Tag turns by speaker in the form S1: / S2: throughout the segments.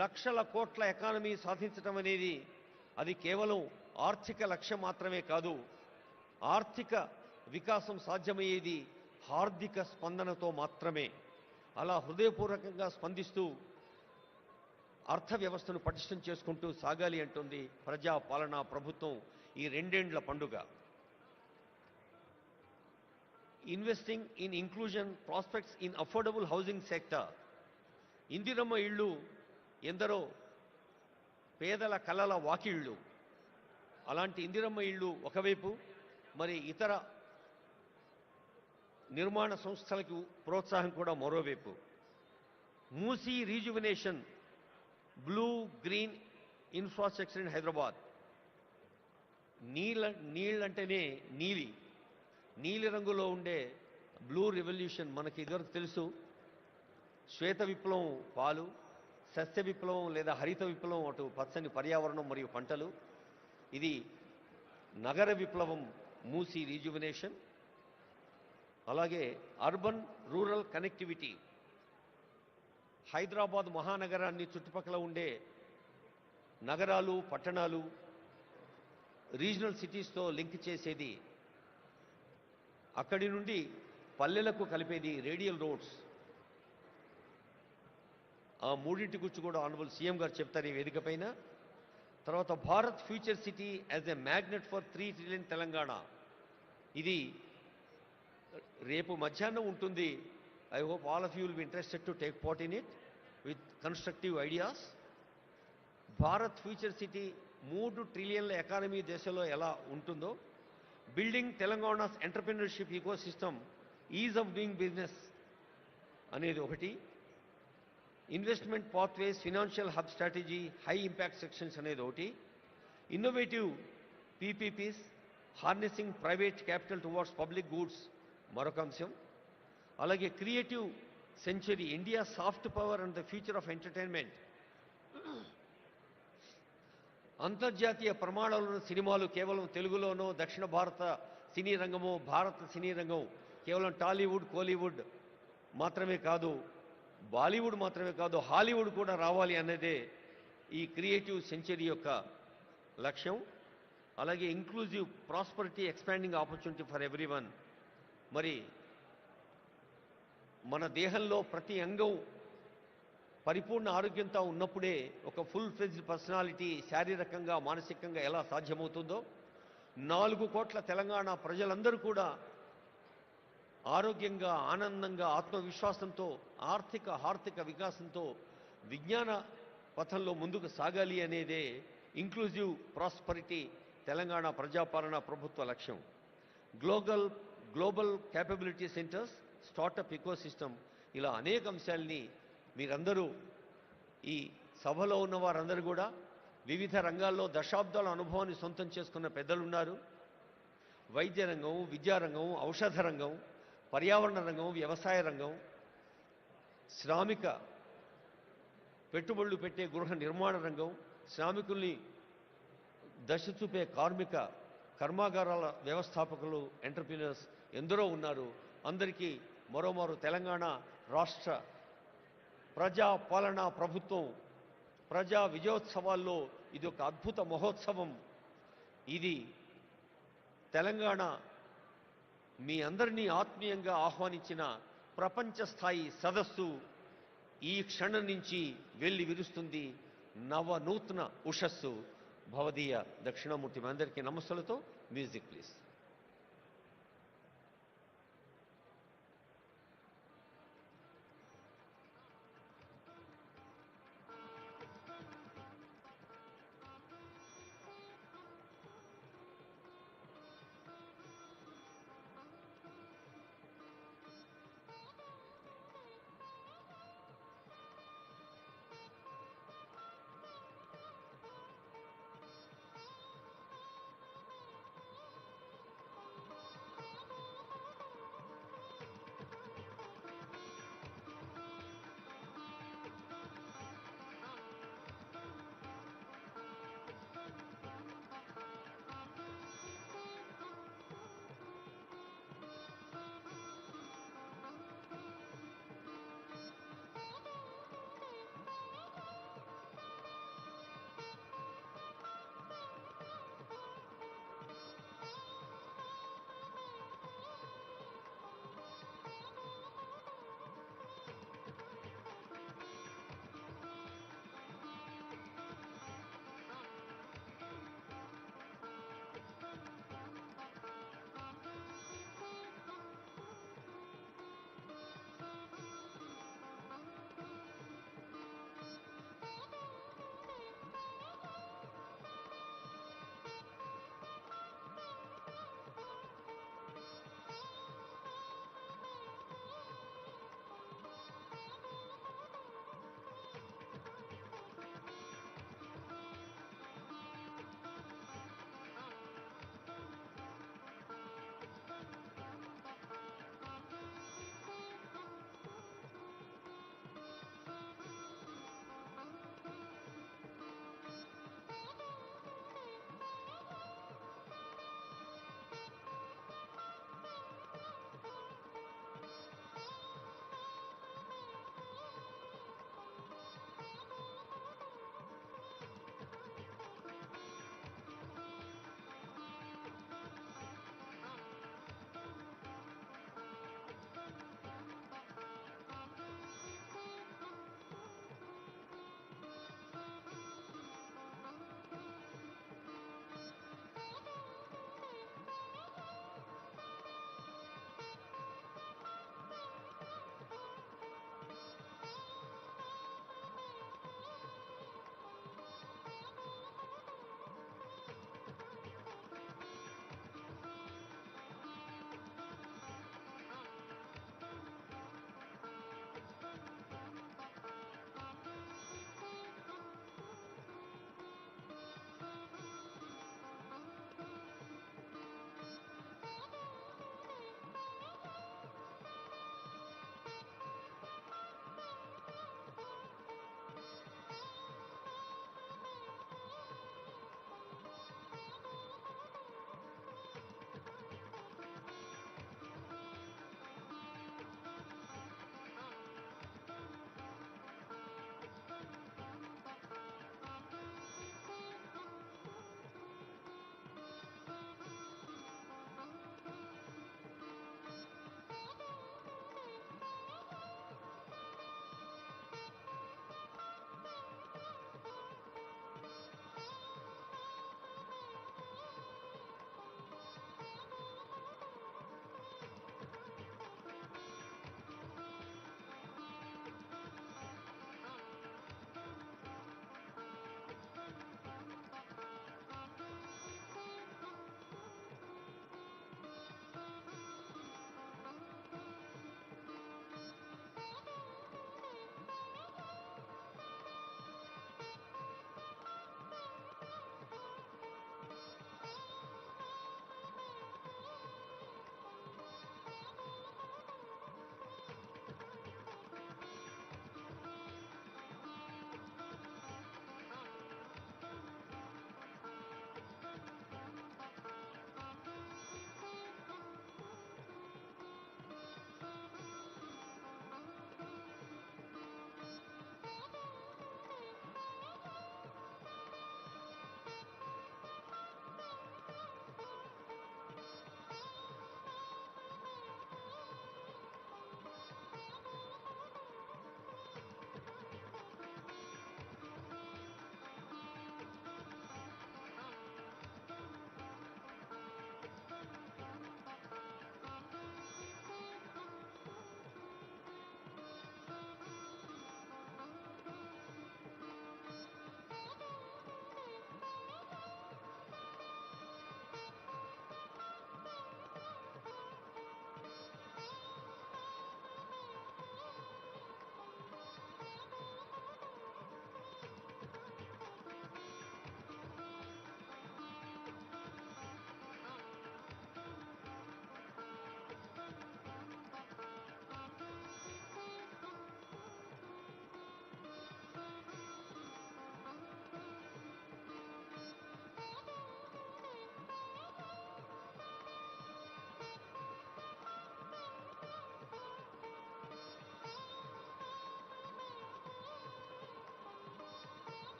S1: లక్షల కోట్ల ఎకానమీ సాధించడం అనేది అది కేవలం ఆర్థిక లక్ష్యం మాత్రమే కాదు. ఆర్థిక వికాసం సాధ్యమయ్యేది హార్దిక స్పందనతో మాత్రమే. అలా హృదయపూర్వకంగా స్పందిస్తూ అర్థ వ్యవస్థను పటిష్టం చేసుకుంటూ సాగాలి అంటుంది ప్రజా పాలనా ప్రభుత్వం ఈ రెండేండ్ల పండుగ. Investing in inclusion prospects in affordable housing sector. Indiramma ఇళ్ళు ఎందరో పేదల కలల వాకిళ్ళు. అలాంటి ఇందిరమ్మ ఇళ్ళు ఒకవైపు, మరి ఇతర నిర్మాణ సంస్థలకు ప్రోత్సాహం కూడా మరోవైపు. Musi rejuvenation blue green infrastructure in Hyderabad. నీళ్ళంటేనే నీలి రంగులో ఉండే బ్లూ రెవల్యూషన్ మనకి ఇదివరకు తెలుసు. శ్వేత విప్లవం పాలు, సస్య విప్లవం లేదా హరిత విప్లవం అటు పచ్చని పర్యావరణం మరియు పంటలు. ఇది నగర విప్లవం మూసీ రీజువినేషన్. అలాగే అర్బన్ రూరల్ కనెక్టివిటీ. హైదరాబాద్ మహానగరాన్ని చుట్టుపక్కల ఉండే నగరాలు పట్టణాలు రీజనల్ సిటీస్తో లింక్ చేసేది, అక్కడి నుండి పల్లెలకు కలిపేది రేడియల్ రోడ్స్. ఆ మూడింటి గురించి కూడా ఆనరబుల్ సీఎం గారు చెప్తారు ఈ వేదిక పైన. తర్వాత Bharat future city as a magnet for 3 trillion Telangana. ఇది రేపు మధ్యాహ్నం ఉంటుంది. I hope all of you will be interested to take part in it with constructive ideas. Bharat future city 3 ట్రిలియన్ల ఎకానమీ దేశంలో ఎలా ఉంటుందో, building Telangana's entrepreneurship ecosystem, ease of doing business అనేది ఒకటి. Investment pathways, financial hub strategy, high impact sections అనేది ఒకటి. Innovative PPPs, harnessing private capital towards public goods మరొక అంశం. అలాగే creative century, India soft power and the future of entertainment. అంతర్జాతీయ ప్రమాణాలను సినిమాలు కేవలం తెలుగులోనో, దక్షిణ భారత సినీ రంగమో, భారత సినీ రంగం కేవలం టాలీవుడ్ కోలీవుడ్ మాత్రమే కాదు, బాలీవుడ్ మాత్రమే కాదు, హాలీవుడ్ కూడా రావాలి అన్నదే ఈ క్రియేటివ్ సెంచరీ యొక్క లక్ష్యం. అలాగే inclusive prosperity, expanding opportunity for everyone. మరి మన దేహంలో ప్రతి అంగం పరిపూర్ణ ఆరోగ్యంతో ఉన్నప్పుడే ఒక ఫుల్ ఫ్లెడ్జ్డ్ పర్సనాలిటీ శారీరకంగా మానసికంగా ఎలా సాధ్యమవుతుందో, 4 కోట్ల తెలంగాణ ప్రజలందరూ కూడా ఆరోగ్యంగా, ఆనందంగా, ఆత్మవిశ్వాసంతో, ఆర్థిక వికాసంతో విజ్ఞాన పథంలో ముందుకు సాగాలి అనేదే ఇంక్లూజివ్ ప్రాస్పరిటీ తెలంగాణ ప్రజాపాలన ప్రభుత్వ లక్ష్యం. Global capability centres, startup ecosystem, ఇలా అనేక అంశాలని మీరందరూ ఈ సభలో ఉన్న వారందరూ కూడా వివిధ రంగాల్లో దశాబ్దాల అనుభవాన్ని సొంతం చేసుకున్న పెద్దలున్నారు. వైద్య రంగం, విద్యారంగం, ఔషధ రంగం, పర్యావరణ రంగం, వ్యవసాయ రంగం, శ్రామిక పెట్టుబడులు పెట్టే గృహ నిర్మాణ రంగం, శ్రామికుల్ని దశ చూపే కార్మిక కర్మాగారాల వ్యవస్థాపకులు, ఎంటర్‌ప్రెన్యూర్స్ ఎందరో ఉన్నారు. అందరికీ మరోమారు తెలంగాణ రాష్ట్ర ప్రజా పాలనా ప్రభుత్వం ప్రజా విజయోత్సవాల్లో ఇది ఒక అద్భుత మహోత్సవం. ఇది తెలంగాణ మీ అందరినీ ఆత్మీయంగా ఆహ్వానించిన ప్రపంచ స్థాయి సదస్సు ఈ క్షణం నుంచి వెళ్ళి విరుస్తుంది నవనూతన ఉషస్సు. భవదీయ దక్షిణామూర్తి మీ అందరికీ నమస్సులతో. Music please.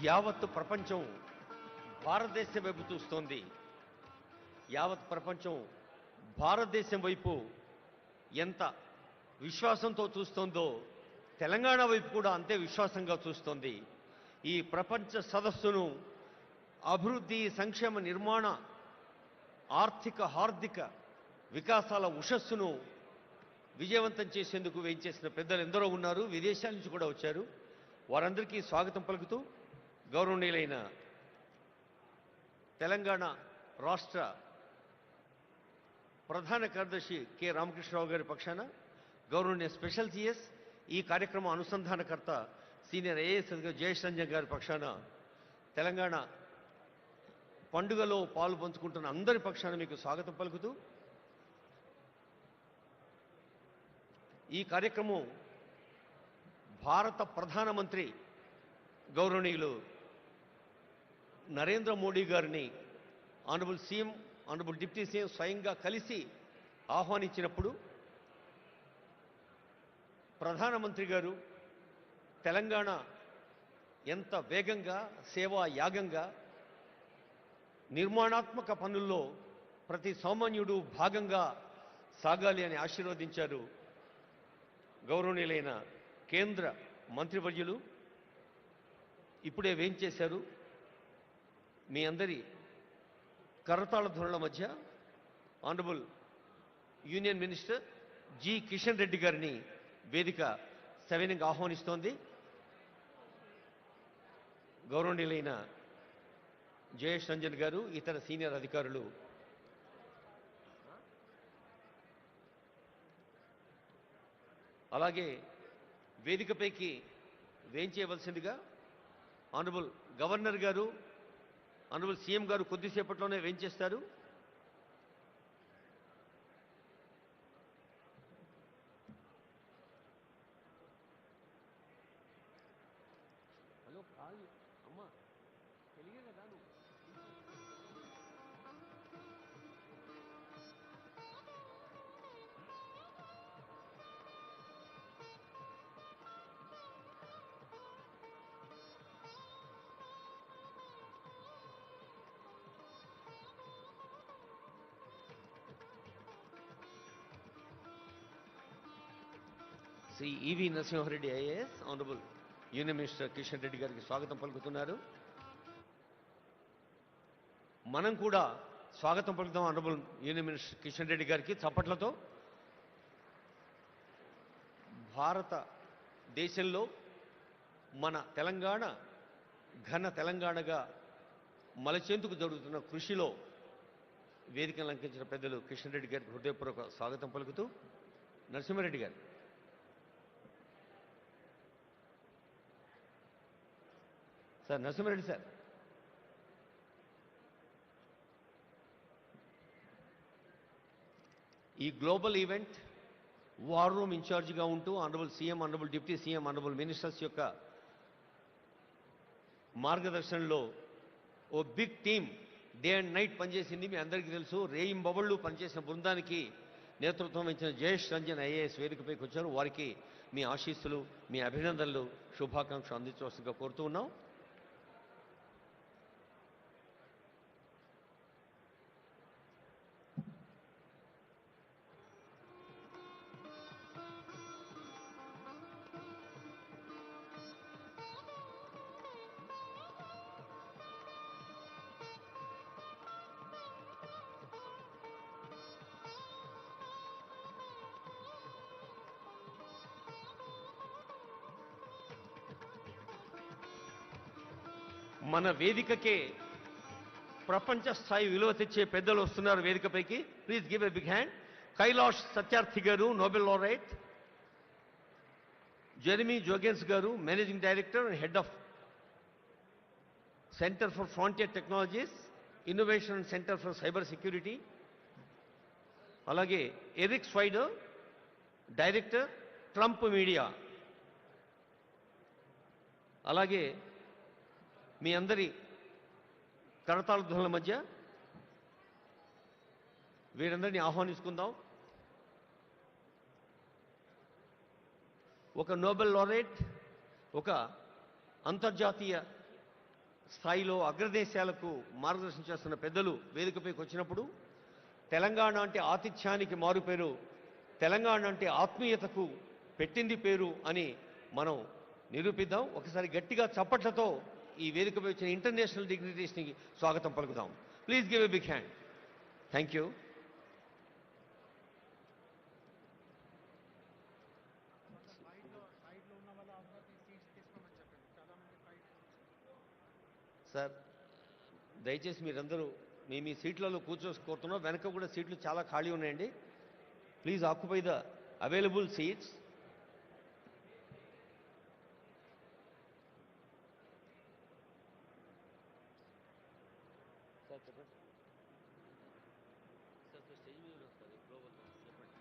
S1: యావత్ ప్రపంచం భారతదేశం వైపు చూస్తోంది. యావత్ ప్రపంచం భారతదేశం వైపు ఎంత విశ్వాసంతో చూస్తోందో తెలంగాణ వైపు కూడా అంతే విశ్వాసంగా చూస్తోంది. ఈ ప్రపంచ సదస్సును అభివృద్ధి, సంక్షేమ, నిర్మాణ, ఆర్థిక, హార్దిక వికాసాల ఉషస్సును విజయవంతం చేసేందుకు వేయించేసిన పెద్దలు ఎందరో ఉన్నారు. విదేశాల నుంచి కూడా వచ్చారు. వారందరికీ స్వాగతం పలుకుతూ గౌరవనీయులైన తెలంగాణ రాష్ట్ర ప్రధాన కార్యదర్శి కె రామకృష్ణరావు గారి పక్షాన, గౌరవనీయ స్పెషల్ సిఎస్, ఈ కార్యక్రమం అనుసంధానకర్త సీనియర్ ఐఏఎస్ అధికారి జయేష్ రంజన్ గారి పక్షాన, తెలంగాణ పండుగలో పాలు పంచుకుంటున్న అందరి పక్షాన మీకు స్వాగతం పలుకుతూ, ఈ కార్యక్రమం భారత ప్రధానమంత్రి గౌరవనీయులు నరేంద్ర మోడీ గారిని honourable CM, honourable deputy CM స్వయంగా కలిసి ఆహ్వానించినప్పుడు ప్రధానమంత్రి గారు తెలంగాణ ఎంత వేగంగా, సేవా యాగంగా, నిర్మాణాత్మక పనుల్లో ప్రతి సామాన్యుడు భాగంగా సాగాలి అని ఆశీర్వదించారు. గౌరవనీయులైన కేంద్ర మంత్రివర్యులు ఇప్పుడే వేంచేశారు. మీ అందరి కరతాళ ధ్వనుల మధ్య honourable union minister G Kishan Reddy గారిని వేదిక సవినయంగా ఆహ్వానిస్తోంది. గౌరవనీయులైన జయేష్ రంజన్ గారు, ఇతర సీనియర్ అధికారులు అలాగే వేదికపైకి వేంచేయవలసిందిగా ఆనరబుల్ గవర్నర్ గారు, ఆనరబుల్ సీఎం గారు కొద్దిసేపట్లోనే వేంచేస్తారు. హలో కాదు అమ్మా, తెలియదు కదా నువ్వు. Shri E V Narasimha Reddy IAS, honourable union minister Kishan Reddy గారికి స్వాగతం పలుకుతున్నారు. మనం కూడా స్వాగతం పలుకుతాం honourable union minister Kishan Reddy గారికి చప్పట్లతో. భారతదేశంలో మన తెలంగాణ ఘన తెలంగాణగా మలచేందుకు జరుగుతున్న కృషిలో వేదికను అలంకరించిన పెద్దలు కిషన్ రెడ్డి గారికి హృదయపూర్వక స్వాగతం పలుకుతూ, నరసింహారెడ్డి గారు సార్, నరసింహారెడ్డి సార్. ఈ గ్లోబల్ ఈవెంట్ వార్ రూమ్ ఇన్ఛార్జిగా ఉంటూ honourable CM, honourable deputy CM, honourable ministers యొక్క మార్గదర్శనంలో ఓ big team day and night పనిచేసింది. మీ అందరికీ తెలుసు. రేయింబవళ్ళు పనిచేసిన బృందానికి నేతృత్వం వహించిన జయేష్ రంజన్ ఐఏఎస్ వేదికపైకి వచ్చారు. వారికి మీ ఆశీస్సులు, మీ అభినందనలు, శుభాకాంక్షలు అందించవలసిందిగా కోరుతూ ఉన్నాం. మన వేదికకే ప్రపంచ స్థాయి విలువ తెచ్చే పెద్దలు వస్తున్నారు వేదికపైకి. Please give a big hand. Kailash Satyarthi గారు, నోబెల్ లారెట్. జెరెమీ జోగెన్స్ గారు, managing director and head of centre for frontier technologies, innovation and centre for cyber security. అలాగే Eric Swider, director, Trump media. అలాగే మీ అందరి కరతాళ ధ్వనుల మధ్య వీరందరినీ ఆహ్వానించుకుందాం. ఒక నోబెల్ లారెట్, ఒక అంతర్జాతీయ స్థాయిలో అగ్రదేశాలకు మార్గదర్శనం చేస్తున్న పెద్దలు వేదికపైకి వచ్చినప్పుడు తెలంగాణ అంటే ఆతిథ్యానికి మారుపేరు, తెలంగాణ అంటే ఆత్మీయతకు పెట్టింది పేరు అని మనం నిరూపిద్దాం. ఒకసారి గట్టిగా చప్పట్లతో ఈ వేదికపై వచ్చిన ఇంటర్నేషనల్ డిగ్నిటీస్ని స్వాగతం పలుకుదాం. Please give a big hand. Thank you. Sir దయచేసి మీరందరూ మీ సీట్లలో కూర్చోసుకోతున్నాం. వెనక కూడా సీట్లు చాలా ఖాళీ ఉన్నాయండి. Please occupy the available seats. Sir చెప్పండి. సార్ స్టేజ్ మీద వస్తుంది గ్లోబల్ చెప్పండి.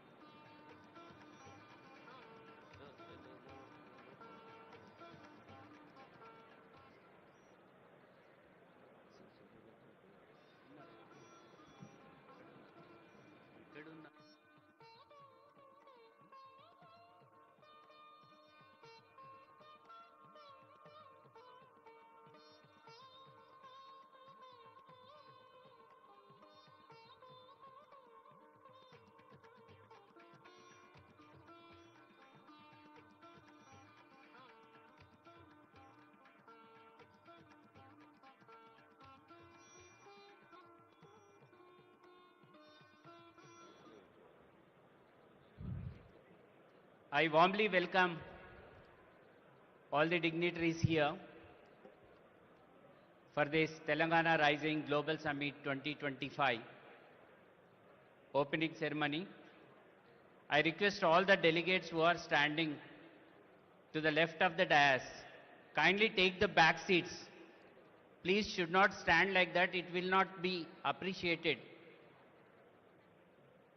S2: I warmly welcome all the dignitaries here for this Telangana Rising Global Summit 2025 opening ceremony. I request all the delegates who are standing to the left of the dais, kindly take the back seats. Please should not stand like that, it will not be appreciated.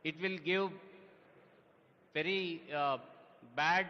S2: It will give very bad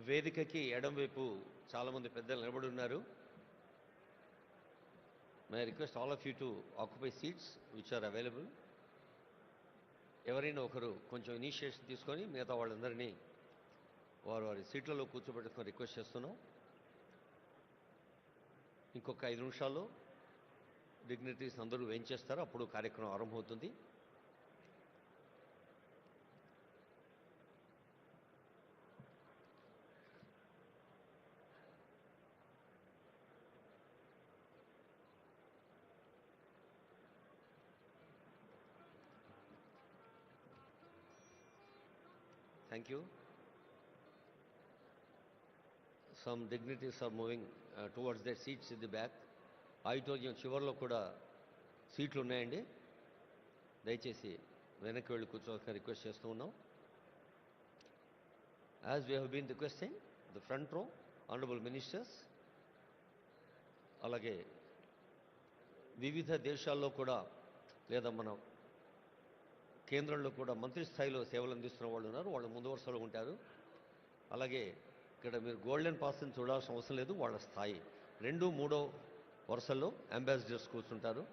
S1: వేదికకి ఎడంవైపు చాలామంది పెద్దలు నిలబడి ఉన్నారు. May I request all of you to occupy seats which are available. ఎవరైనా ఒకరు కొంచెం initiation తీసుకొని మిగతా వాళ్ళందరినీ వారి సీట్లలో కూర్చోబెట్టుకొని రిక్వెస్ట్ చేస్తున్నాం. ఇంకొక 5 నిమిషాల్లో డిగ్నిటరీస్ అందరూ వేయించేస్తారు, అప్పుడు కార్యక్రమం ఆరంభమవుతుంది. Thank you. Some dignitaries are moving towards their seats in the back. Auditorium చివరిలో కూడా సీట్లు ఉన్నాయండి. దయచేసి వెనక్కి వెళ్ళి కూర్చోవాలని రిక్వెస్ట్ చేస్తూ ఉన్నాం. As we have been requesting, the front row, honorable ministers, అలాగే వివిధ దేశాల్లో కూడా లేదా మన కేంద్రంలో కూడా మంత్రి స్థాయిలో సేవలు అందిస్తున్న వాళ్ళు ఉన్నారు. వాళ్ళు ముందు వరుసలో ఉంటారు. అలాగే ఇక్కడ మీరు గోల్డెన్ పాస్ని చూడాల్సిన అవసరం లేదు. వాళ్ళ స్థాయి 2, 3 వరుసల్లో అంబాసిడర్స్ కూర్చుంటారు.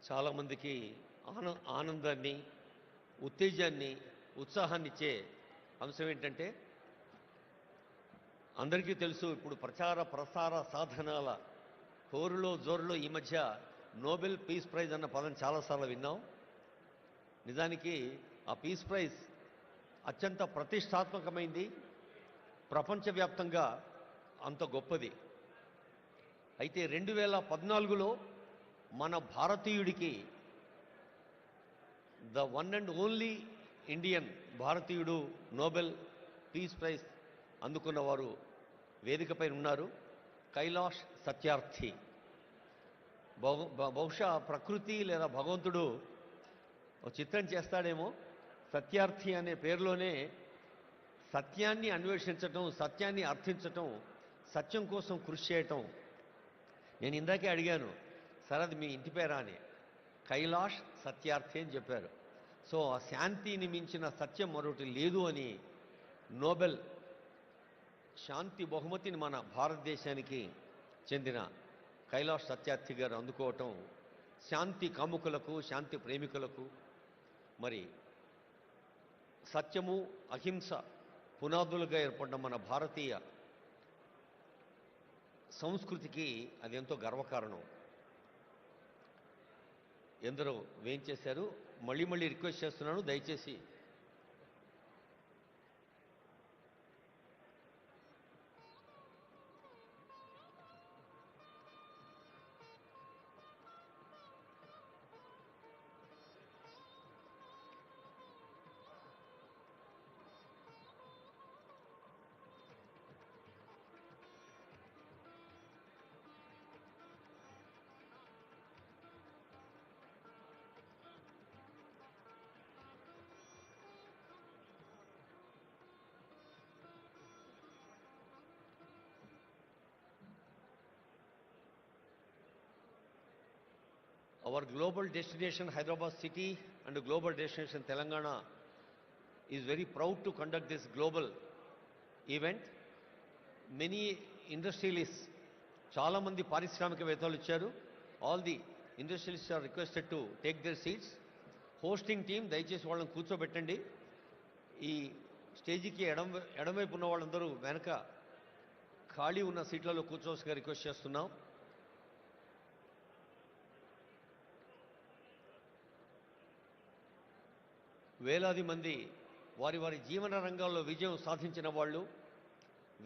S1: చాలామందికి ఆనందాన్ని, ఉత్తేజాన్ని, ఉత్సాహాన్ని ఇచ్చే అంశం ఏంటంటే, అందరికీ తెలుసు ఇప్పుడు ప్రచార ప్రసార సాధనాల హోరులో జోరులో ఈ మధ్య నోబెల్ పీస్ ప్రైజ్ అన్న పదం చాలాసార్లు విన్నాం. నిజానికి ఆ పీస్ ప్రైజ్ అత్యంత ప్రతిష్టాత్మకమైంది, ప్రపంచవ్యాప్తంగా అంత గొప్పది. అయితే 2014లో మన భారతీయుడికి the one and only Indian భారతీయుడు నోబెల్ పీస్ ప్రైజ్ అందుకున్నవారు వేదికపై ఉన్నారు. కైలాష్ సత్యార్థి. బహుశా ప్రకృతి లేదా భగవంతుడు చిత్రం చేస్తాడేమో, సత్యార్థి అనే పేరులోనే సత్యాన్ని అన్వేషించటం, సత్యాన్ని అర్థించటం, సత్యం కోసం కృషి చేయటం. నేను ఇందాకే అడిగాను, సరే అది మీ ఇంటి పేరా అని. కైలాష్ సత్యార్థి అని చెప్పారు. సో ఆ శాంతిని మించిన సత్యం మరొకటి లేదు అని నోబెల్ శాంతి బహుమతిని మన భారతదేశానికి చెందిన కైలాష్ సత్యార్థి గారు అందుకోవటం శాంతి కాముకులకు, శాంతి ప్రేమికులకు, మరి సత్యము అహింస పునాదులుగా ఏర్పడిన మన భారతీయ సంస్కృతికి అది ఎంతో గర్వకారణం. ఎందరో వేయించేశారు. మళ్ళీ మళ్ళీ రిక్వెస్ట్ చేస్తున్నాను, దయచేసి our global destination Hyderabad city and global destination Telangana is very proud to conduct this global event. Many industrialists, చాలా మంది పారిశ్రామికవేత్తలు వచ్చారు. All the industrialists are requested to take their seats. Hosting team దయచేసి వాళ్ళని కూర్చోబెట్టండి. ఈ స్టేజీకి ఎడమవైపు ఉన్న వాళ్ళందరూ వెనక ఖాళీ ఉన్న సీట్లలో కూర్చోవలసిగా రిక్వెస్ట్ చేస్తున్నాం. వేలాది మంది వారి వారి జీవన రంగాల్లో విజయం సాధించిన వాళ్ళు,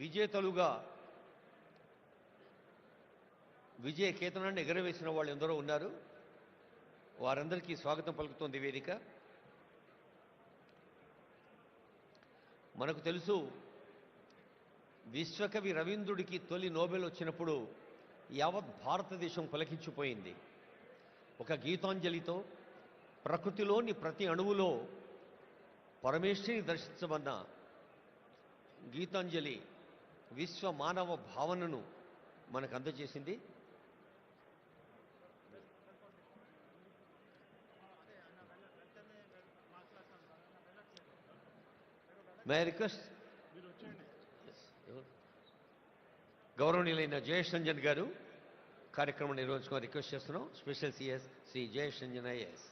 S1: విజేతలుగా విజయ కేతనాన్ని ఎగరవేసిన వాళ్ళు ఎందరో ఉన్నారు. వారందరికీ స్వాగతం పలుకుతోంది వేదిక. మనకు తెలుసు, విశ్వకవి రవీంద్రుడికి తొలి నోబెల్ వచ్చినప్పుడు యావత్ భారతదేశం పులకించిపోయింది. ఒక గీతాంజలితో ప్రకృతిలోని ప్రతి అణువులో పరమేశ్వరిని దర్శించమన్న గీతాంజలి విశ్వ మానవ భావనను మనకు అందజేసింది. మే రిక్వెస్ట్ గౌరవనీయులైన జయేష్ రంజన్ గారు కార్యక్రమం నిర్వహించుకొని రిక్వెస్ట్ చేస్తున్నాం. Special CS Shri Jayesh Ranjan IAS.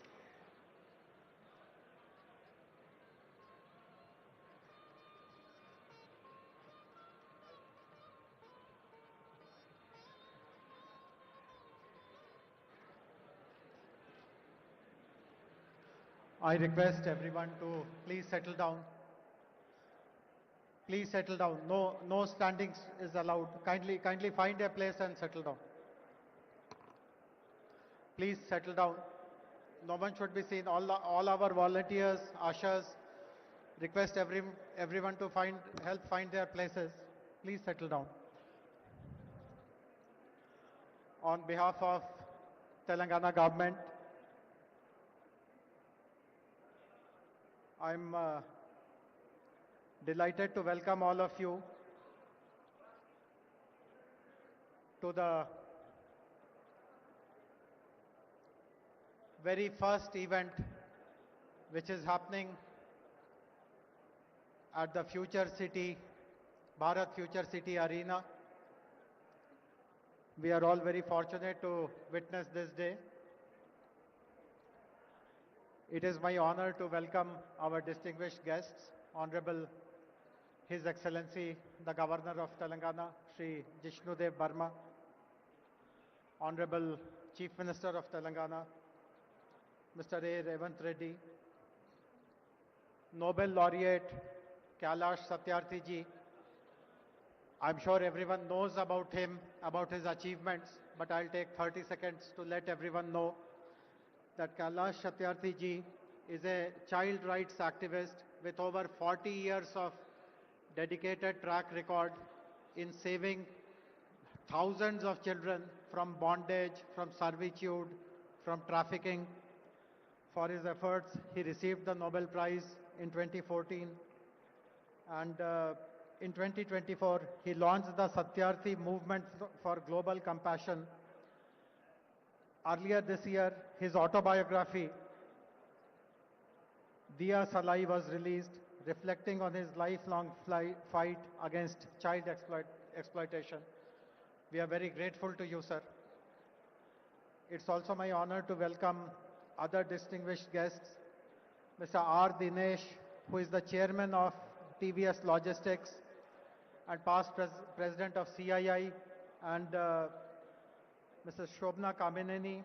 S3: I request everyone to please settle down. Please settle down. No standing is allowed. Kindly find a place and settle down. Please settle down. No one should be seen. All our volunteers, ushers, request everyone to help find their places. Please settle down. On behalf of Telangana government, I'm delighted to welcome all of you to the very first event which is happening at the Future City, Bharat Future City Arena. We are all very fortunate to witness this day. It is my honor to welcome our distinguished guests, Honorable His Excellency, the Governor of Telangana, Shri Jishnudev Burma, Honorable Chief Minister of Telangana, Mr. A. Revanth Reddy, Nobel Laureate Kailash Satyarthi ji. I'm sure everyone knows about him, about his achievements, but I'll take 30 seconds to let everyone know that Kailash Satyarthi ji is a child rights activist with over 40 years of dedicated track record in saving thousands of children from bondage, from servitude, from trafficking. For his efforts, he received the Nobel Prize in 2014, and in 2024, he launched the Satyarthi movement for global compassion. Earlier this year, his autobiography, Diya Salai, was released, reflecting on his lifelong fight against child exploitation. We are very grateful to you, sir. It's also my honor to welcome other distinguished guests, Mr. R. Dinesh, who is the chairman of TVS Logistics and past president of CII, and Mrs. Shobna Kamineni,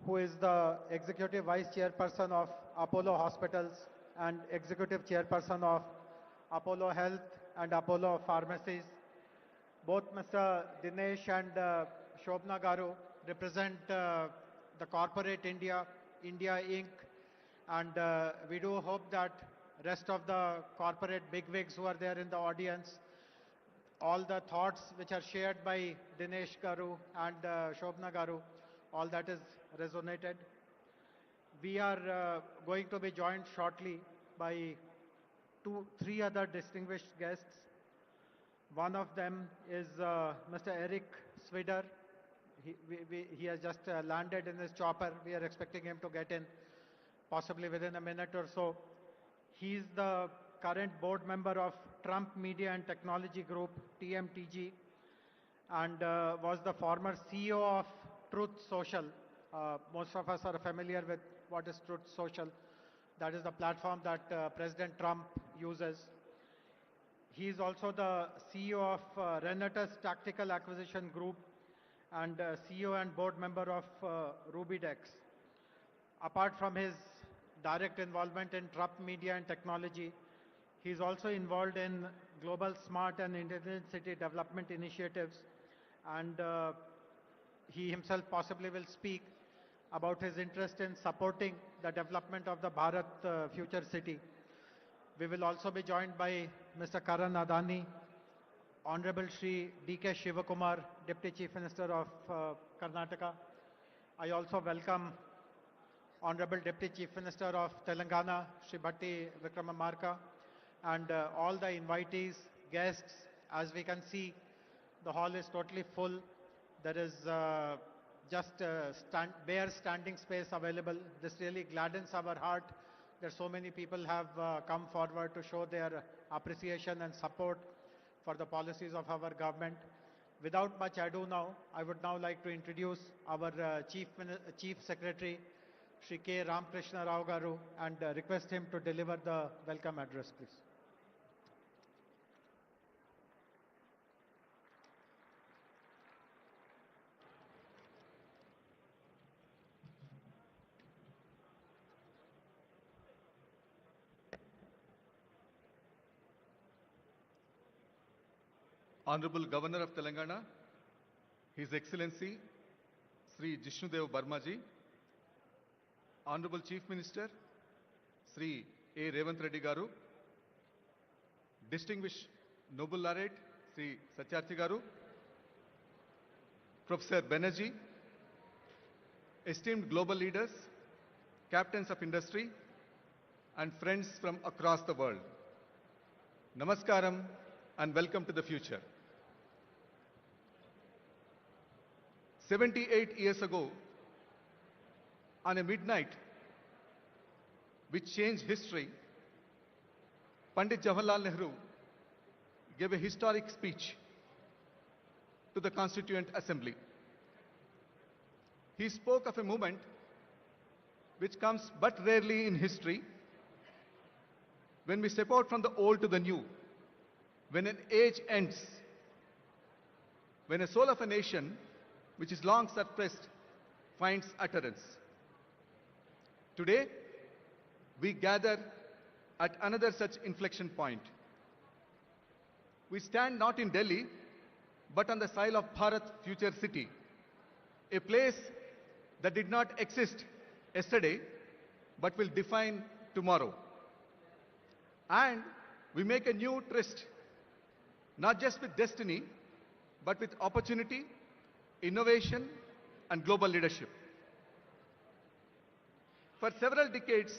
S3: who is the executive vice chairperson of Apollo Hospitals and executive chairperson of Apollo Health and Apollo Pharmacies. Both Mr. Dinesh and Shobna Garu represent the corporate India Inc. And we do hope that rest of the corporate bigwigs who are there in the audience, all the thoughts which are shared by Dinesh Garu and Shobna Garu, all that is resonated. We are going to be joined shortly by three other distinguished guests. One of them is Mr. Eric Swider. He has just landed in his chopper. We are expecting him to get in possibly within a minute or so. He's the current board member of Trump Media and Technology Group, TMTG, and was the former CEO of Truth Social. Most of us are familiar with what is Truth Social. That is the platform that President Trump uses. He is also the CEO of Renatus Tactical Acquisition Group and CEO and board member of Rubydex. Apart from his direct involvement in Trupp Media and Technology, he is also involved in global smart and intelligent city development initiatives, and he himself possibly will speak about his interest in supporting the development of the Bharat Future City. We will also be joined by Mr. Karan Adani, Honorable Shri D.K. Shivakumar, Deputy Chief Minister of Karnataka. I also welcome Honorable Deputy Chief Minister of Telangana, Shri Bhatti Vikramarka, and all the invitees, guests. As we can see, the hall is totally full. There is just bare standing space available. This really gladdens our heart that so many people have come forward to show their appreciation and support for the policies of our government. Without much ado now, I would now like to introduce our Chief Secretary, Shri K. Ramakrishna Rao Garu, and request him to deliver the welcome address, please.
S4: Honorable Governor of Telangana, His Excellency Sri Jishnudev Barmaji, Honorable Chief Minister Sri A. Revanth Reddy Garu, Distinguished Noble Laureate Sri Satyarthi Garu, Professor Banerjee, esteemed global leaders, captains of industry, and friends from across the world. Namaskaram and welcome to the future. 78 years ago, on a midnight which changed history, Pandit Jawaharlal Nehru gave a historic speech to the Constituent Assembly. He spoke of a moment which comes but rarely in history, when we step out from the old to the new, when an age ends, when a soul of a nation which is long suppressed finds utterance. Today, we gather at another such inflection point. We stand not in Delhi, but on the soil of Bharat Future City, a place that did not exist yesterday, but will define tomorrow. And we make a new tryst, not just with destiny, but with opportunity, innovation, and global leadership. For several decades,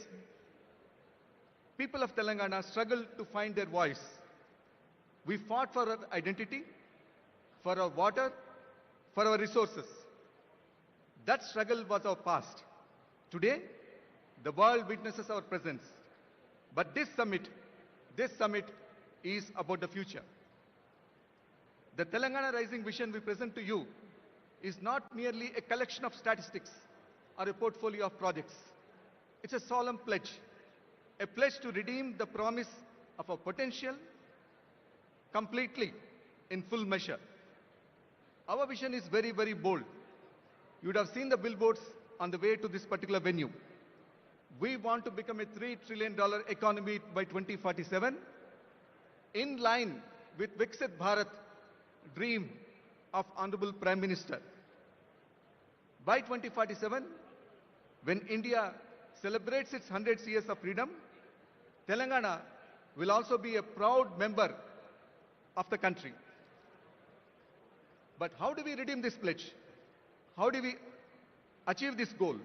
S4: people of Telangana struggled to find their voice. We fought for our identity, for our water, for our resources. That struggle was our past. Today, the world witnesses our presence. But this summit is about the future. The Telangana Rising Vision we present to you is not merely a collection of statistics or a portfolio of projects. It's a solemn pledge, a pledge to redeem the promise of our potential completely in full measure. Our vision is very, very bold. You would have seen the billboards on the way to this particular venue. We want to become a $3 trillion economy by 2047, in line with Viksit Bharat dream of Honorable Prime Minister. By 2047, when India celebrates its 100 years of freedom, Telangana will also be a proud member of the country. But how do we redeem this pledge? How do we achieve this goal?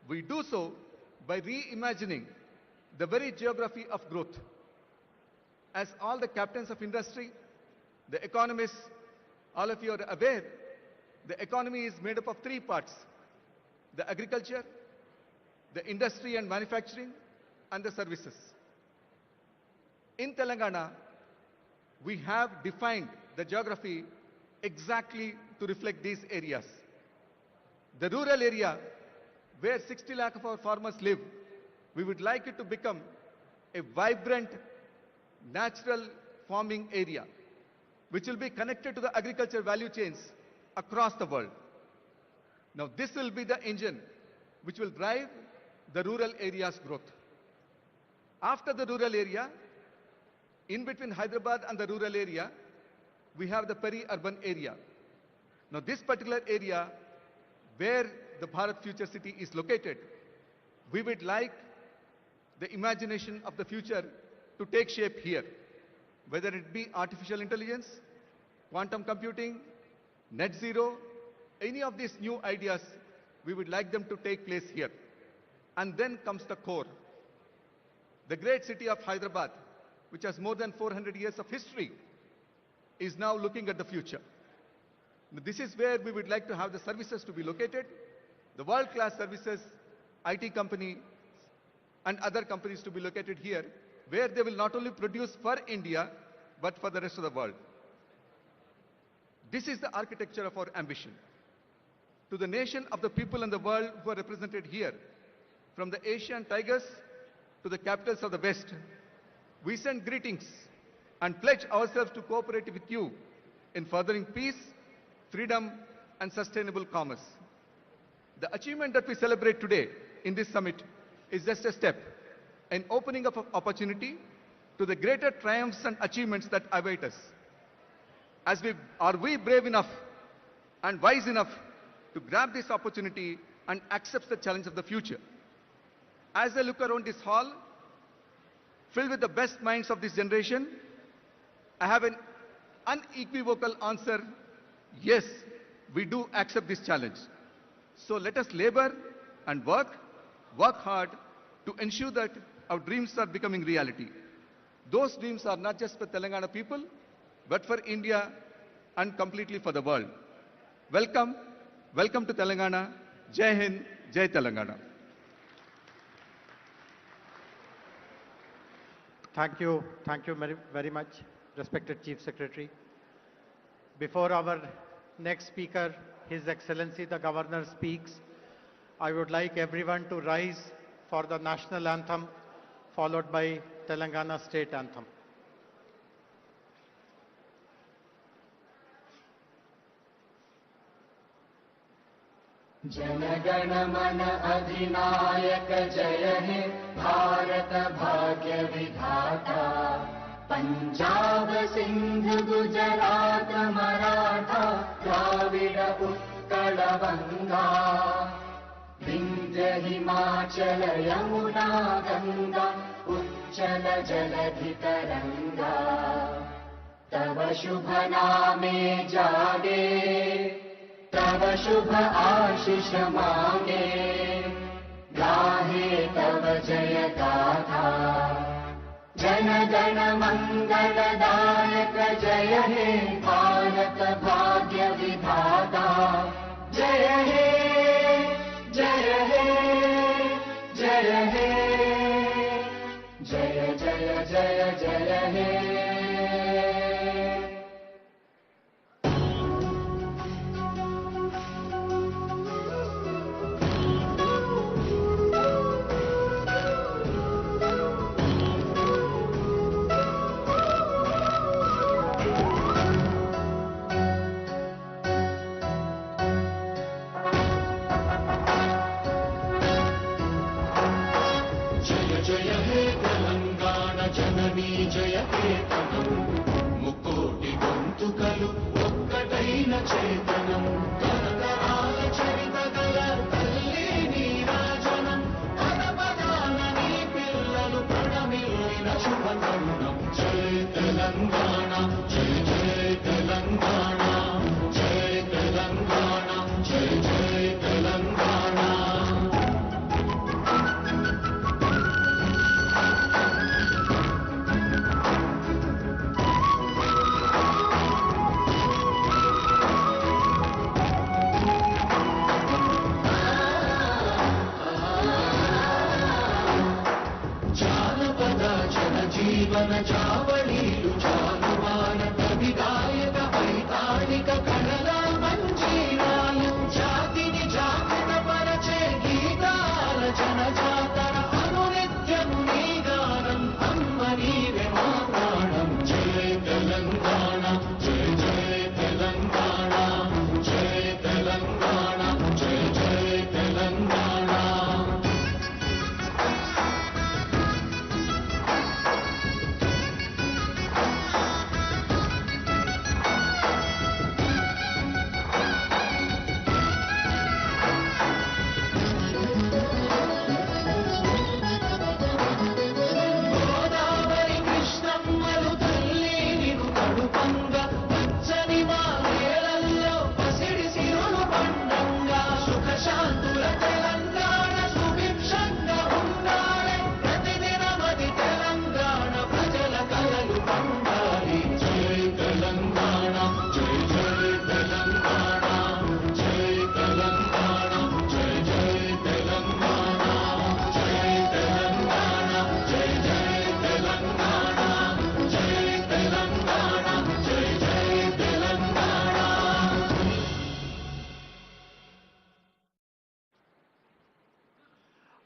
S4: We do so by reimagining the very geography of growth. As all the captains of industry, the economists, all of you are aware, the economy is made up of three parts: the agriculture, the industry and manufacturing, and the services. In Telangana, we have defined the geography exactly to reflect these areas. The rural area, where 60 lakh of our farmers live, we would like it to become a vibrant natural farming area, which will be connected to the agriculture value chains across the world. Now, this will be the engine which will drive the rural area's growth. After the rural area, in between Hyderabad and the rural area, we have the peri-urban area. Now, this particular area where the Bharat Future City is located, we would like the imagination of the future to take shape here, whether it be artificial intelligence, quantum computing, net zero, any of these new ideas, we would like them to take place here. And then comes the core. The great city of Hyderabad, which has more than 400 years of history, is now looking at the future. This is where we would like to have the services to be located, the world-class services, IT company, and other companies to be located here, where they will not only produce for India, but for the rest of the world. This is the architecture of our ambition. To the nation of the people in the world who are represented here, from the Asian tigers to the capitals of the West, we send greetings and pledge ourselves to cooperate with you in furthering peace, freedom, and sustainable commerce. The achievement that we celebrate today in this summit is just a step in opening up of opportunity to the greater triumphs and achievements that await us. Are we brave enough and wise enough to grab this opportunity and accept the challenge of the future? As I look around this hall, filled with the best minds of this generation, I have an unequivocal answer: yes, we do accept this challenge. So let us labor and work hard to ensure that our dreams are becoming reality. Those dreams are not just for Telangana people, but for India and completely for the world. Welcome, welcome to Telangana. Jai Hind, Jai Telangana.
S3: Thank you very much, respected Chief Secretary. Before our next speaker, His Excellency the Governor, speaks, I would like everyone to rise for the national anthem, followed by Telangana state anthem.
S5: जनगण मन अधिनायक जय हे भारत भाग्य विधाता पंजाब सिंध गुजरात मराठा द्राविड उत्कल गंगा विंध्य हिमाचल यमुना गंगा उच्चल जलधि तरंगा तव शुभ नामे जागे तव शुभ आशीष मांगे गाहे तव जय गाथा जन गण मंगलदायक जय हे भारत भाग्य विधाता जय हे जय हे जय हे जय जय जय जय हे ముకోటి గొంతుకలు ఒక్కటైన చేతనం తరతరాల చరిత గల తల్లి నీరాజనం పదపదాన నీ పిల్లలు ప్రణమిల్లిన శుభ తరుణం జై తెలంగాణ జై జై తెలంగాణ జై తెలంగాణ జై జై తెలంగాణ జీవన చావళీలు చాలువాన కవి గాయక వైతాళిక కళల మంజీరాలు జాతిని జాగృత పరచే గీతాల జన జాతర అనునిత్యము నీ గానం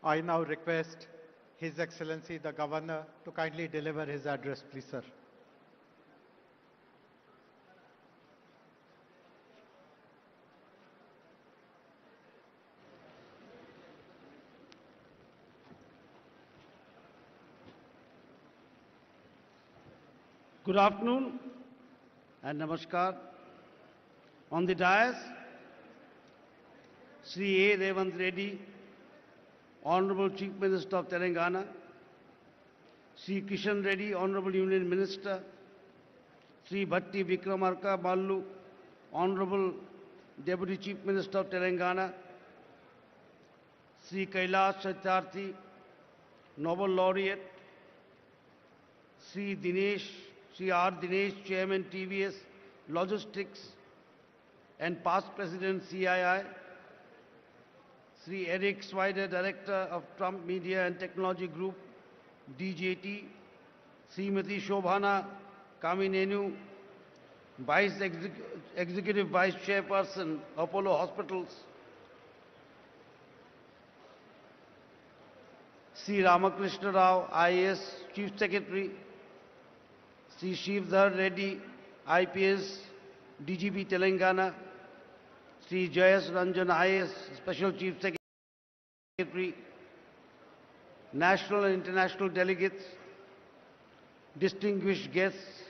S3: I now request His Excellency the Governor to kindly deliver his address, please, sir.
S6: Good afternoon and namaskar. On the dais, Sri A. Revanth Reddy, Honorable Chief Minister of Telangana, Sri Kishan Reddy, Honorable Union Minister, Sri Bhatti Vikramarka Mallu, Honorable Deputy Chief Minister of Telangana, Sri Kailash Satyarthi, Nobel Laureate, Sri R. Dinesh, Chairman TVS Logistics and past President CII, Sri Eric Swider, Director of Trump Media and Technology Group, DJT, Srimati Shobhana Kaminenu, Executive Vice Chairperson, Apollo Hospitals, Sri Ramakrishna Rao, IAS Chief Secretary, Sri Shivdhar Reddy, IPS, DGP Telangana, Sri Jayas Ranjan, IAS Special Chief Secretary, national and international delegates, distinguished guests,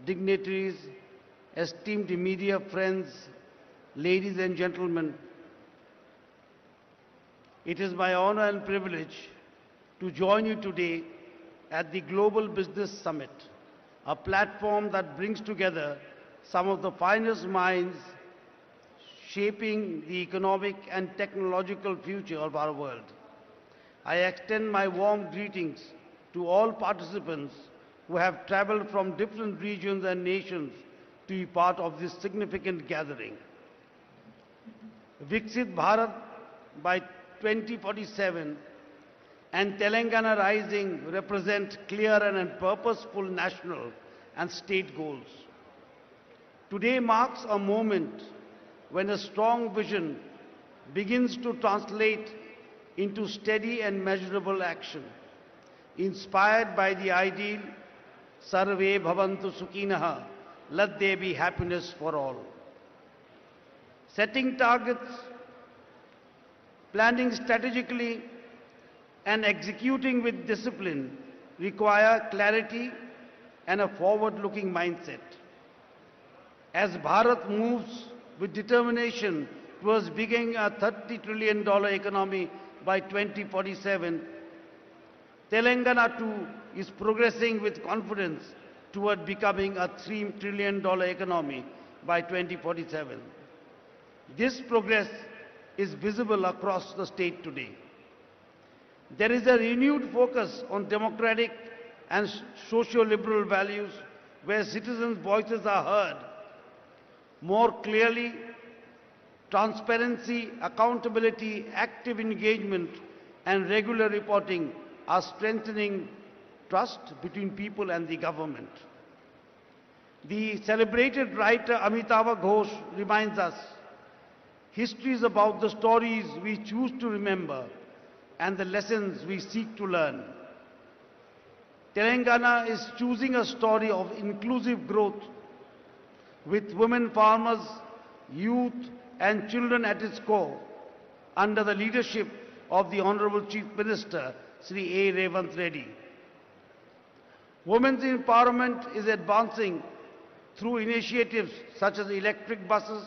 S6: dignitaries, esteemed media friends, ladies and gentlemen, it is my honor and privilege to join you today at the Global Business Summit, a platform that brings together some of the finest minds shaping the economic and technological future of our world. I extend my warm greetings to all participants who have traveled from different regions and nations to be part of this significant gathering. Viksit Bharat by 2047 and Telangana Rising represent clear and purposeful national and state goals. Today marks a moment when a strong vision begins to translate into steady and measurable action, inspired by the ideal Sarve Bhavantu Sukhinaha, let there be happiness for all. Setting targets, planning strategically, and executing with discipline require clarity and a forward-looking mindset. As Bharat moves with determination towards becoming a $30 trillion economy by 2047, Telangana too is progressing with confidence toward becoming a $3 trillion economy by 2047. This progress is visible across the state today. There is a renewed focus on democratic and socio-liberal values where citizens' voices are heard more clearly. Transparency, accountability, active engagement, and regular reporting are strengthening trust between people and the government. The celebrated writer Amitabh Ghosh reminds us, history is about the stories we choose to remember and the lessons we seek to learn. Telangana is choosing a story of inclusive growth with women farmers, youth and children at its core under the leadership of the Honorable Chief Minister, Sri A. Revanth Reddy. Women's empowerment is advancing through initiatives such as electric buses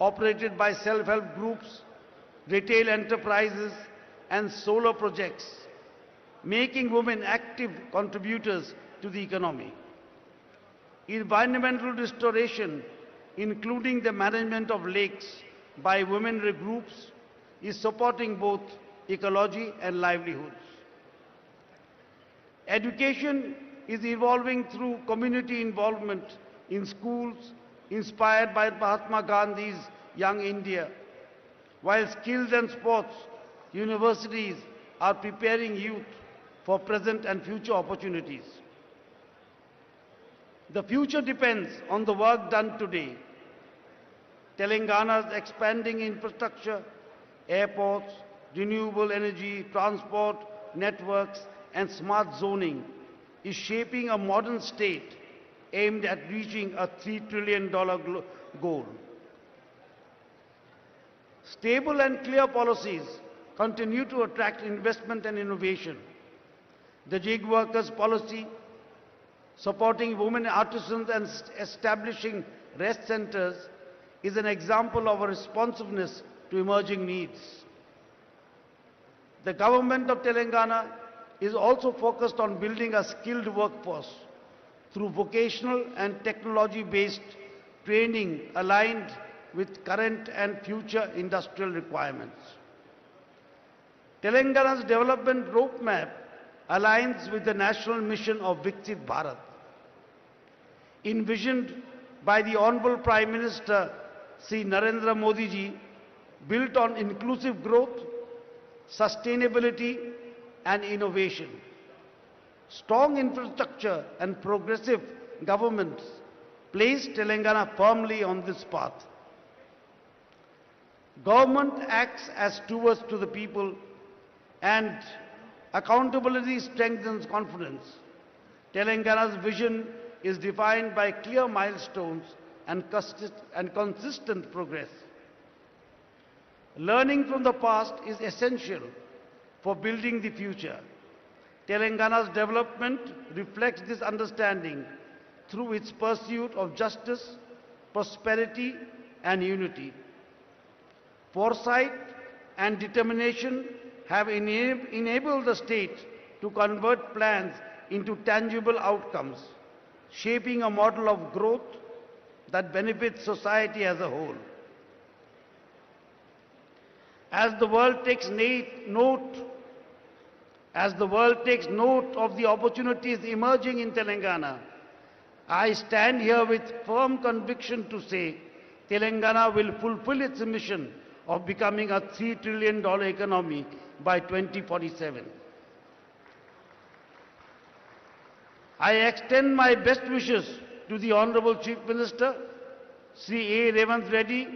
S6: operated by self-help groups, retail enterprises and solar projects, making women active contributors to the economy. Environmental restoration, including the management of lakes by women groups, is supporting both ecology and livelihoods. Education is evolving through community involvement in schools inspired by Mahatma Gandhi's Young India, while skills and sports universities are preparing youth for present and future opportunities. The future depends on the work done today. Telangana's expanding infrastructure, airports, renewable energy, transport, networks, and smart zoning is shaping a modern state aimed at reaching a $3 trillion goal. Stable and clear policies continue to attract investment and innovation. The gig workers policy, supporting women artisans and establishing rest centers, is an example of a responsiveness to emerging needs. The government of Telangana is also focused on building a skilled workforce through vocational and technology-based training aligned with current and future industrial requirements. Telangana's development roadmap aligns with the national mission of Viksit Bharat, envisioned by the Honorable Prime Minister Sri Narendra Modi ji, built on inclusive growth, sustainability and innovation. Strong infrastructure and progressive governments place Telangana firmly on this path. Government acts as stewards to the people, and accountability strengthens confidence. Telangana's vision is defined by clear milestones and consistent progress. Learning from the past is essential for building the future. Telangana's development reflects this understanding through its pursuit of justice, prosperity and unity. Foresight and determination have enabled the state to convert plans into tangible outcomes, shaping a model of growth that benefits society as a whole. As the world takes note of the opportunities emerging in Telangana, I stand here with firm conviction to say Telangana will fulfill its mission of becoming a $3 trillion economy by 2047. I extend my best wishes to the Honorable Chief Minister, Sri A. Revanth Reddy,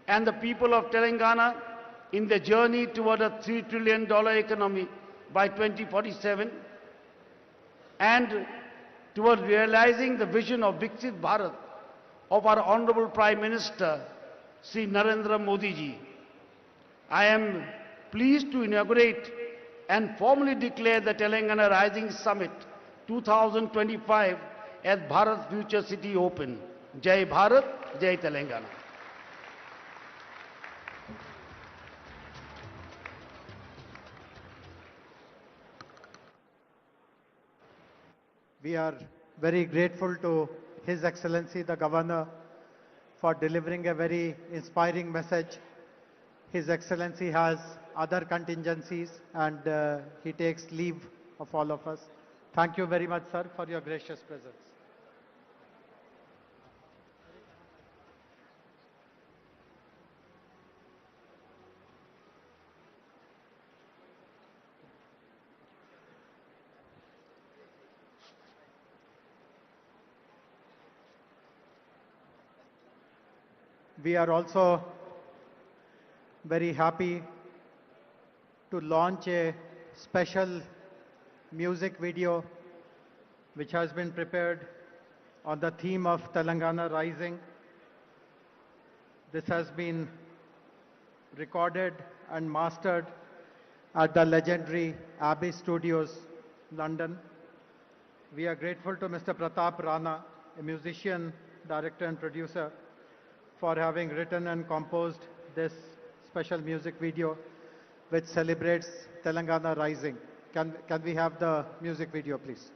S6: and the people of Telangana in the journey toward a $3 trillion economy by 2047 and toward realizing the vision of Viksit Bharat of our Honorable Prime Minister, Sri Narendra Modi ji. I am pleased to inaugurate and formally declare the Telangana Rising Summit 2025 as Bharat Future City Open. Jai Bharat, Jai Telangana.
S3: We are very grateful to His Excellency the Governor for delivering a very inspiring message. His Excellency has other contingencies and he takes leave of all of us. Thank you very much, sir, for your gracious presence. We are also very happy to launch a special music video which has been prepared on the theme of Telangana Rising. This has been recorded and mastered at the legendary Abbey Studios, London. We are grateful to Mr. Pratap Rana, a musician, director and producer, for having written and composed this special music video which celebrates Telangana Rising. Can we have the music video, please?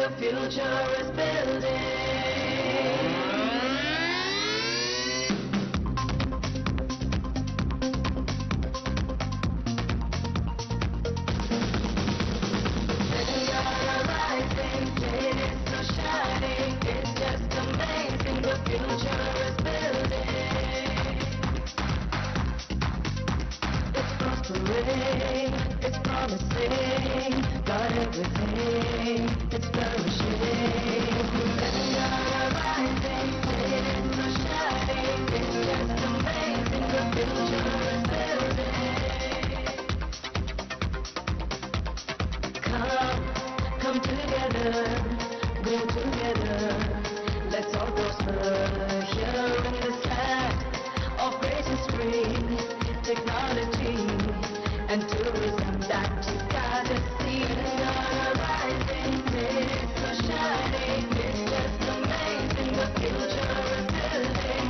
S5: the future is building. Telangana rising, it's so shining, it's just amazing, the future is building. It's prospering, it's promising, got everything, it's flourishing. Telangana rising, it's so shining, it's just amazing, the future is building. Come together, go together, let's all prosper here in this land of great history, technology, and tourism that you gotta see. Telangana rising, it's so shining, it's just amazing, the future is building.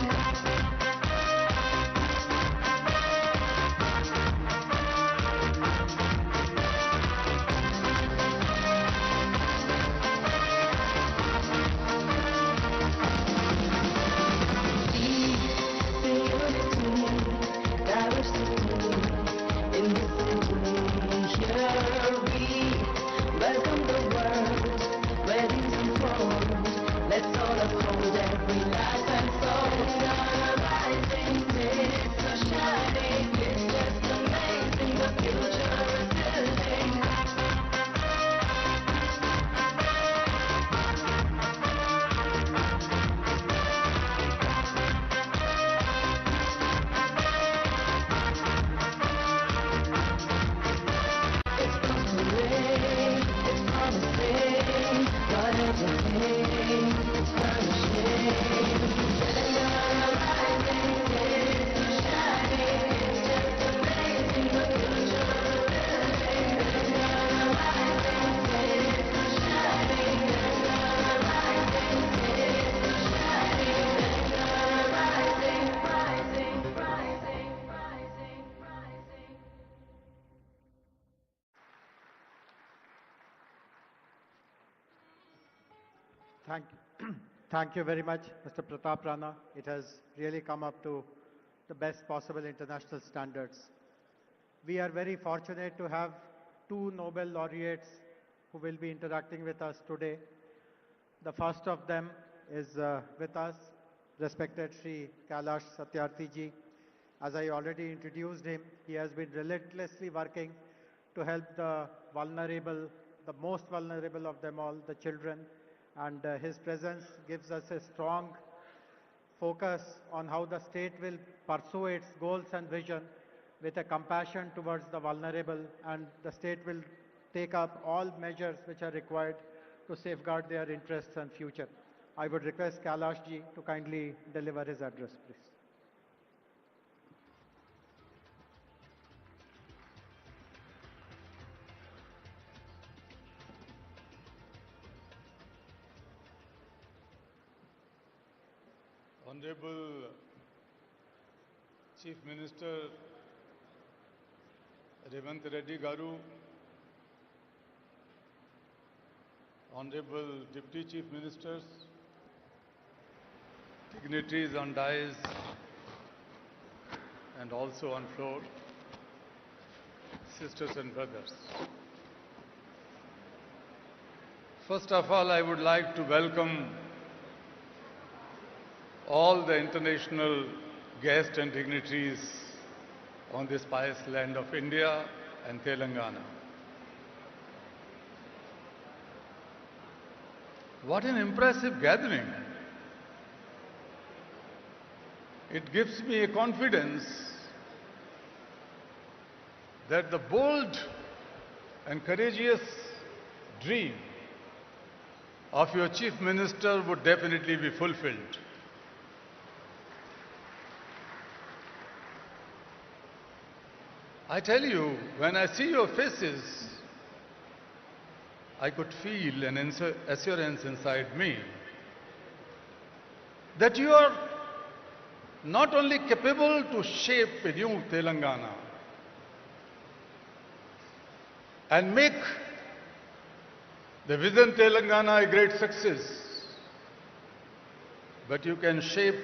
S5: Let's all uphold every life and soul. Telangana rising, it's so shining, it's just amazing, the future is building. It's prospering, it's promising, got everything, it's flourishing. Telangana rising, it's so shining, it's just amazing, the future is building. Telangana rising, it's so shining, Telangana rising, it's so shining, Telangana rising, rising, rising, rising, rising.
S3: Thank you very much, Mr. Pratap Rana. It has really come up to the best possible international standards. We are very fortunate to have two Nobel laureates who will be interacting with us today. The first of them is with us, respected Sri Kailash Satyarthi ji. As I already introduced him, he has been relentlessly working to help the vulnerable, the most vulnerable of them all, the children. And his presence gives us a strong focus on how the state will pursue its goals and vision with a compassion towards the vulnerable, and the state will take up all measures which are required to safeguard their interests and future. I would request Kailash ji to kindly deliver his address, please.
S7: Honorable Chief Minister Revanth Reddy Garu, Honorable Deputy Chief Ministers, dignitaries on dais and also on floor, sisters and brothers. First of all, I would like to welcome all the international guests and dignitaries on this pious land of India and Telangana. What an impressive gathering. It gives me a confidence that the bold and courageous dream of your Chief Minister would definitely be fulfilled. I tell you, when I see your faces, I could feel an assurance inside me that you are not only capable to shape a new Telangana and make The Vision Telangana a great success, but you can shape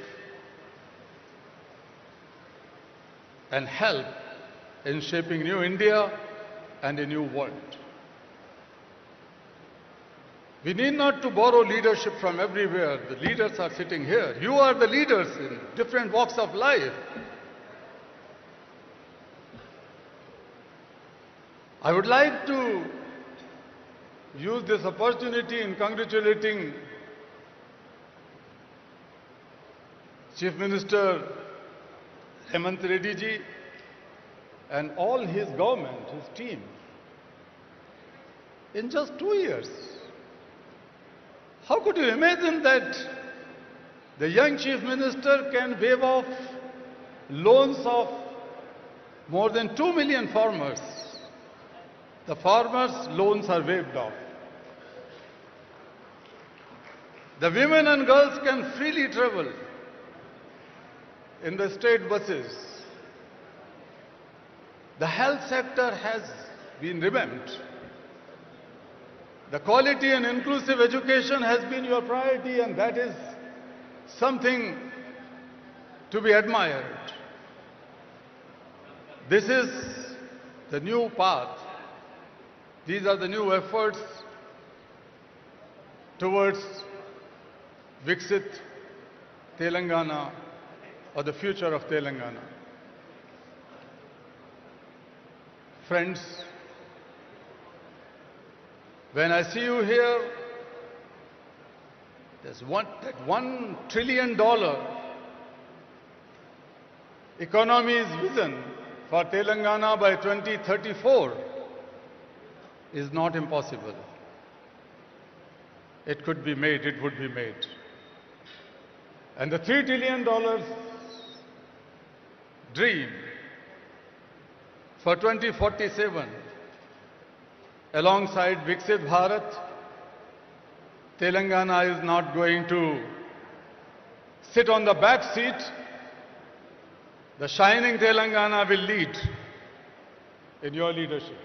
S7: and help in shaping new India and a new world. We need not to borrow leadership from everywhere. The leaders are sitting here. You are the leaders in different walks of life. I would like to use this opportunity in congratulating Chief Minister Revanth Reddy ji and all his government, his team. In just 2 years, how could you imagine that the young Chief Minister can waive off loans of more than 2 million farmers? The farmers' loans are waived off. The women and girls can freely travel in the state buses. The health sector has been revamped. The quality and inclusive education has been your priority, and that is something to be admired. This is the new path. These are the new efforts towards Viksit Telangana, or the future of Telangana. Friends, when I see you here, there's $1 trillion economy's vision for Telangana by 2034 is not impossible. It could be made, it would be made. And the $3 trillion dream for 2047, alongside Viksit Bharat, Telangana is not going to sit on the back seat. The shining Telangana will lead in your leadership.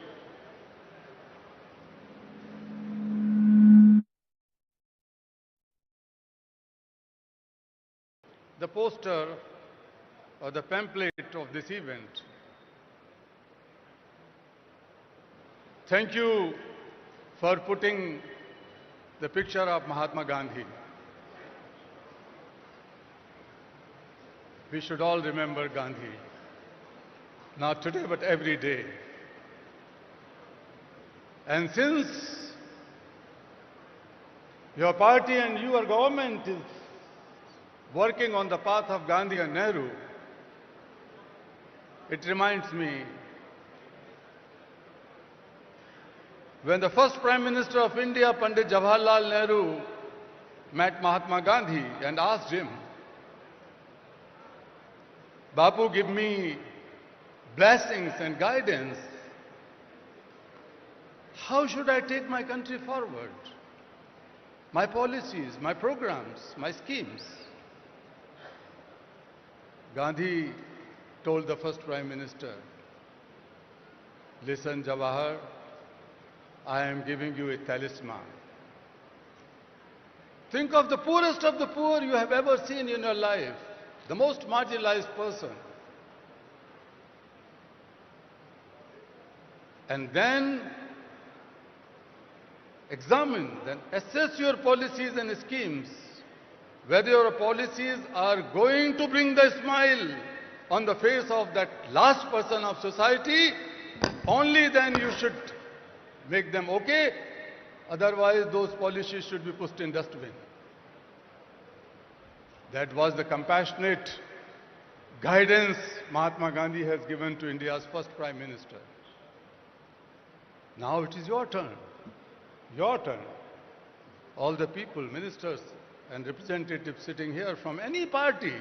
S7: The poster or the pamphlet of this event. Thank you for putting the picture of Mahatma Gandhi. We should all remember Gandhi, not today but every day. And since your party and your government is working on the path of Gandhi and Nehru, it reminds me when the first Prime Minister of India, Pandit Jawaharlal Nehru, met Mahatma Gandhi and asked him, Bapu, give me blessings and guidance. How should I take my country forward? My policies, my programs, my schemes. Gandhi told the first Prime Minister, listen, Jawahar, I am giving you a talisman. Think of the poorest of the poor you have ever seen in your life, the most marginalized person. And then examine, then assess your policies and schemes, whether your policies are going to bring the smile on the face of that last person of society. Only then you should make them okay. Otherwise, those policies should be pushed in dustbin. That was the compassionate guidance Mahatma Gandhi has given to India's first Prime Minister. Now it is your turn. Your turn. All the people, ministers and representatives sitting here from any party,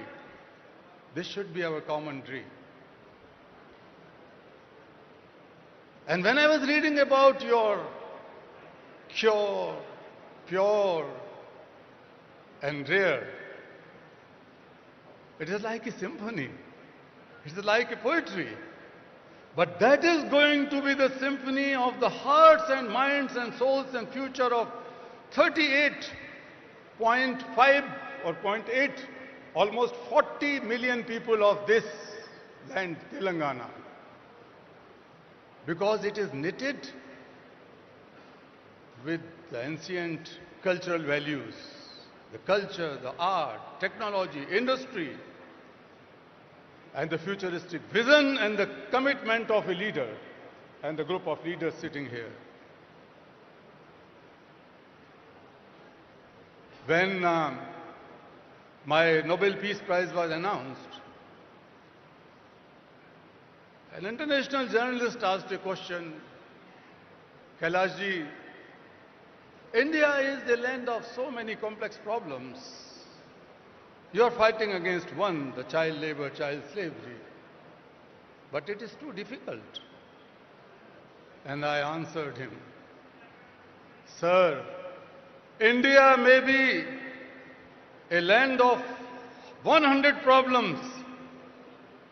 S7: this should be our common dream. And when I was reading about your pure and rare, it is like a symphony. It is like a poetry. But that is going to be the symphony of the hearts and minds and souls and future of 38.5 or 0.8, almost 40 million people of this land, Telangana. Because it is knitted with the ancient cultural values, the culture, the art, technology, industry, and the futuristic vision and the commitment of a leader and the group of leaders sitting here. When my Nobel Peace Prize was announced, an international journalist asked a question, Kailash ji, India is the land of so many complex problems. You are fighting against one, the child labor, child slavery. But it is too difficult. And I answered him, Sir, India may be a land of 100 problems,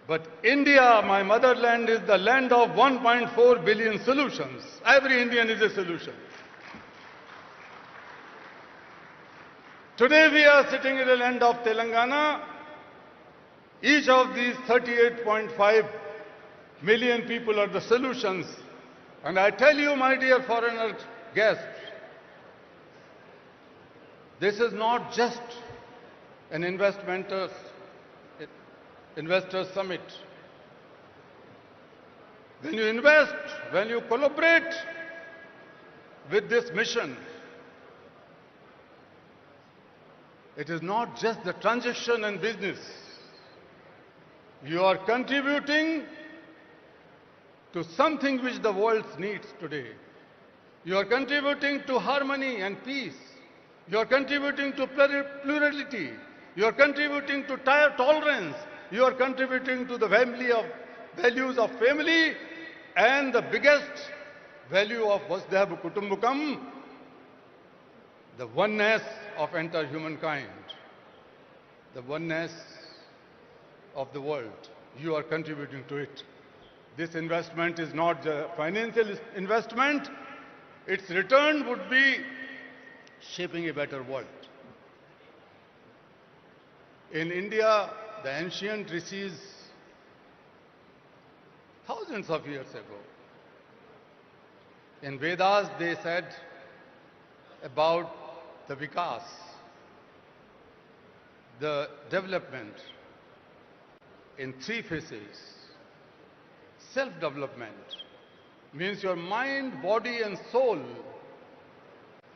S7: but India, my motherland, is the land of 1.4 billion solutions. Every Indian is a solution. Today we are sitting in the land of Telangana. Each of these 38.5 million people are the solutions. And I tell you, my dear foreigner guests, this is not just an investors summit. When you invest, when you collaborate with this mission, it is not just the transaction and business. You are contributing to something which the world needs today. You are contributing to harmony and peace. You are contributing to plurality. You are contributing to tolerance. You are contributing to the values of family and the biggest value of Vasudhaiva Kutumbakam, the oneness of entire humankind, the oneness of the world. You are contributing to it. This investment is not a financial investment. Its return would be shaping a better world. In India, the ancient rishis, thousands of years ago, in Vedas they said about the vikas, the development in three phases. Self-development means your mind, body and soul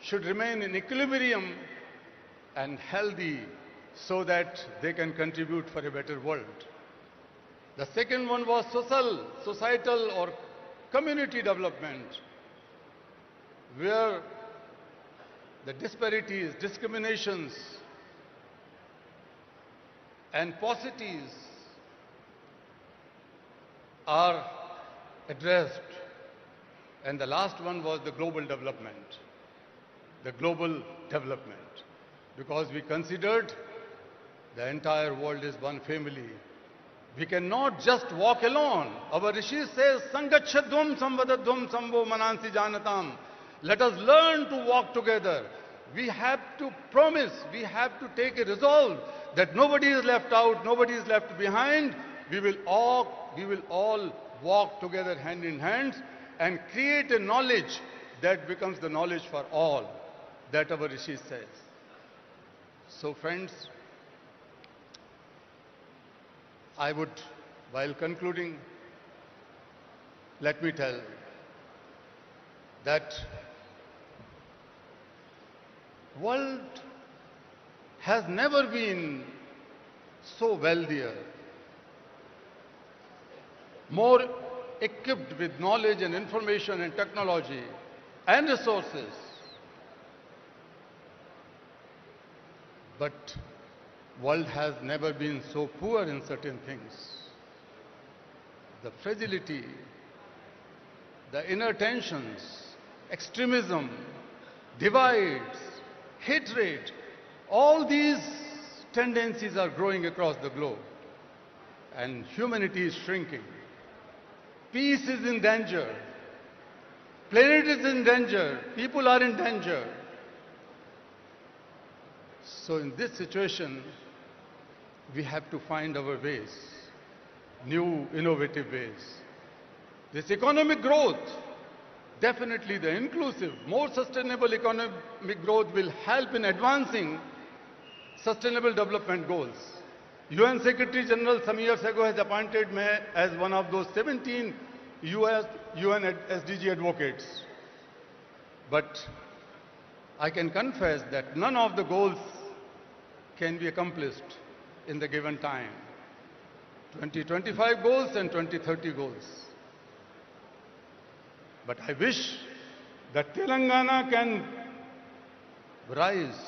S7: should remain in equilibrium and healthy so that they can contribute for a better world. The second one was societal or community development, where the disparities, discriminations, and paucities are addressed. And the last one was the global development. The global development. Because we considered the entire world is one family. We cannot just walk alone. Our Rishi says, Sangachadvam samvadadvam samvo manansi janatam. Let us learn to walk together. We have to promise, we have to take a resolve that nobody is left out, nobody is left behind. We will all walk together hand in hand and create a knowledge that becomes the knowledge for all, that our Rishi says. So friends, I would, while concluding, let me tell that world has never been so wealthier, more equipped with knowledge and information and technology and resources. But world has never been so poor in certain things. The fragility, the inner tensions, extremism, divides, hatred, all these tendencies are growing across the globe, and humanity is shrinking. Peace is in danger. Planet is in danger. People are in danger. So in this situation, we have to find our ways, new innovative ways. This economic growth, definitely the inclusive, more sustainable economic growth will help in advancing sustainable development goals. UN Secretary General some years ago has appointed me as one of those 17 UN SDG advocates. But I can confess that none of the goals can be accomplished in the given time. 2025 goals and 2030 goals. But I wish that Telangana can rise,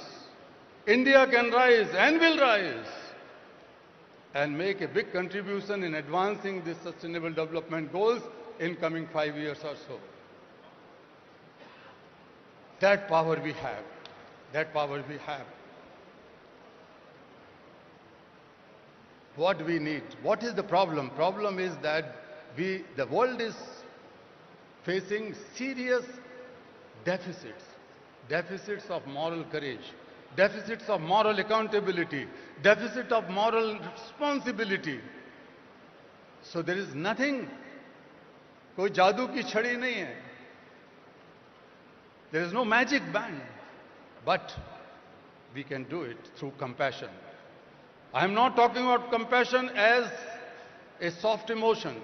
S7: India can rise and will rise, and make a big contribution in advancing these sustainable development goals in coming 5 years or so. That power we have. That power we have. What we need? What is the problem? Problem is that the world is facing serious deficits. Deficits of moral courage, deficits of moral accountability, deficit of moral responsibility. So there is nothing, koi jadoo ki chhadi nahi hai. There is no magic band, but we can do it through compassion. I am not talking about compassion as a soft emotion.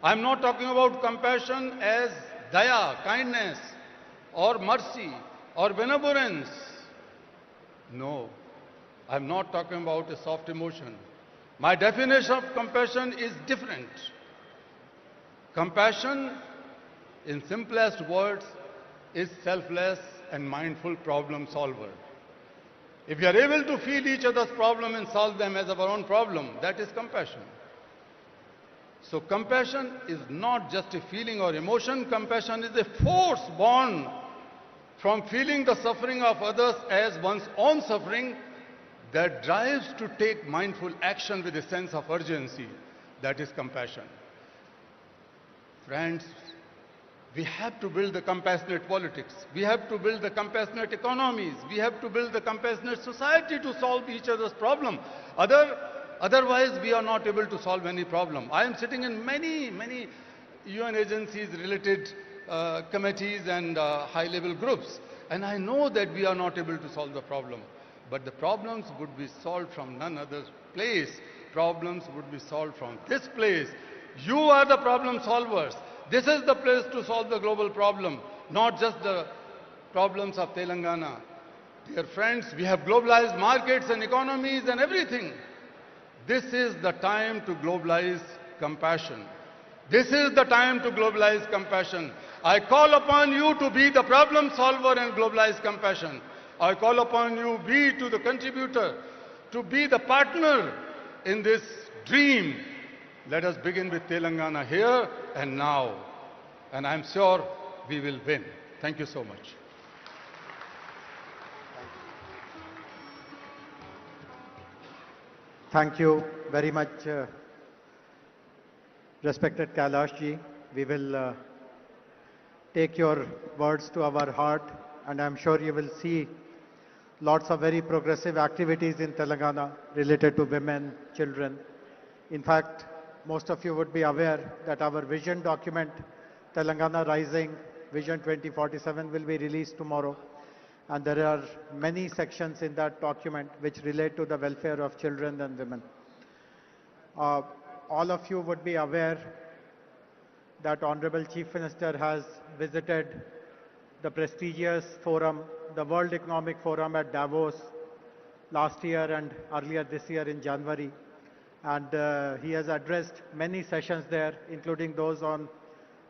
S7: I am not talking about compassion as daya, kindness, or mercy, or benevolence. No, I am not talking about a soft emotion. My definition of compassion is different. Compassion, in simplest words, is selfless and mindful problem solver. If we are able to feel each other's problem and solve them as our own problem, that is compassion. So compassion is not just a feeling or emotion. Compassion is a force born from feeling the suffering of others as one's own suffering that drives to take mindful action with a sense of urgency. That is compassion. Friends, we have to build the compassionate politics. We have to build the compassionate economies. We have to build the compassionate society to solve each other's problem. Otherwise, we are not able to solve any problem. I am sitting in many UN agencies, related committees and high-level groups, and I know that we are not able to solve the problem. But the problems would be solved from none other place. Problems would be solved from this place. You are the problem solvers. This is the place to solve the global problem, not just the problems of Telangana. Dear friends, we have globalized markets and economies and everything. This is the time to globalize compassion. This is the time to globalize compassion. I call upon you to be the problem solver and globalize compassion. I call upon you be to the contributor, to be the partner in this dream. Let us begin with Telangana here and now. And I'm sure we will win. Thank you so much.
S3: Thank you very much, respected Kailash ji. We will take your words to our heart, and I'm sure you will see lots of very progressive activities in Telangana related to women, children. In fact, most of you would be aware that our vision document, Telangana Rising Vision 2047, will be released tomorrow. And there are many sections in that document which relate to the welfare of children and women. All of you would be aware that Honorable Chief Minister has visited the prestigious forum, the World Economic Forum at Davos last year and earlier this year in January. And he has addressed many sessions there, including those on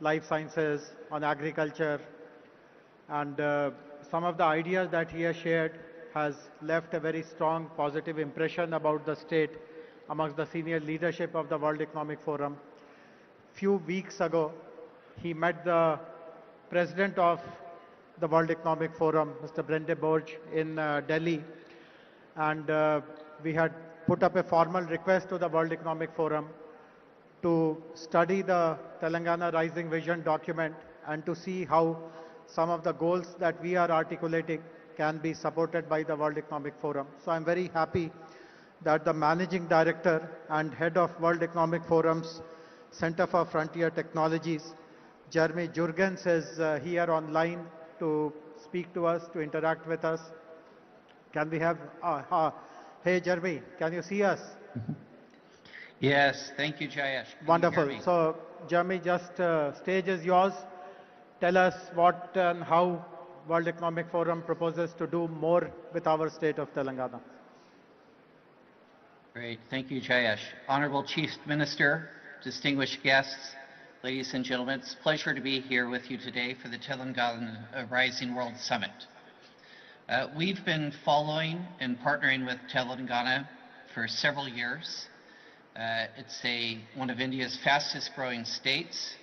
S3: life sciences, on agriculture, and some of the ideas that he has shared has left a very strong positive impression about the state amongst the senior leadership of the World Economic Forum. Few weeks ago, he met the president of the World Economic Forum, Mr. Brende Borge, in Delhi, and we had put up a formal request to the World Economic Forum to study the Telangana Rising Vision document and to see how some of the goals that we are articulating can be supported by the World Economic Forum. So I'm very happy that the Managing Director and Head of World Economic Forum's Center for Frontier Technologies, Jeremy Jurgens, is here online to speak to us, to interact with us. Can we have, hey Jeremy, can you see us?
S8: Yes, thank you, Jayesh. Can you
S3: Wonderful.
S8: hear me?
S3: So Jeremy, just stage is yours. Tell us what and how World Economic Forum proposes to do more with our state of Telangana.
S8: Great, thank you, Jayesh. Honorable Chief Minister, distinguished guests, ladies and gentlemen, it's a pleasure to be here with you today for the Telangana Rising World Summit. We've been following and partnering with Telangana for several years. It's one of India's fastest growing states.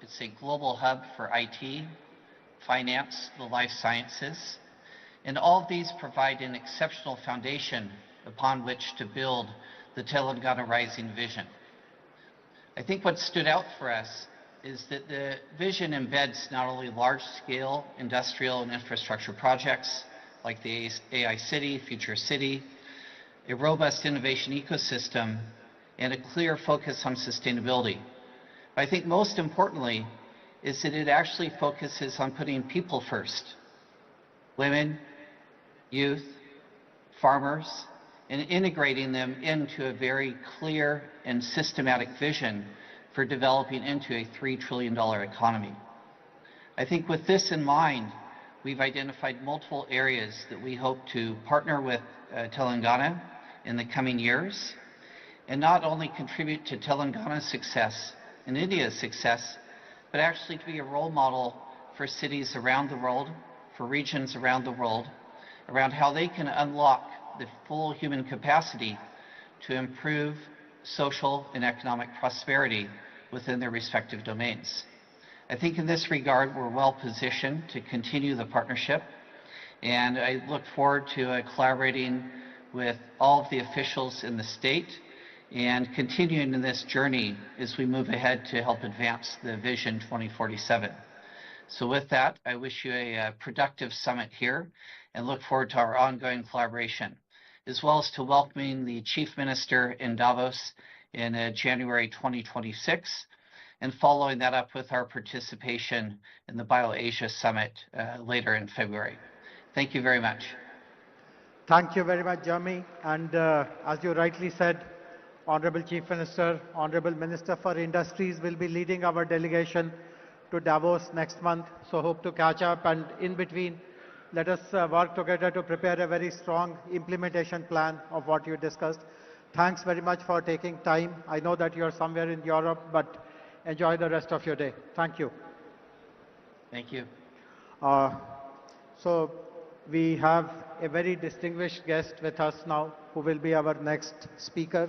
S8: It's a global hub for IT, finance, the life sciences, and all of these provide an exceptional foundation upon which to build the Telangana Rising Vision. I think what stood out for us is that the vision embeds not only large-scale industrial and infrastructure projects like the AI City, Future City, a robust innovation ecosystem, and a clear focus on sustainability. But I think most importantly is that it actually focuses on putting people first. Women, youth, farmers, and integrating them into a very clear and systematic vision for developing into a $3 trillion economy. I think with this in mind, we've identified multiple areas that we hope to partner with Telangana in the coming years, and not only contribute to Telangana's success and India's success, but actually to be a role model for cities around the world, for regions around the world, around how they can unlock the full human capacity to improve social and economic prosperity within their respective domains. I think in this regard, we're well positioned to continue the partnership, and I look forward to collaborating with all of the officials in the state and continuing in this journey as we move ahead to help advance the Vision 2047. So with that, I wish you a productive summit here and look forward to our ongoing collaboration, as well as to welcoming the Chief Minister in Davos in January 2026, and following that up with our participation in the BioAsia Summit later in February. Thank you very much.
S3: Thank you very much, Jeremy. And as you rightly said, Honorable Chief Minister, Honorable Minister for Industries will be leading our delegation to Davos next month. So hope to catch up, and in between, let us work together to prepare a very strong implementation plan of what you discussed. Thanks very much for taking time. I know that you're somewhere in Europe, but enjoy the rest of your day. Thank you.
S8: Thank you.
S3: So we have a very distinguished guest with us now, who will be our next speaker,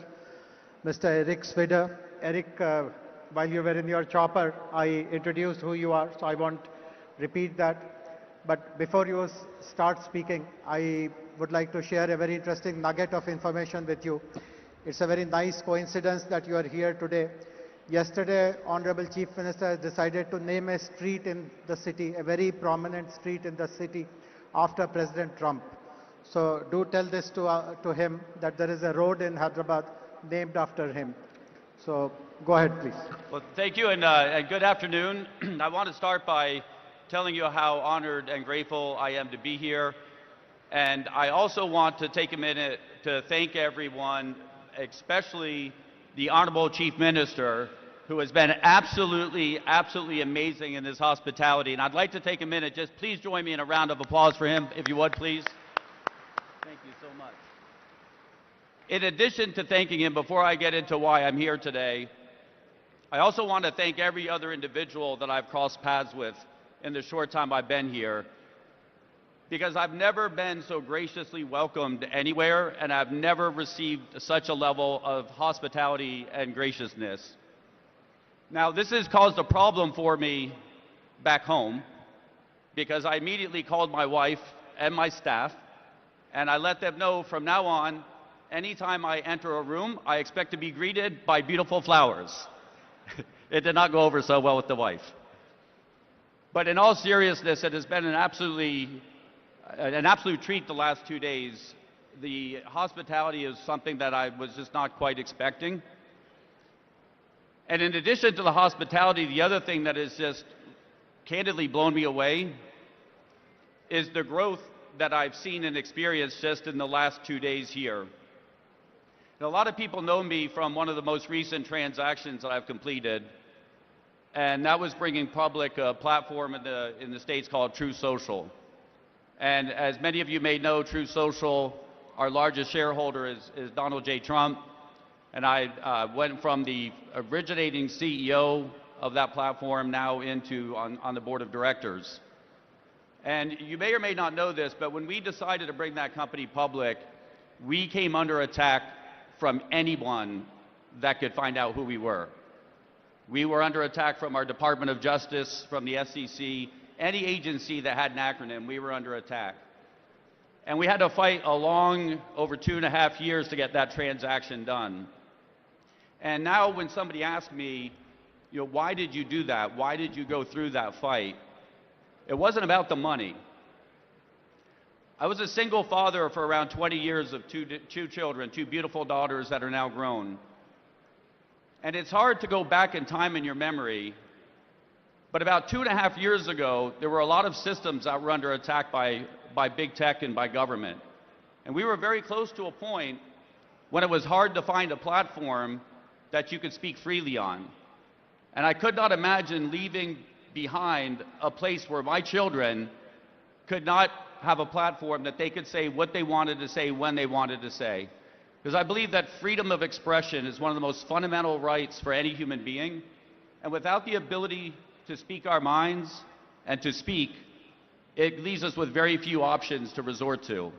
S3: Mr. Eric Swider. Eric, while you were in your chopper, I introduced who you are, so I won't repeat that. But before you start speaking, I would like to share a very interesting nugget of information with you. It's a very nice coincidence that you are here today. Yesterday, Honorable Chief Minister decided to name a street in the city, a very prominent street in the city, after President Trump. So do tell this to him, that there is a road in Hyderabad named after him. So go ahead, please.
S9: Well, thank you, and good afternoon. I want to start by telling you how honored and grateful I am to be here. And I also want to take a minute to thank everyone, especially the Honorable Chief Minister, who has been absolutely amazing in his hospitality. And I'd like to take a minute, just please join me in a round of applause for him, if you would, please. Thank you so much. In addition to thanking him, before I get into why I'm here today, I also want to thank every other individual that I've crossed paths with in the short time I've been here, because I've never been so graciously welcomed anywhere, and I've never received such a level of hospitality and graciousness. Now, this has caused a problem for me back home, because I immediately called my wife and my staff, and I let them know from now on, anytime I enter a room, I expect to be greeted by beautiful flowers. It did not go over so well with the wife. But in all seriousness, it has been an absolute treat the last 2 days. The hospitality is something that I was just not quite expecting. And in addition to the hospitality, the other thing that has just candidly blown me away is the growth that I've seen and experienced just in the last 2 days here. And a lot of people know me from one of the most recent transactions that I've completed, and that was bringing public a platform in the States called True Social. And as many of you may know, True Social, our largest shareholder is Donald J. Trump, and I went from the originating CEO of that platform now into on the board of directors. And you may or may not know this, but when we decided to bring that company public, we came under attack from anyone that could find out who we were. We were under attack from our Department of Justice, from the SEC, any agency that had an acronym, we were under attack. And we had to fight along over 2.5 years to get that transaction done. And now when somebody asks me, why did you do that? Why did you go through that fight? It wasn't about the money. I was a single father for around 20 years of two children, 2 beautiful daughters that are now grown. And it's hard to go back in time in your memory, but about 2.5 years ago, there were a lot of systems that were under attack by big tech and by government. And we were very close to a point when it was hard to find a platform that you could speak freely on. And I could not imagine leaving behind a place where my children could not have a platform that they could say what they wanted to say when they wanted to say. Because I believe that freedom of expression is one of the most fundamental rights for any human being. And without the ability to speak our minds and to speak, it leaves us with very few options to resort to.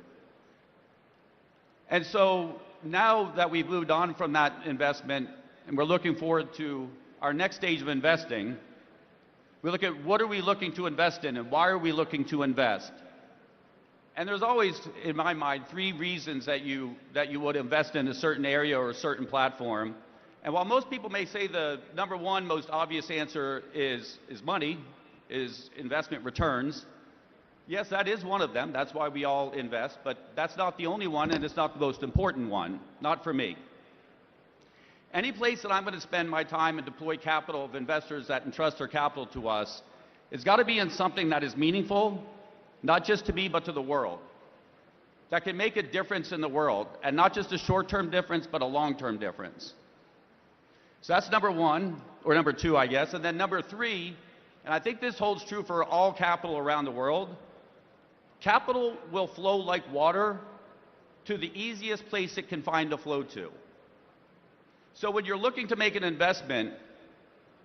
S9: And so now that we've moved on from that investment and we're looking forward to our next stage of investing, we look at what are we looking to invest in and why are we looking to invest? And there's always, in my mind, 3 reasons that you would invest in a certain area or a certain platform. And while most people may say the number 1 most obvious answer is money, is investment returns, yes, that is one of them. That's why we all invest, but that's not the only one, and it's not the most important one, not for me. Any place that I'm going to spend my time and deploy capital of investors that entrust their capital to us, it's got to be in something that is meaningful, not just to me, but to the world, that can make a difference in the world, and not just a short-term difference, but a long-term difference. So that's number 1, or number 2, I guess. And then number 3, and I think this holds true for all capital around the world, capital will flow like water to the easiest place it can find to flow to. So when you're looking to make an investment,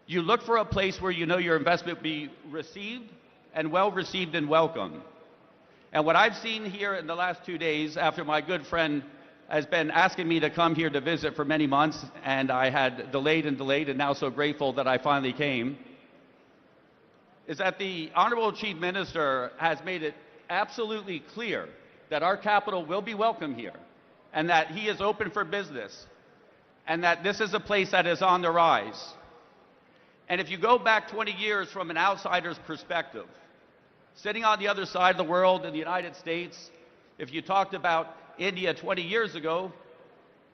S9: you look for a place where you know your investment will be received and well received and welcome. And what I've seen here in the last 2 days, after my good friend has been asking me to come here to visit for many months, and I had delayed and now so grateful that I finally came, is that the Honorable Chief Minister has made it absolutely clear that our capital will be welcome here, and that he is open for business, and that this is a place that is on the rise. And if you go back 20 years from an outsider's perspective, sitting on the other side of the world in the United States, if you talked about India 20 years ago,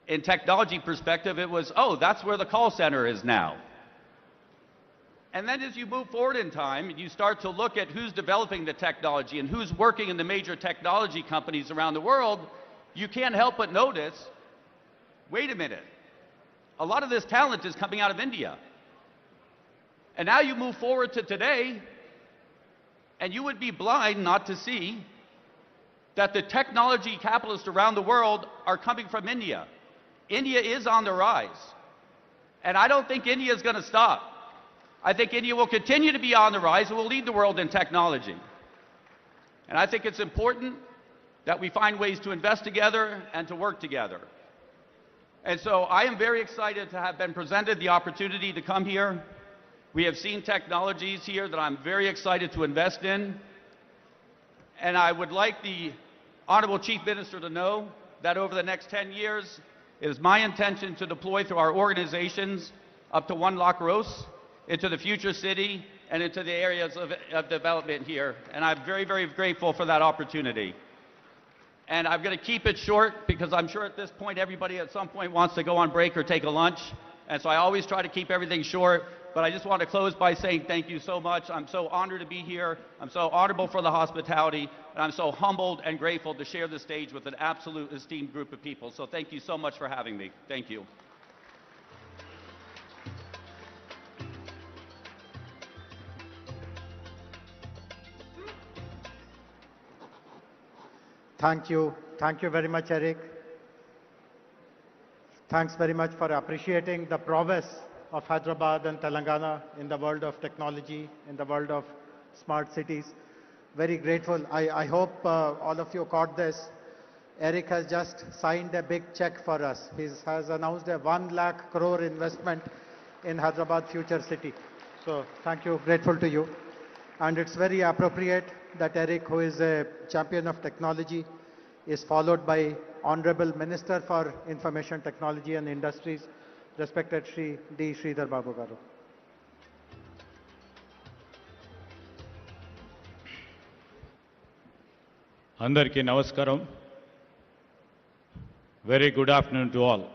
S9: in technology perspective, it was, oh, that's where the call center is now. And then as you move forward in time, you start to look at who's developing the technology and who's working in the major technology companies around the world, you can't help but notice, wait a minute, a lot of this talent is coming out of India. And now you move forward to today, and you would be blind not to see that the technology capitalists around the world are coming from India. India is on the rise. And I don't think India is going to stop. I think India will continue to be on the rise and will lead the world in technology. And I think it's important that we find ways to invest together and to work together. And so I am very excited to have been presented the opportunity to come here. We have seen technologies here that I'm very excited to invest in. And I would like the Honorable Chief Minister to know that over the next 10 years, it is my intention to deploy through our organizations up to One La Crosse, into the future city, and into the areas of development here. And I'm very, very grateful for that opportunity. And I'm going to keep it short because I'm sure at this point everybody at some point wants to go on break or take a lunch. And so I always try to keep everything short. But I just want to close by saying thank you so much. I'm so honored to be here. I'm so honorable for the hospitality. And I'm so humbled and grateful to share the stage with an absolute esteemed group of people. So thank you so much for having me. Thank you.
S3: Thank you. Thank you very much, Eric. Thanks very much for appreciating the prowess of Hyderabad and Telangana in the world of technology, in the world of smart cities. Very grateful. I hope all of you caught this. Eric has just signed a big check for us. He has announced a 1 lakh crore investment in Hyderabad future city. So thank you, grateful to you. And it's very appropriate that Eric, who is a champion of technology, is followed by Honorable Minister for Information Technology and Industries, respected Shri D. Sridhar Babu Garu.
S10: Andarki Namaskaram. Very good afternoon to all.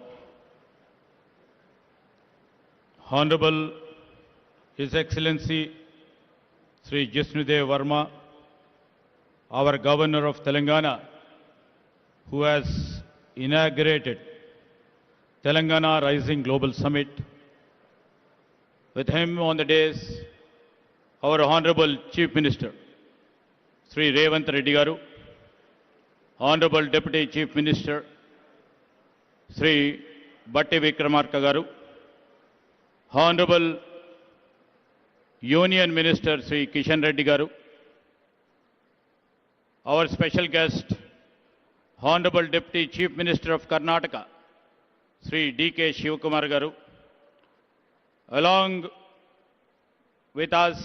S10: Honorable His Excellency Sri Jishnudev Verma, our Governor of Telangana, who has inaugurated Telangana Rising Global Summit. With him on the days, our Honorable Chief Minister, Sri Revanth Reddy Garu, Honorable Deputy Chief Minister, Sri Bhatti Vikramarka Garu, Honorable Union Minister Sri Kishan Reddy Garu, our special guest, Honorable Deputy Chief Minister of Karnataka, Sri D.K. Shivakumar Garu, along with us,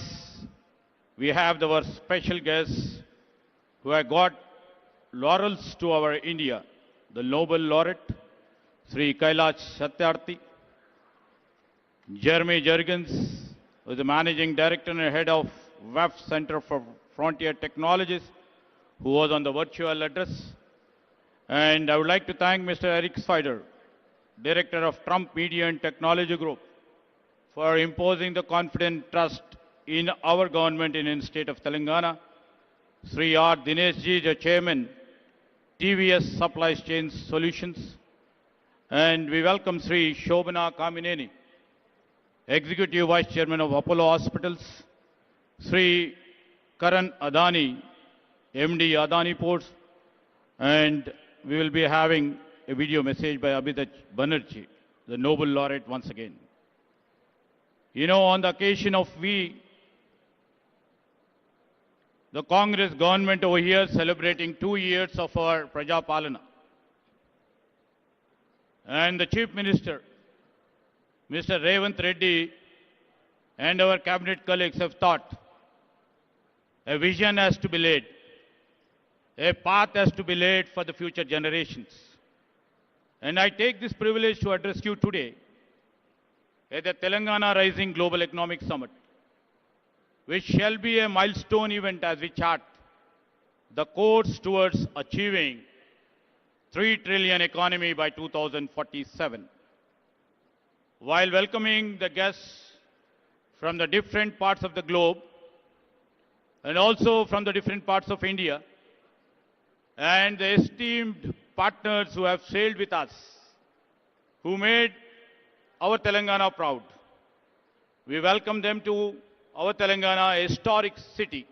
S10: we have our special guests who have got laurels to our India, the Nobel Laureate, Sri Kailash Satyarthi, Jeremy Jurgens, who is the Managing Director and Head of WEF Center for Frontier Technologies, who was on the virtual address. And I would like to thank Mr. Eric Spider, Director of Trump Media and Technology Group, for imposing the confident trust in our government in the state of Telangana. Sri R. Dineshji, the Chairman, TVS Supply Chain Solutions. And we welcome Sri Shobhana Kamineni, Executive Vice Chairman of Apollo Hospitals, Sri Karan Adani, MD Adani Ports, and we will be having a video message by Abhijit Banerjee, the Nobel Laureate once again. You know, on the occasion of the Congress government over here celebrating 2 years of our Praja Palana. And the Chief Minister, Mr. Revanth Reddy, and our cabinet colleagues have thought a vision has to be laid, a path has to be laid for the future generations. And I take this privilege to address you today at the Telangana Rising Global Economic Summit, which shall be a milestone event as we chart the course towards achieving 3 trillion economy by 2047. While welcoming the guests from the different parts of the globe and also from the different parts of India and the esteemed partners who have sailed with us, who made our Telangana proud, we welcome them to our Telangana, a historic city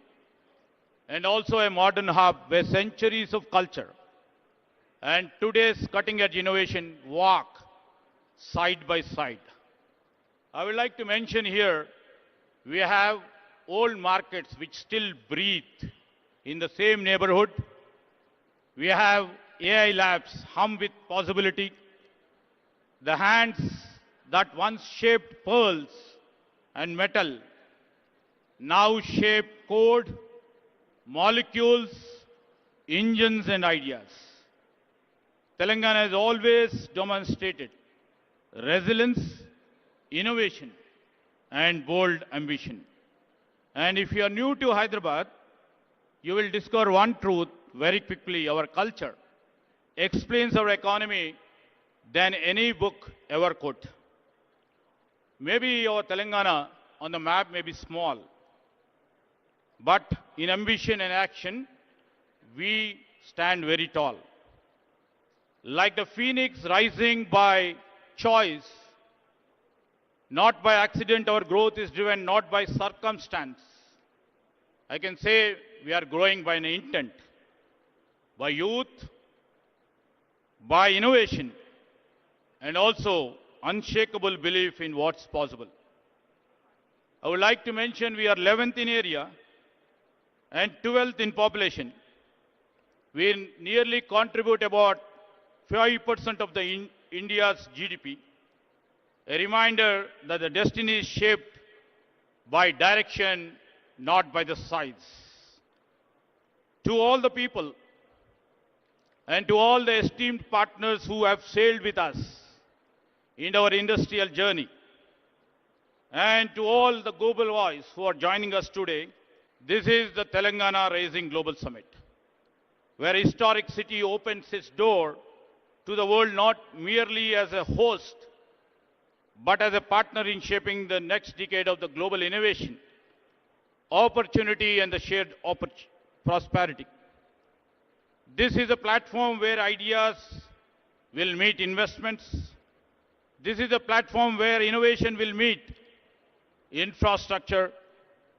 S10: and also a modern hub where centuries of culture and today's cutting-edge innovation walk side by side. I would like to mention here, we have old markets which still breathe in the same neighborhood. We have AI labs hum with possibility. The hands that once shaped pearls and metal now shape code, molecules, engines and ideas. Telangana has always demonstrated resilience, innovation, and bold ambition. And if you are new to Hyderabad, you will discover one truth very quickly. Our culture explains our economy than any book ever could. Maybe our Telangana on the map may be small, but in ambition and action, we stand very tall. Like the phoenix rising by choice, not by accident, our growth is driven not by circumstance. I can say we are growing by an intent, by youth, by innovation, and also unshakable belief in what's possible. I would like to mention we are 11th in area and 12th in population. We nearly contribute about 5% of the India's GDP. A reminder that the destiny is shaped by direction, not by the size. To all the people and to all the esteemed partners who have sailed with us in our industrial journey, and to all the global voice who are joining us today, this is the Telangana Rising Global Summit, where historic city opens its door to the world not merely as a host, but as a partner in shaping the next decade of the global innovation, opportunity, and the shared prosperity. This is a platform where ideas will meet investments. This is a platform where innovation will meet infrastructure.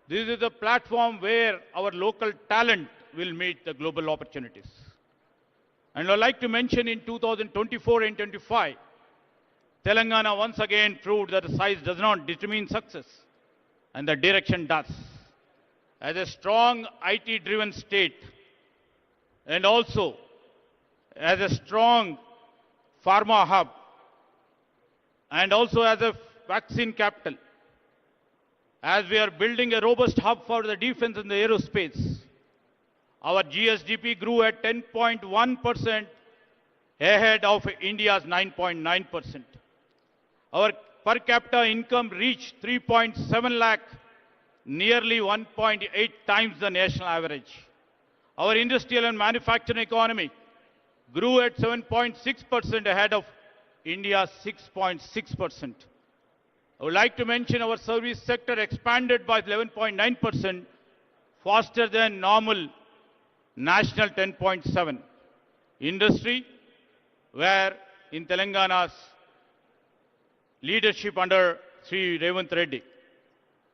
S10: This is a platform where our local talent will meet the global opportunities. And I'd like to mention in 2024 and 25, Telangana once again proved that the size does not determine success, and the direction does. As a strong IT-driven state, and also as a strong pharma hub, and also as a vaccine capital, as we are building a robust hub for the defense and the aerospace, our GSDP grew at 10.1% ahead of India's 9.9%. Our per capita income reached 3.7 lakh, nearly 1.8 times the national average. Our industrial and manufacturing economy grew at 7.6% ahead of India's 6.6%. I would like to mention our service sector expanded by 11.9%, faster than normal national 10.7. Industry, where in Telangana's leadership under Sri Revanth Reddy,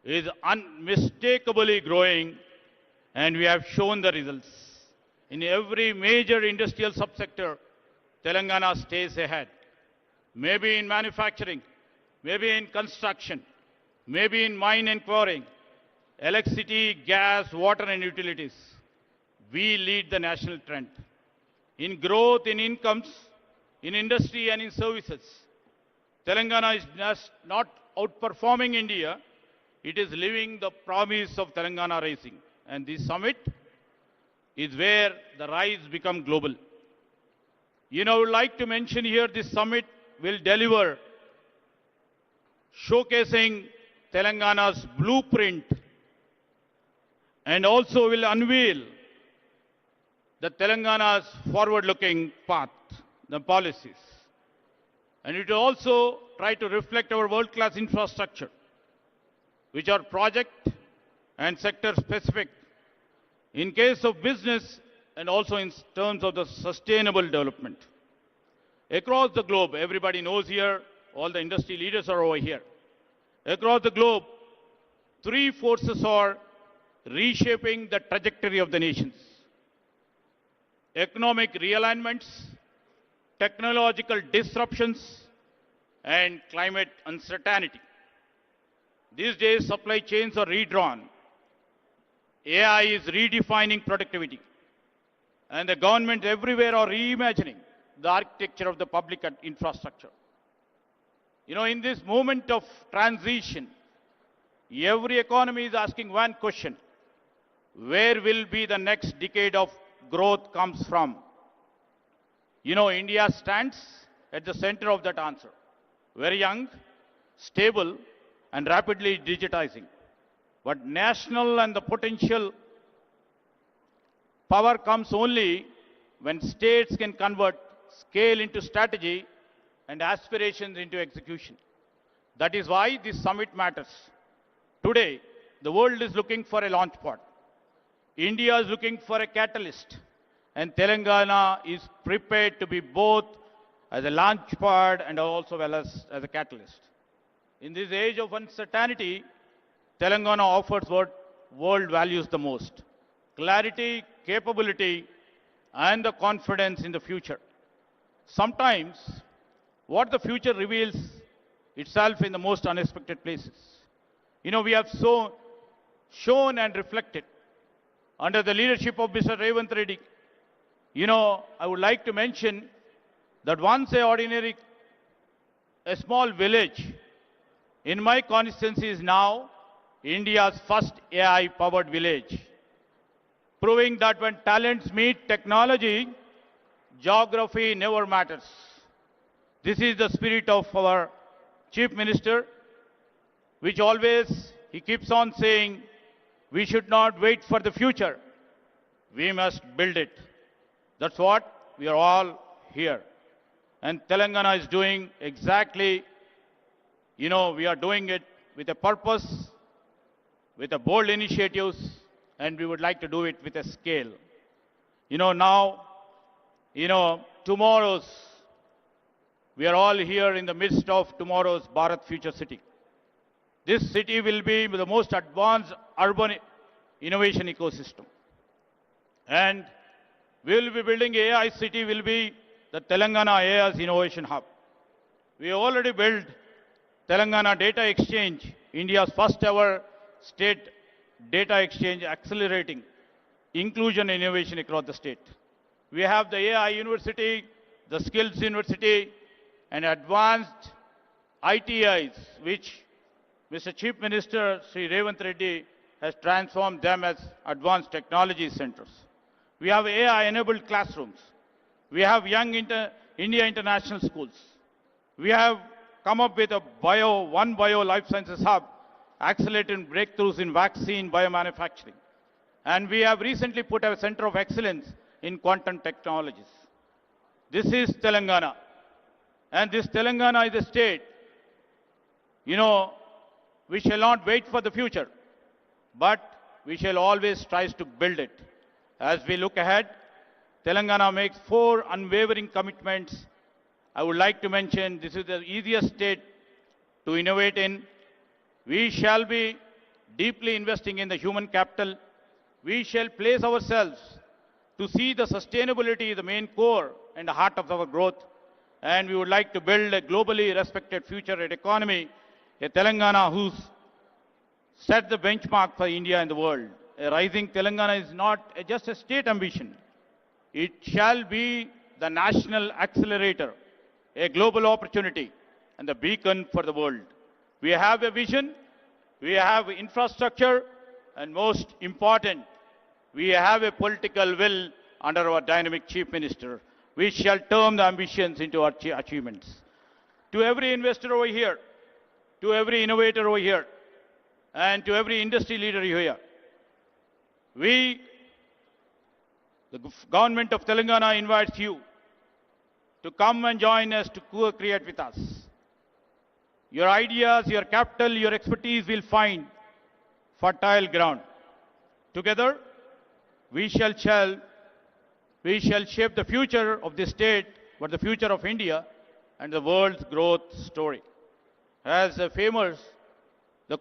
S10: is unmistakably growing, and we have shown the results. In every major industrial subsector, Telangana stays ahead. Maybe in manufacturing, maybe in construction, maybe in mine and quarrying, electricity, gas, water and utilities. We lead the national trend. In growth, in incomes, in industry and in services, Telangana is just not outperforming India, it is living the promise of Telangana Rising. And this summit is where the rise become global. I would like to mention here this summit will deliver, showcasing Telangana's blueprint, and also will unveil the Telangana's forward-looking path, the policies. And it will also try to reflect our world-class infrastructure, which are project and sector-specific in case of business and also in terms of the sustainable development. Across the globe, everybody knows here, all the industry leaders are over here. Across the globe, three forces are reshaping the trajectory of the nations: economic realignments, technological disruptions, and climate uncertainty. These days, supply chains are redrawn. AI is redefining productivity. And the government everywhere are reimagining the architecture of the public infrastructure. In this moment of transition, every economy is asking one question: where will be the next decade of growth comes from? India stands at the center of that answer. Very young, stable, and rapidly digitizing. But national and the potential power comes only when states can convert scale into strategy and aspirations into execution. That is why this summit matters. Today, the world is looking for a launch pad. India is looking for a catalyst. And Telangana is prepared to be both as a launch pad and also well as a catalyst. In this age of uncertainty, Telangana offers what world values the most: clarity, capability, and the confidence in the future. Sometimes, what the future reveals itself in the most unexpected places. We have shown and reflected under the leadership of Mr. Revanth Reddy. I would like to mention that once a small village in my constituency is now India's first AI-powered village, proving that when talents meet technology, geography never matters. This is the spirit of our Chief Minister, which always he keeps on saying, we should not wait for the future. We must build it. That's what we are all here. And Telangana is doing exactly, we are doing it with a purpose, with a bold initiatives, and we would like to do it with a scale. Tomorrow's, we are all here in the midst of tomorrow's Bharat Future City. This city will be the most advanced urban innovation ecosystem. And we will be building AI city, will be the Telangana AI's Innovation Hub. We already built Telangana Data Exchange, India's first ever state data exchange, accelerating inclusion and innovation across the state. We have the AI University, the Skills University, and advanced ITIs, which Mr. Chief Minister Sri Revanth Reddy has transformed them as advanced technology centers. We have AI-enabled classrooms. We have Young India International Schools. We have come up with a One Bio Life Sciences Hub, accelerating breakthroughs in vaccine biomanufacturing. And we have recently put a center of excellence in quantum technologies. This is Telangana. And this Telangana is a state, we shall not wait for the future, but we shall always try to build it. As we look ahead, Telangana makes 4 unwavering commitments. I would like to mention this is the easiest state to innovate in. We shall be deeply investing in the human capital. We shall place ourselves to see the sustainability, the main core and the heart of our growth. And we would like to build a globally respected future economy, a Telangana who's set the benchmark for India and the world. A rising Telangana is not just a state ambition. It shall be the national accelerator, a global opportunity, and the beacon for the world. We have a vision, we have infrastructure, and most important, we have a political will under our dynamic Chief Minister. We shall turn the ambitions into our achievements. To every investor over here, to every innovator over here, and to every industry leader here, the government of Telangana invites you to come and join us to co-create with us. Your ideas, your capital, your expertise will find fertile ground. Together, we shall shape the future of this state, but the future of India and the world's growth story. As the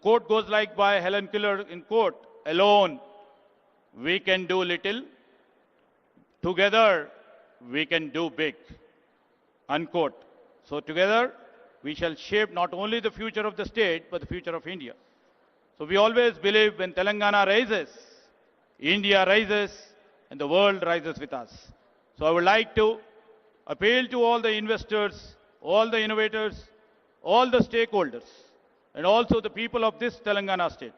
S10: quote goes like by Helen Keller in quote, alone we can do little, together we can do big, unquote. So together we shall shape not only the future of the state, but the future of India. So we always believe when Telangana rises, India rises, and the world rises with us. So I would like to appeal to all the investors, all the innovators, all the stakeholders, and also the people of this Telangana state.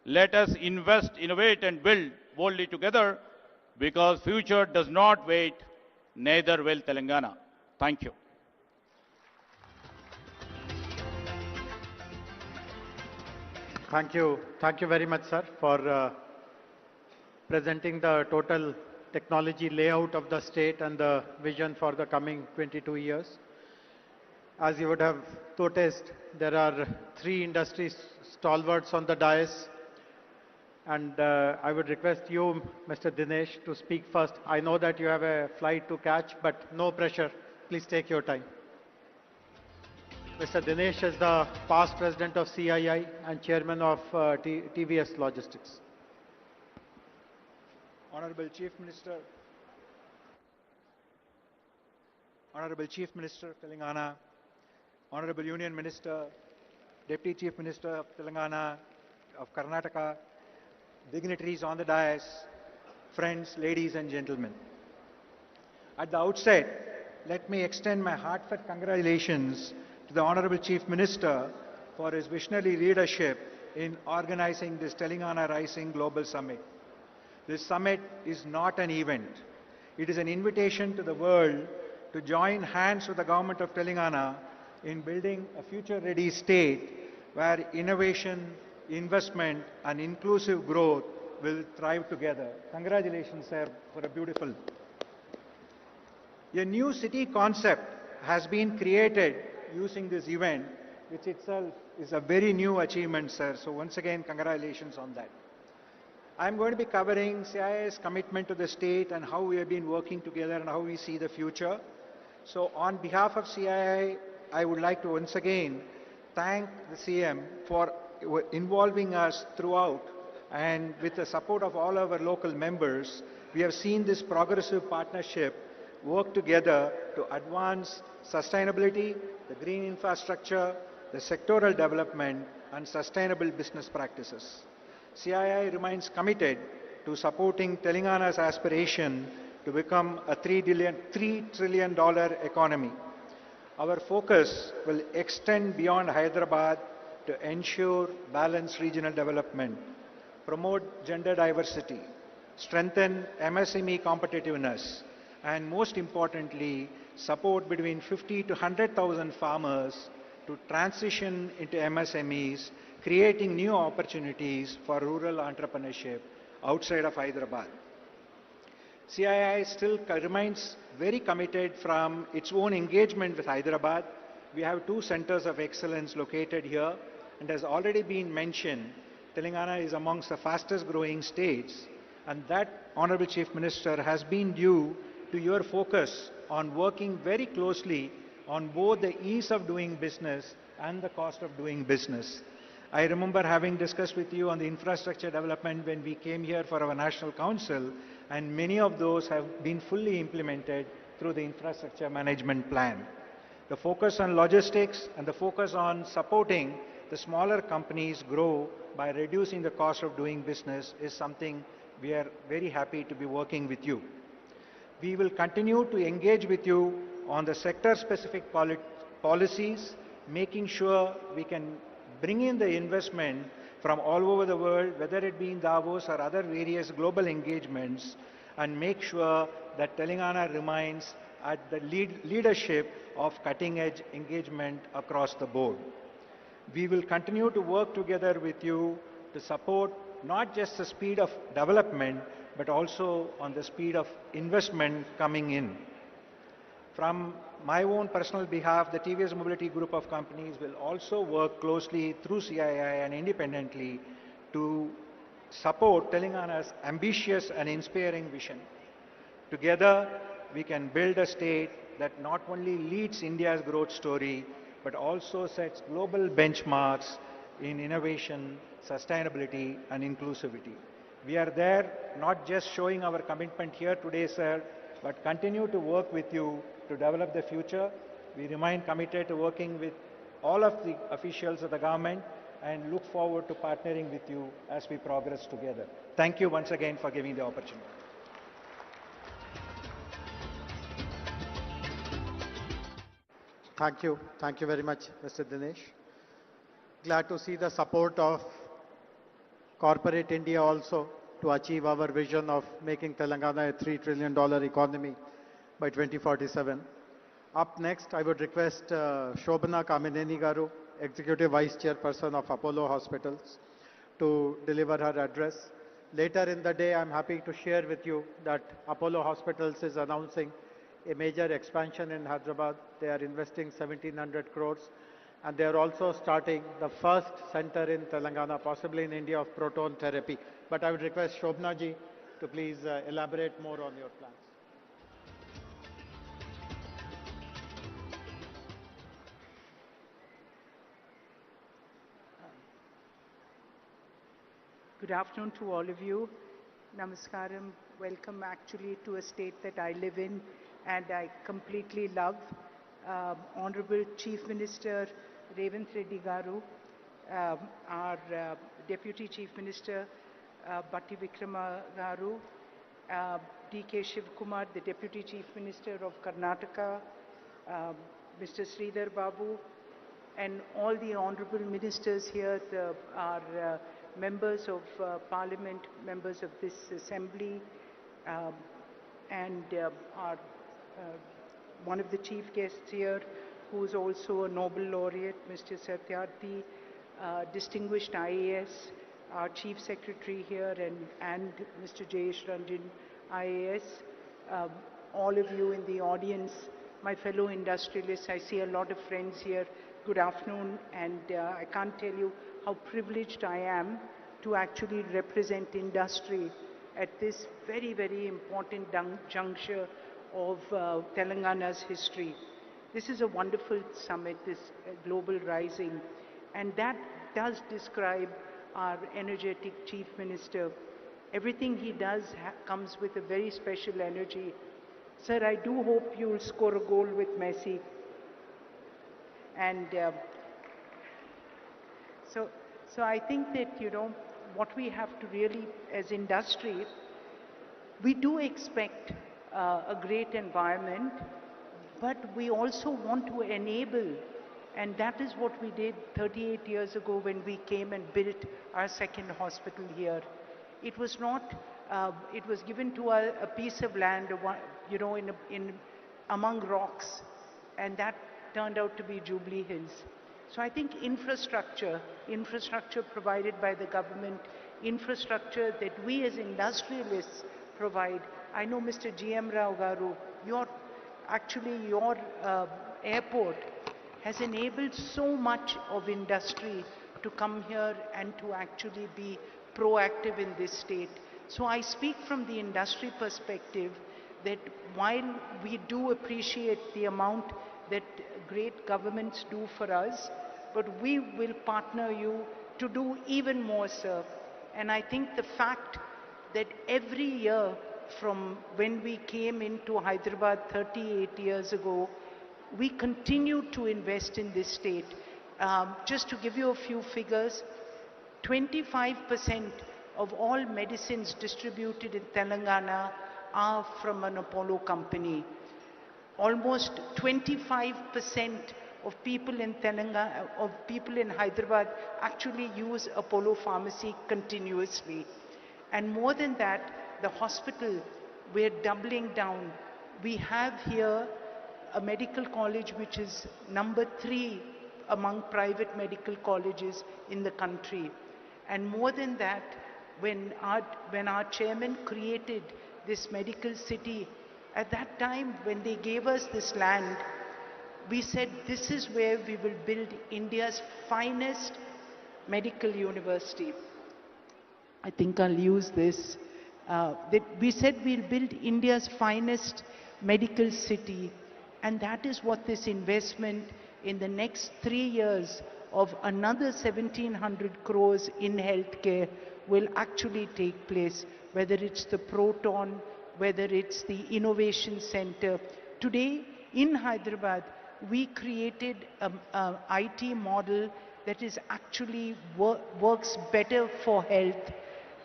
S10: Let us invest, innovate, and build boldly together, because future does not wait, neither will Telangana. Thank you.
S3: Thank you very much, sir, for presenting the total technology layout of the state and the vision for the coming 22 years. As you would have noticed, there are three industry stalwarts on the dais, and I would request you, Mr. Dinesh, to speak first. I know that you have a flight to catch, but no pressure. Please take your time. Mr. Dinesh is the past president of CII and chairman of TVS Logistics.
S11: Honorable Chief Minister of Telangana, Honorable Union Minister, Deputy Chief Minister of Telangana, of Karnataka, dignitaries on the dais, friends, ladies and gentlemen. At the outset, let me extend my heartfelt congratulations to the Honorable Chief Minister for his visionary leadership in organizing this Telangana Rising Global Summit. This summit is not an event. It is an invitation to the world to join hands with the government of Telangana in building a future-ready state where innovation, investment and inclusive growth will thrive together. Congratulations, sir, for a beautiful. A new city concept has been created using this event, which itself is a very new achievement, sir. So once again, congratulations on that. I'm going to be covering CII's commitment to the state and how we have been working together and how we see the future. So on behalf of CII, I would like to once again thank the CM for involving us throughout, and with the support of all our local members, we have seen this progressive partnership work together to advance sustainability, the green infrastructure, the sectoral development and sustainable business practices. CII remains committed to supporting Telangana's aspiration to become a $3 trillion economy. Our focus will extend beyond Hyderabad to ensure balanced regional development, promote gender diversity, strengthen MSME competitiveness, and most importantly, support between 50 to 100,000 farmers to transition into MSMEs, creating new opportunities for rural entrepreneurship outside of Hyderabad. CII still remains very committed from its own engagement with Hyderabad. We have two centers of excellence located here, and as already been mentioned, Telangana is amongst the fastest growing states, and that, Honorable Chief Minister, has been due to your focus on working very closely on both the ease of doing business and the cost of doing business. I remember having discussed with you on the infrastructure development when we came here for our National Council, and many of those have been fully implemented through the infrastructure management plan. The focus on logistics and the focus on supporting the smaller companies grow by reducing the cost of doing business is something we are very happy to be working with you. We will continue to engage with you on the sector-specific policies, making sure we can bring in the investment from all over the world, whether it be in Davos or other various global engagements, and make sure that Telangana remains at the leadership of cutting-edge engagement across the board. We will continue to work together with you to support not just the speed of development, but also on the speed of investment coming in. From my own personal behalf, the TVS Mobility Group of companies will also work closely through CII and independently to support Telangana's ambitious and inspiring vision. Together, we can build a state that not only leads India's growth story, but also sets global benchmarks in innovation, sustainability, and inclusivity. We are there not just showing our commitment here today, sir, but continue to work with you to develop the future. We remain committed to working with all of the officials of the government and look forward to partnering with you as we progress together. Thank you once again for giving the opportunity.
S3: Thank you. Thank you very much, Mr. Dinesh. Glad to see the support of corporate India also to achieve our vision of making Telangana a $3 trillion economy by 2047. Up next, I would request Shobhana Kamineni Garu, Executive Vice Chairperson of Apollo Hospitals, to deliver her address. Later in the day, I'm happy to share with you that Apollo Hospitals is announcing a major expansion in Hyderabad. They are investing 1,700 crores, and they are also starting the first center in Telangana, possibly in India, of proton therapy. But I would request Shobna ji to please elaborate more on your plans.
S12: Good afternoon to all of you. Namaskaram. Welcome actually to a state that I live in and I completely love. Honorable Chief Minister Revanth Reddy Garu, our Deputy Chief Minister Bhatti Vikramarka Garu, D.K. Shivkumar, the Deputy Chief Minister of Karnataka, Mr. Sridhar Babu, and all the honorable ministers here, our members of parliament, members of this assembly, and our one of the chief guests here, who is also a Nobel laureate, Mr. Satyarthi, distinguished IAS, our chief secretary here, and Mr. Jayesh Ranjan, IAS, all of you in the audience, my fellow industrialists. I see a lot of friends here. Good afternoon, and I can't tell you how privileged I am to actually represent industry at this very, very important juncture of Telangana's history. This is a wonderful summit, this Global Rising, and that does describe our energetic Chief Minister. Everything he does comes with a very special energy. Sir, I do hope you'll score a goal with Messi. And so I think that, you know, what we have to really, as industry, we do expect a great environment, but we also want to enable, and that is what we did 38 years ago when we came and built our second hospital here. It was not, it was given to a piece of land, you know, among rocks, and that turned out to be Jubilee Hills. So I think infrastructure provided by the government, infrastructure that we as industrialists provide. I know Mr. G.M. Rao Garu, your airport has enabled so much of industry to come here and to actually be proactive in this state. So I speak from the industry perspective that while we do appreciate the amount that great governments do for us, but we will partner you to do even more, sir. And I think the fact that every year from when we came into Hyderabad 38 years ago, we continue to invest in this state. Just to give you a few figures, 25% of all medicines distributed in Telangana are from an Apollo company. Almost 25% of people in Telangana, of people in Hyderabad actually use Apollo Pharmacy continuously. And more than that, the hospital, we're doubling down. We have here a medical college which is number 3 among private medical colleges in the country. And more than that, when our chairman created this medical city, at that time when they gave us this land, we said this is where we will build India's finest medical university. I think I'll use this. We said we'll build India's finest medical city, and that is what this investment in the next 3 years of another 1,700 crores in healthcare will actually take place, whether it's the Proton, whether it's the Innovation Center. Today in Hyderabad, we created an IT model that is actually works better for health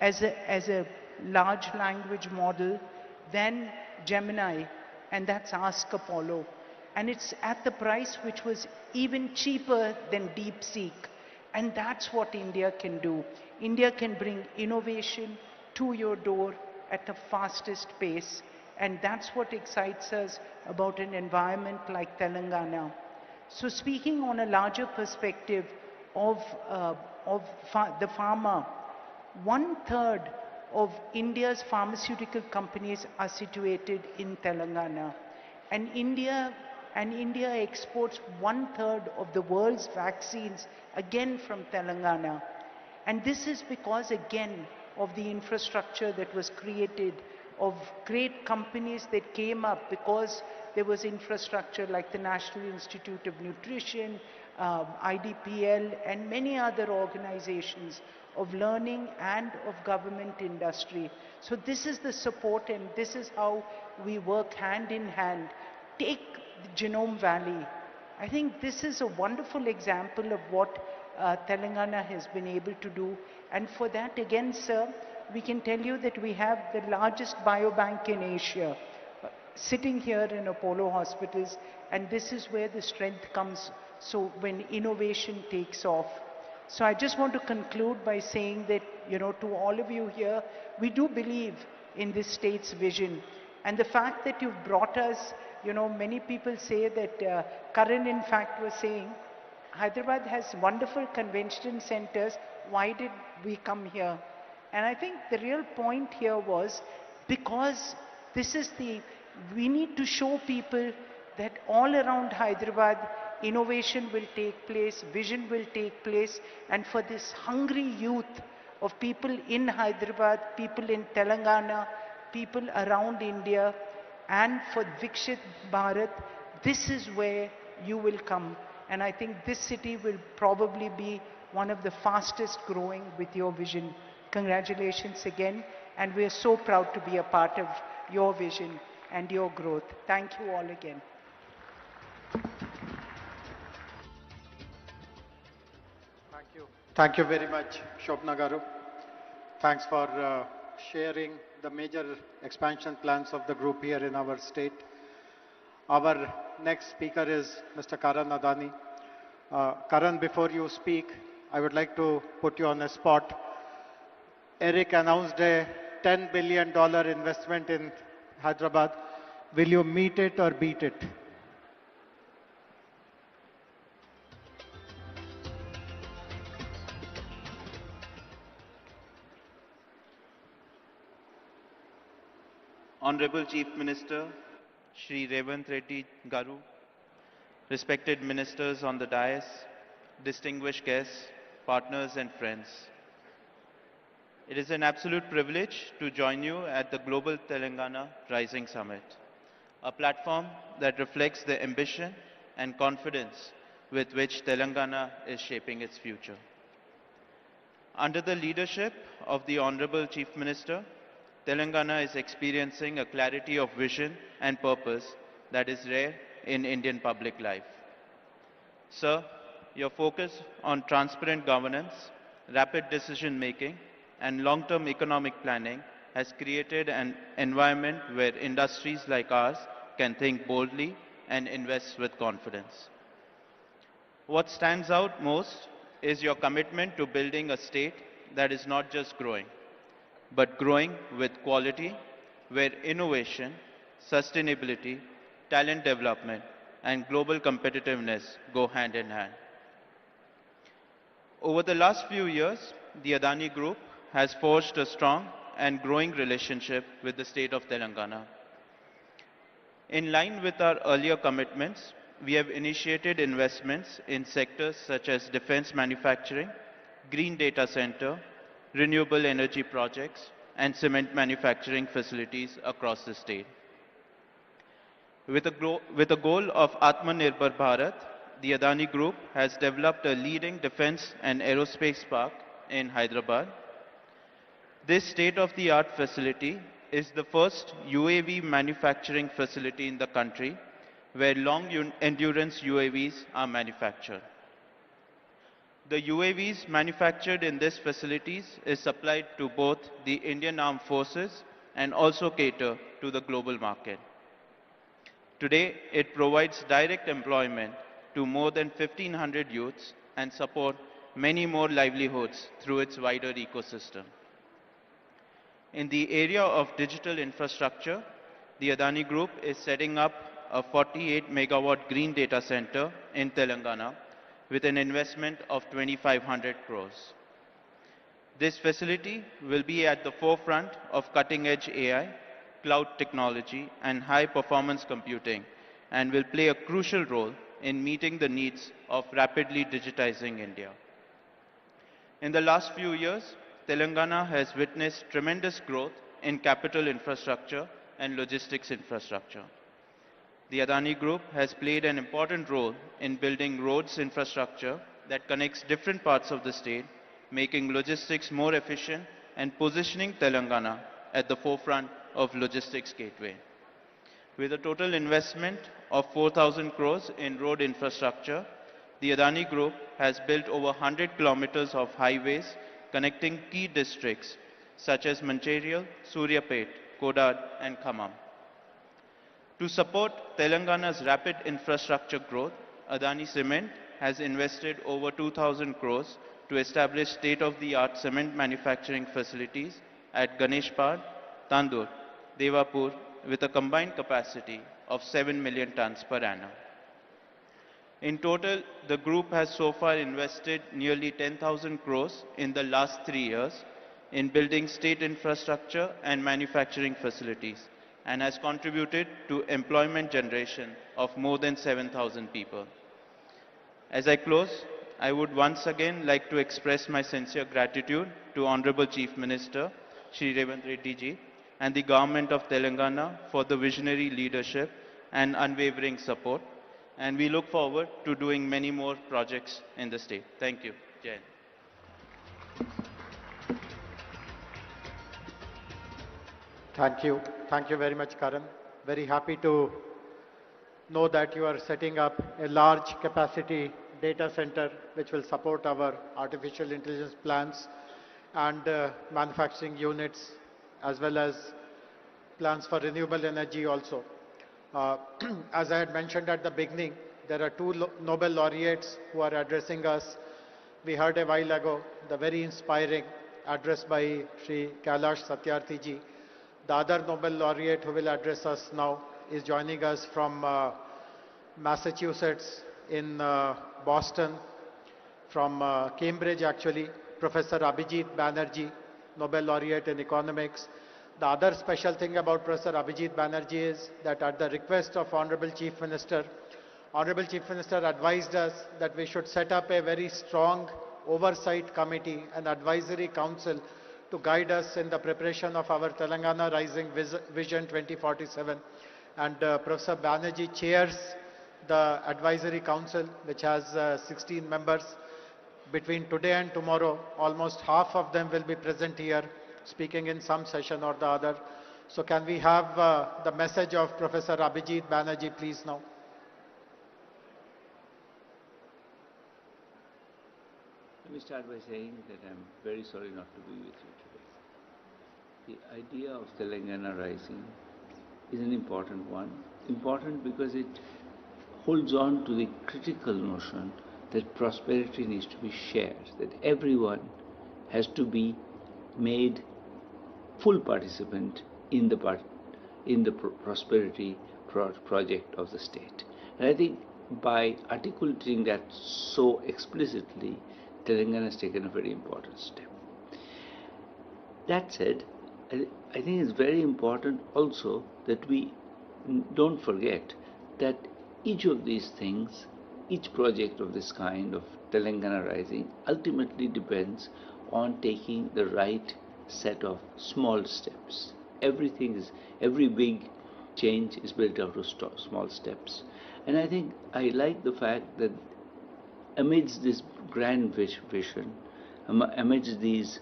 S12: as a large language model than Gemini, and that's Ask Apollo. And it's at the price which was even cheaper than DeepSeek. And that's what India can do. India can bring innovation to your door at the fastest pace. And that's what excites us about an environment like Telangana. So speaking on a larger perspective of the pharma, 1/3 of India's pharmaceutical companies are situated in Telangana. And India exports 1/3 of the world's vaccines again from Telangana. And this is because again of the infrastructure that was created, of great companies that came up because there was infrastructure like the National Institute of Nutrition, IDPL, and many other organizations of learning and of government industry. So this is the support, and this is how we work hand in hand. Take the Genome Valley. I think this is a wonderful example of what Telangana has been able to do. And for that, again, sir, we can tell you that we have the largest biobank in Asia sitting here in Apollo hospitals, and this is where the strength comes. So when innovation takes off. So I just want to conclude by saying that, to all of you here, we do believe in this state's vision. And the fact that you've brought us, many people say that, Karan in fact was saying, Hyderabad has wonderful convention centers, why did we come here? And I think the real point here was because we need to show people that all around Hyderabad, innovation will take place, vision will take place, and for this hungry youth of people in Hyderabad, people in Telangana, people around India, and for Vikshit Bharat, this is where you will come. And I think this city will probably be one of the fastest growing with your vision. Congratulations again, and we are so proud to be a part of your vision and your growth. Thank you all again.
S3: Thank you. Thank you very much, Shobna Garu. Thanks for sharing the major expansion plans of the group here in our state. Our next speaker is Mr. Karan Adani. Karan, before you speak, I would like to put you on a spot. Eric announced a $10 billion investment in Hyderabad. Will you meet it or beat it?
S13: Honorable Chief Minister, Shri Revanth Reddy Garu, respected ministers on the dais, distinguished guests, partners and friends. It is an absolute privilege to join you at the Global Telangana Rising Summit, a platform that reflects the ambition and confidence with which Telangana is shaping its future. Under the leadership of the Honorable Chief Minister, Telangana is experiencing a clarity of vision and purpose that is rare in Indian public life. Sir, your focus on transparent governance, rapid decision-making, and long-term economic planning has created an environment where industries like ours can think boldly and invest with confidence. What stands out most is your commitment to building a state that is not just growing, but growing with quality, where innovation, sustainability, talent development, and global competitiveness go hand in hand. Over the last few years, the Adani Group has forged a strong and growing relationship with the state of Telangana. In line with our earlier commitments, we have initiated investments in sectors such as defense manufacturing, green data center, renewable energy projects, and cement manufacturing facilities across the state. With a goal of Atmanirbhar Bharat, the Adani Group has developed a leading defense and aerospace park in Hyderabad. This state-of-the-art facility is the first UAV manufacturing facility in the country where long-endurance UAVs are manufactured. The UAVs manufactured in these facilities is supplied to both the Indian Armed Forces and also cater to the global market. Today, it provides direct employment to more than 1,500 youths and support many more livelihoods through its wider ecosystem. In the area of digital infrastructure, the Adani Group is setting up a 48 megawatt green data center in Telangana with an investment of 2,500 crores. This facility will be at the forefront of cutting-edge AI, cloud technology, and high-performance computing, and will play a crucial role in meeting the needs of rapidly digitizing India. In the last few years, Telangana has witnessed tremendous growth in capital infrastructure and logistics infrastructure. The Adani Group has played an important role in building roads infrastructure that connects different parts of the state, making logistics more efficient and positioning Telangana at the forefront of logistics gateway. With a total investment of 4,000 crores in road infrastructure, the Adani Group has built over 100 kilometers of highways connecting key districts such as Mancherial, Suryapet, Kodad and Khammam. To support Telangana's rapid infrastructure growth, Adani Cement has invested over 2,000 crores to establish state-of-the-art cement manufacturing facilities at Ganeshpad, Tandur, Devapur with a combined capacity of 7 million tons per annum. In total, the group has so far invested nearly 10,000 crores in the last 3 years in building state infrastructure and manufacturing facilities and has contributed to employment generation of more than 7,000 people. As I close, I would once again like to express my sincere gratitude to Honorable Chief Minister, Shri Revanth Reddy ji, and the Government of Telangana for the visionary leadership and unwavering support. And we look forward to doing many more projects in the state. Thank you. Jai Hind.
S3: Thank you. Thank you very much, Karan. Very happy to know that you are setting up a large capacity data center which will support our artificial intelligence plans and manufacturing units as well as plans for renewable energy also. As I had mentioned at the beginning, there are two Nobel laureates who are addressing us. We heard a while ago the very inspiring address by Sri Kailash Satyarthi ji. The other Nobel laureate who will address us now is joining us from Massachusetts in Boston, from Cambridge actually, Professor Abhijit Banerjee, Nobel laureate in economics. The other special thing about Professor Abhijit Banerjee is that at the request of Honorable Chief Minister advised us that we should set up a very strong oversight committee, an advisory council to guide us in the preparation of our Telangana Rising Vision 2047. And Professor Banerjee chairs the advisory council, which has 16 members. Between today and tomorrow, almost half of them will be present here, speaking in some session or the other. So can we have the message of Professor Abhijit Banerjee, please, now?
S14: Let me start by saying that I'm very sorry not to be with you today. The idea of Telangana Rising is an important one. Important because it holds on to the critical notion that prosperity needs to be shared, that everyone has to be made full participant in the prosperity project of the state. And I think by articulating that so explicitly, Telangana has taken a very important step. That said, I think it's very important also that we don't forget that each of these things, each project of this kind of Telangana Rising ultimately depends on taking the right set of small steps. Every big change is built out of small steps. And I think I like the fact that amidst this grand vision, amidst these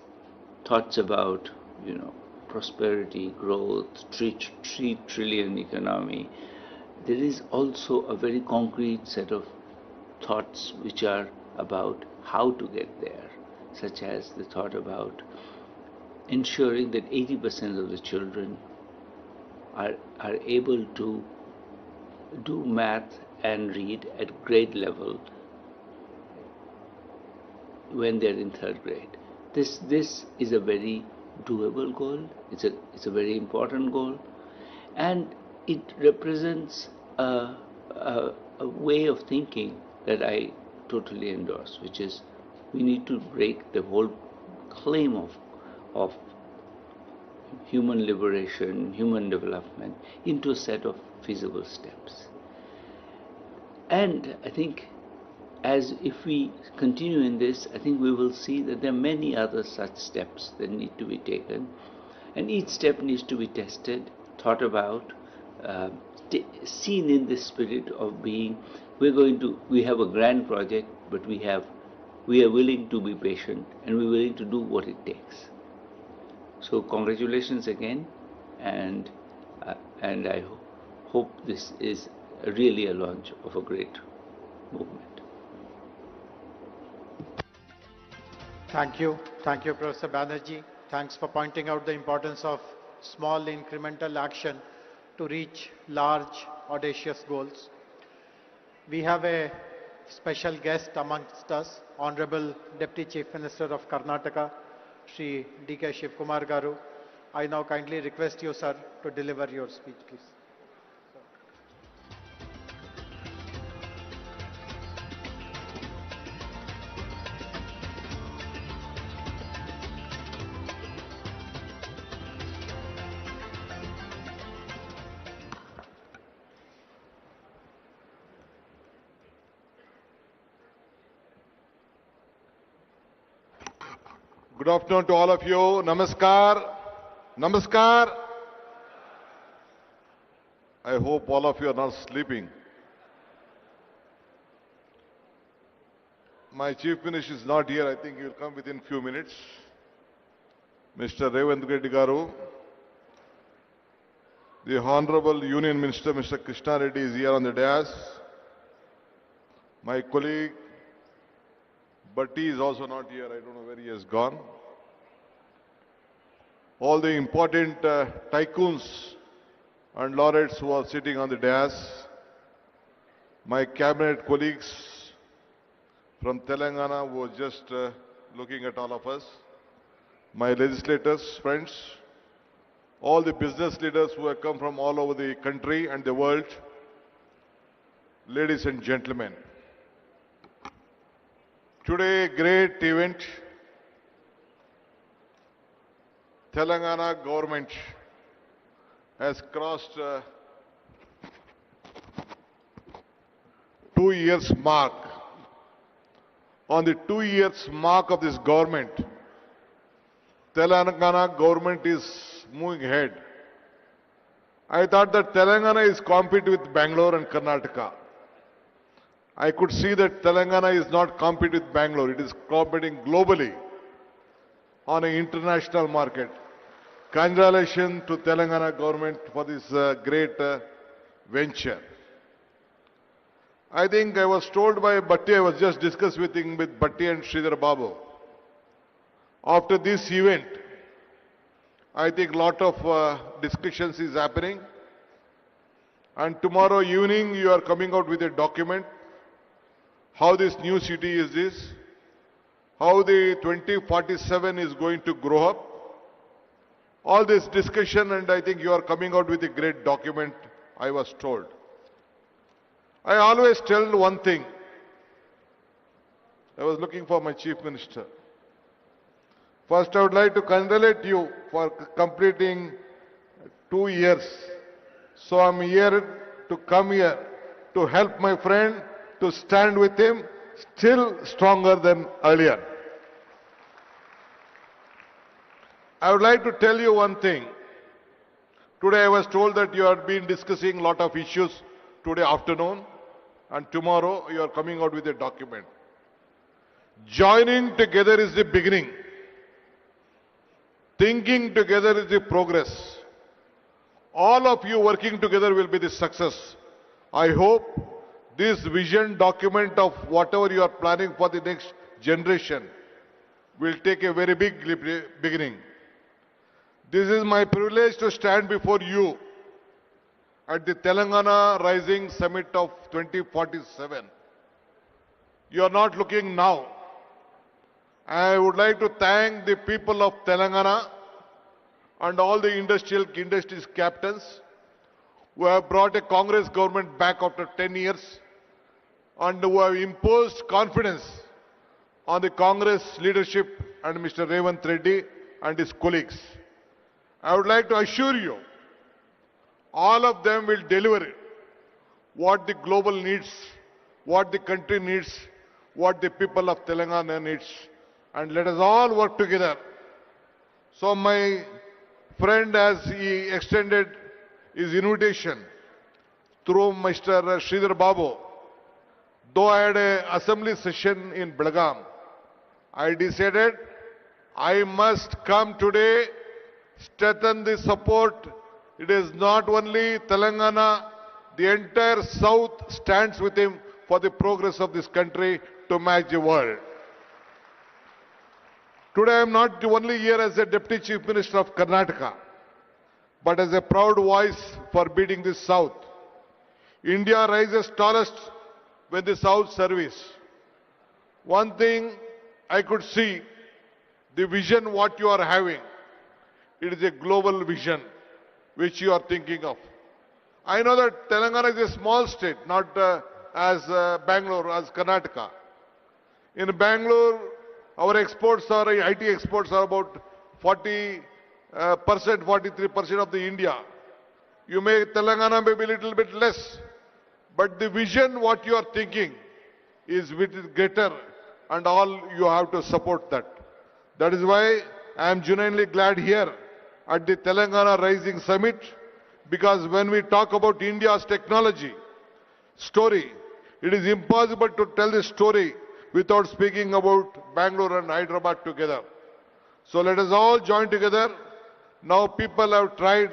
S14: thoughts about, prosperity, growth, 3 trillion economy, there is also a very concrete set of thoughts which are about how to get there, such as the thought about ensuring that 80% of the children are able to do math and read at grade level when they're in 3rd grade. This is a very doable goal. It's a very important goal, and it represents a way of thinking that I totally endorse, which is we need to break the whole claim of human liberation, human development, into a set of feasible steps. And I think as if we continue in this, I think we will see that there are many other such steps that need to be taken. And each step needs to be tested, thought about, seen in the spirit of being, we have a grand project, but we are willing to be patient and we're willing to do what it takes. So congratulations again, and I hope this is really a launch of a great movement.
S3: Thank you, Professor Banerjee. Thanks for pointing out the importance of small incremental action to reach large, audacious goals. We have a special guest amongst us, Honorable Deputy Chief Minister of Karnataka, Shri D.K. Shivkumar Garu. I now kindly request you, sir, to deliver your speech, please.
S15: Good afternoon to all of you. Namaskar. Namaskar. I hope all of you are not sleeping. My Chief Minister is not here. I think he will come within few minutes. Mr. Revanth Reddy Garu. The Honorable Union Minister, Mr. Krishna Reddy, is here on the dais. My colleague, Bhatti is also not here. I don't know where he has gone. All the important tycoons and laureates who are sitting on the dais. My cabinet colleagues from Telangana who are just looking at all of us. My legislators, friends. All the business leaders who have come from all over the country and the world. Ladies and gentlemen. Today, great event. Telangana government has crossed 2 years mark. On the 2 years mark of this government, Telangana government is moving ahead. I thought that Telangana is competing with Bangalore and Karnataka. I could see that Telangana is not competing with Bangalore. It is competing globally on an international market. Congratulations to Telangana government for this great venture. I think I was told by Bhatti, I was just discussing with Bhatti and Sridhar Babu. After this event, I think a lot of discussions is happening. And tomorrow evening you are coming out with a document. How this new city is this, how the 2047 is going to grow up. All this discussion, and I think you are coming out with a great document, I was told. I always tell one thing. I was looking for my Chief Minister. First, I would like to congratulate you for completing 2 years. So I'm here to come here to help my friend, to stand with him, still stronger than earlier. I would like to tell you one thing. Today I was told that you have been discussing a lot of issues today afternoon, and tomorrow you are coming out with a document. Joining together is the beginning. Thinking together is the progress. All of you working together will be the success. I hope this vision document of whatever you are planning for the next generation will take a very big beginning. This is my privilege to stand before you at the Telangana Rising Summit of 2047. You are not looking now. I would like to thank the people of Telangana and all the industries captains who have brought a Congress government back after 10 years and who have imposed confidence on the Congress leadership and Mr. Revanth Reddy and his colleagues. I would like to assure you, all of them will deliver what the global needs, what the country needs, what the people of Telangana needs. And let us all work together. So my friend, as he extended his invitation through Mr. Sridhar Babu, though I had an assembly session in Belgaum, I decided I must come today, strengthen the support. It is not only Telangana, the entire South stands with him for the progress of this country to match the world. Today I am not only here as a Deputy Chief Minister of Karnataka, but as a proud voice for beating the South. India rises tallest when the South service. One thing I could see, the vision what you are having, it is a global vision which you are thinking of. I know that Telangana is a small state, not as Bangalore, as Karnataka. In Bangalore, our exports are, IT exports are about 40%, 43% of the India. You may, Telangana may be a little bit less, but the vision what you are thinking is greater, and all you have to support that. That is why I am genuinely glad here at the Telangana Rising Summit, because when we talk about India's technology story, it is impossible to tell the story without speaking about Bangalore and Hyderabad together. So let us all join together. Now people have tried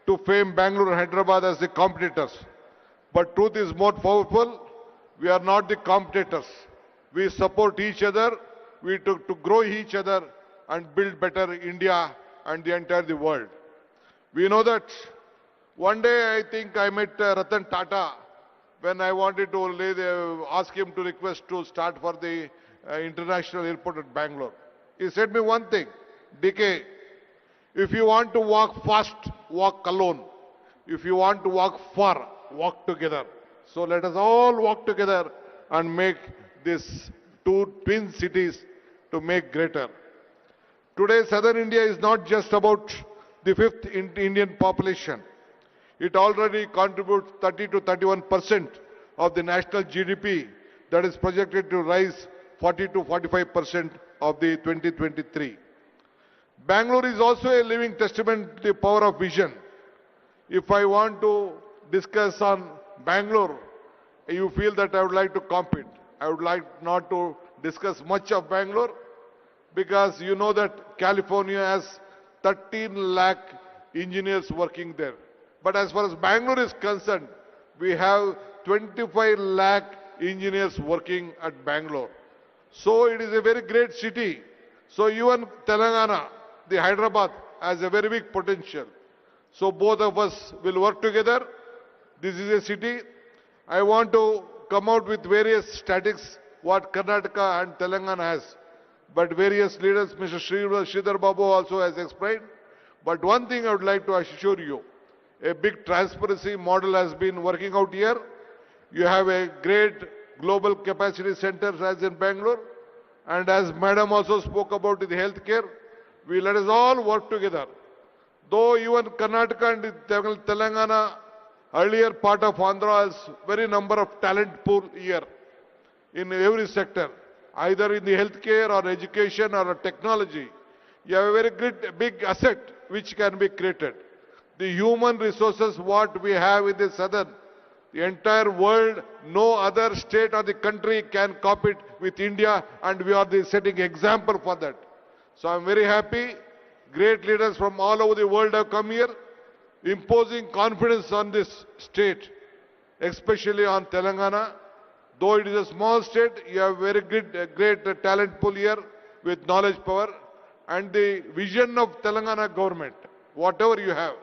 S15: to frame Bangalore and Hyderabad as the competitors. But truth is more powerful. We are not the competitors. We support each other. We to grow each other and build better India and the entire world. We know that one day I think I met Ratan Tata when I wanted to ask him to request to start for the international airport at Bangalore. He said me one thing, DK, if you want to walk fast, walk alone. If you want to walk far, walk together. So let us all walk together and make these two twin cities to make greater. Today, Southern India is not just about the fifth Indian population. It already contributes 30 to 31% of the national GDP that is projected to rise 40 to 45% of the 2023. Bangalore is also a living testament to the power of vision. If I want to discuss on Bangalore, you feel that I would like to compete. I would like not to discuss much of Bangalore because you know that California has 13 lakh engineers working there. But as far as Bangalore is concerned, we have 25 lakh engineers working at Bangalore. So it is a very great city. So even Telangana, the Hyderabad, has a very big potential. So both of us will work together. This is a city. I want to come out with various statistics what Karnataka and Telangana has. But various leaders, Mr. Sridhar Babu also has explained. But one thing I would like to assure you, a big transparency model has been working out here. You have a great global capacity center as in Bangalore. And as Madam also spoke about the healthcare, we let us all work together. Though even Karnataka and Telangana, earlier part of Andhra has very number of talent pool here in every sector, either in the healthcare or education or technology. You have a very great big asset which can be created. The human resources what we have in the southern, the entire world, no other state or the country can compete with India, and we are the setting example for that. So I am very happy. Great leaders from all over the world have come here, imposing confidence on this state, especially on Telangana. Though it is a small state, you have very great talent pool here with knowledge power and the vision of Telangana government, whatever you have.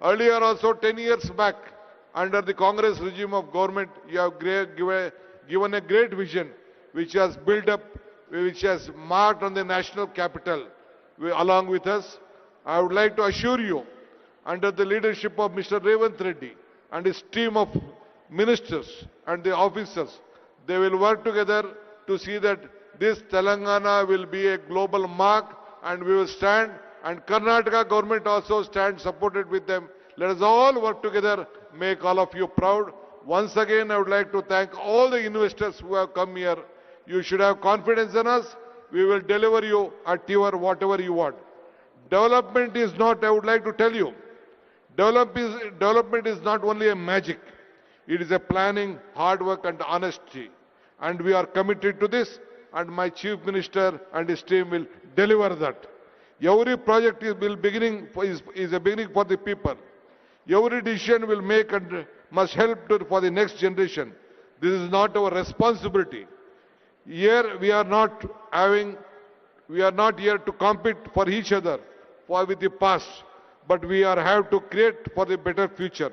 S15: Earlier also 10 years back, under the Congress regime of government, you have given a great vision which has built up, which has marked on the national capital along with us. I would like to assure you, under the leadership of Mr. Revanth Reddy and his team of ministers and the officers, they will work together to see that this Telangana will be a global mark and we will stand, and Karnataka government also stand supported with them. Let us all work together, make all of you proud. Once again, I would like to thank all the investors who have come here. You should have confidence in us. We will deliver you at your whatever you want. Development is not, I would like to tell you, development is not only a magic. It is a planning, hard work and honesty. And we are committed to this, and my Chief Minister and his team will deliver that. Every project is a beginning for the people. Every decision will make and must help for the next generation. This is not our responsibility. Here we are not here to compete for each other with the past, but we have to create for the better future.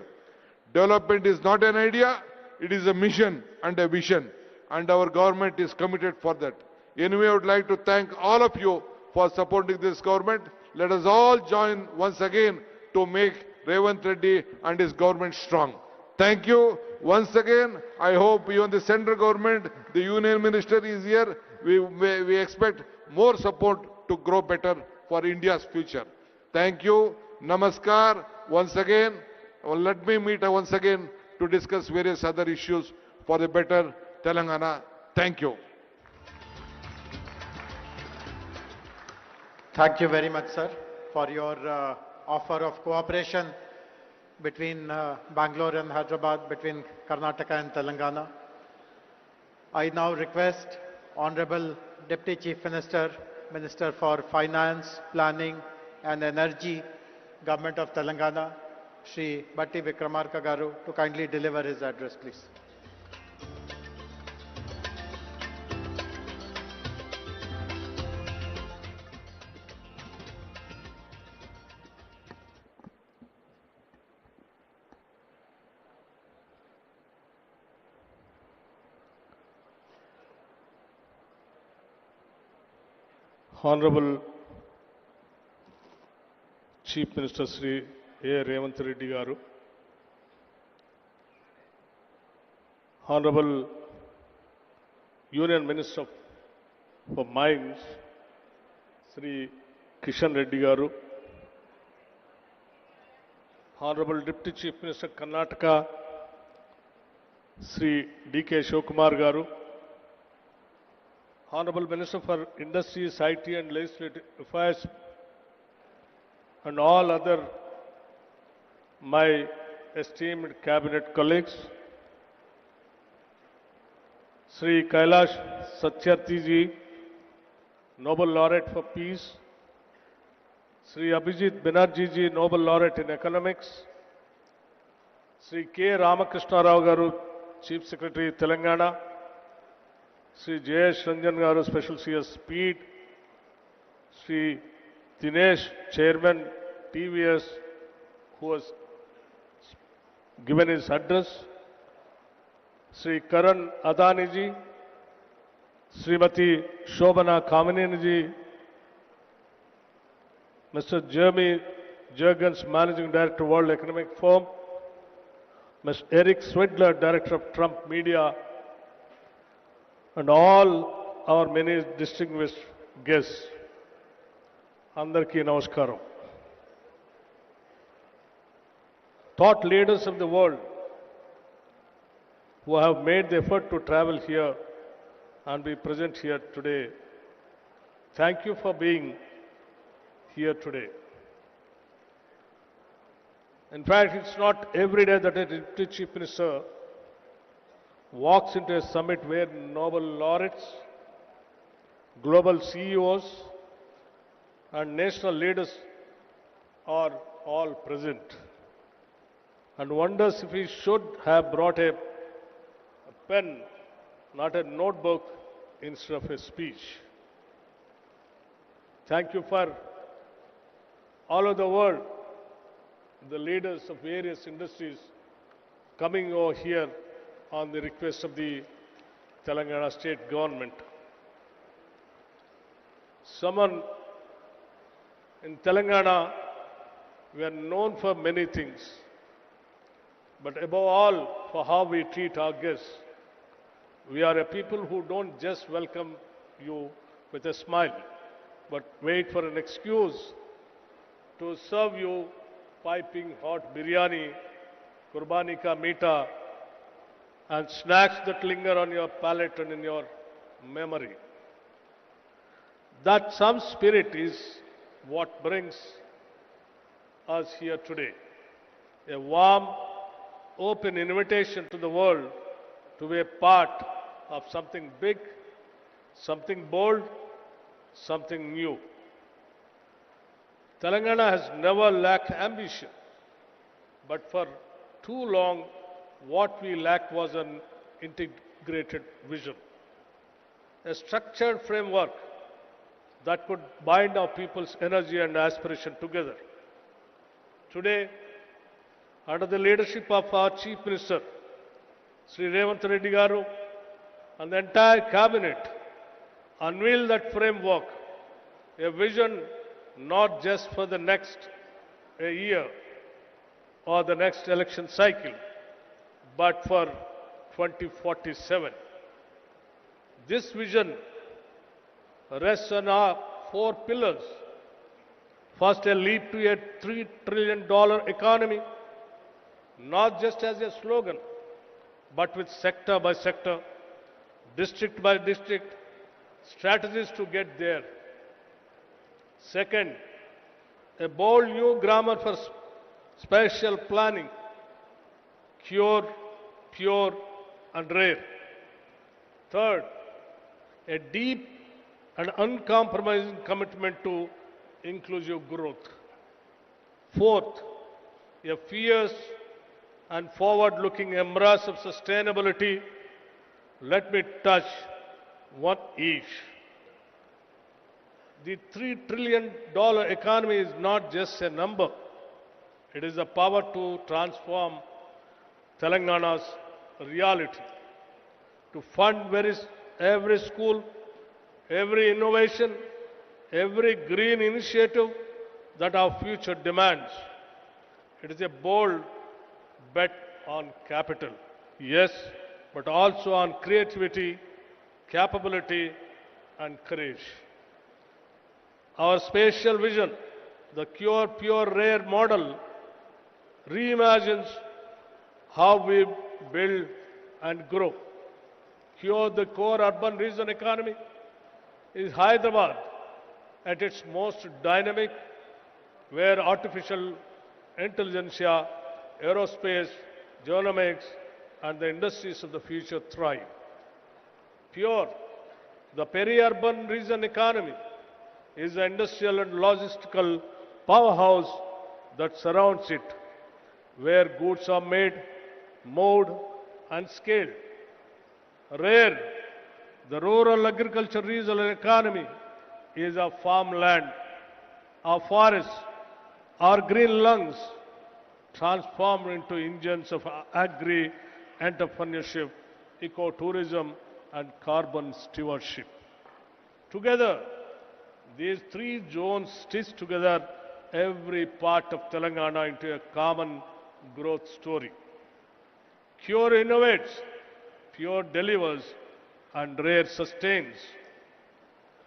S15: Development is not an idea, it is a mission and a vision, and our government is committed for that. Anyway, I would like to thank all of you for supporting this government. Let us all join once again to make Revanth Reddy and his government strong. Thank you once again. I hope even the central government, the union minister is here. We expect more support to grow better for India's future. Thank you. Namaskar. Once again, let me meet once again to discuss various other issues for the better Telangana. Thank you.
S3: Thank you very much, sir, for your offer of cooperation between Bangalore and Hyderabad, between Karnataka and Telangana. I now request Honorable Deputy Chief Minister, Minister for Finance, Planning and Energy, Government of Telangana, Shri Bhatti Vikramarka Garu, to kindly deliver his address, please.
S16: Honorable Chief Minister Sri A. Revanth Reddy Garu, Honorable Union Minister for Mines Sri Kishan Reddy Garu, Honorable Deputy Chief Minister Karnataka Sri D.K. Shivakumar Garu, Honorable Minister for Industries, IT and Legislative Affairs, and all other my esteemed cabinet colleagues, Sri Kailash Satyarthi ji, Nobel Laureate for Peace, Sri Abhijit Banerjee ji, Nobel Laureate in Economics, Sri K. Ramakrishna Rao Garu, Chief Secretary, Telangana, Sri Jayesh Ranjan Garu, Special CS Speed, Sri Dinesh, Chairman, TVS, who has given his address, Sri Karan Adani ji, Srimati Shobana Kamineni ji, Mr. Jeremy Jurgens, Managing Director, World Economic Forum, Mr. Eric Swidler, Director of Trump Media, and all our many distinguished guests. Andarki Namaskaram. Thought leaders of the world who have made the effort to travel here and be present here today, thank you for being here today. In fact, it's not every day that a Deputy Chief Minister walks into a summit where Nobel laureates, global CEOs, and national leaders are all present, and wonders if he should have brought a pen, not a notebook, instead of a speech. Thank you for all over the world, the leaders of various industries coming over here on the request of the Telangana state government. Someone in Telangana, we are known for many things, but above all for how we treat our guests. We are a people who don't just welcome you with a smile, but wait for an excuse to serve you piping hot biryani, kurbani ka meeta, and snacks that linger on your palate and in your memory. That some spirit is what brings us here today. A warm, open invitation to the world to be a part of something big, something bold, something new. Telangana has never lacked ambition, but for too long, what we lacked was an integrated vision, a structured framework that could bind our people's energy and aspiration together. Today, under the leadership of our Chief Minister, Sri Revanth Reddy Garu, and the entire cabinet, unveil that framework, a vision not just for the next year or the next election cycle, but for 2047. This vision rests on our four pillars. First, a leap to a $3 trillion economy, not just as a slogan, but with sector by sector, district by district, strategies to get there. Second, a bold new grammar for spatial planning, cure, pure, and rare. Third, a deep and uncompromising commitment to inclusive growth. Fourth, a fierce and forward-looking embrace of sustainability. Let me touch one each. The $3 trillion economy is not just a number. It is the power to transform Telangana's reality, to fund every school, every innovation, every green initiative that our future demands. It is a bold bet on capital, yes, but also on creativity, capability, and courage. Our spatial vision, the Cure, Pure, Rare model, reimagines how we build and grow. Cure, the core urban region economy, is Hyderabad at its most dynamic, where artificial intelligence, aerospace, genomics, and the industries of the future thrive. Pure, the peri-urban region economy, is the industrial and logistical powerhouse that surrounds it, where goods are made, moved, and scaled. Rare, the rural agriculture regional economy, is our farmland, our forests, our green lungs, transformed into engines of agri-entrepreneurship, ecotourism, and carbon stewardship. Together, these three zones stitch together every part of Telangana into a common growth story. Cure innovates, Pure delivers, and Rare sustains.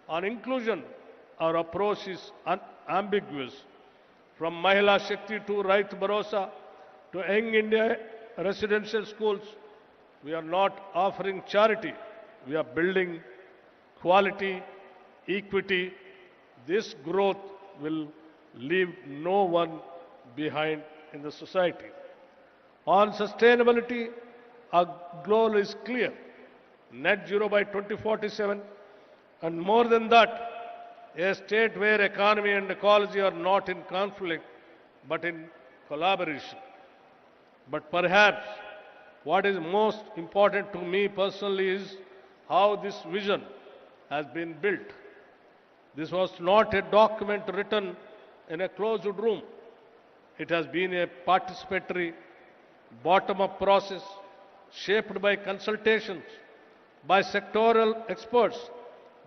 S16: On inclusion, our approach is unambiguous. From Mahila Shakti to Right Bharosa to Young India residential schools, we are not offering charity. We are building quality, equity. This growth will leave no one behind in the society. On sustainability, our goal is clear. Net zero by 2047, and more than that, a state where economy and ecology are not in conflict, but in collaboration. But perhaps what is most important to me personally is how this vision has been built. This was not a document written in a closed room. It has been a participatory, bottom-up process shaped by consultations, by sectoral experts,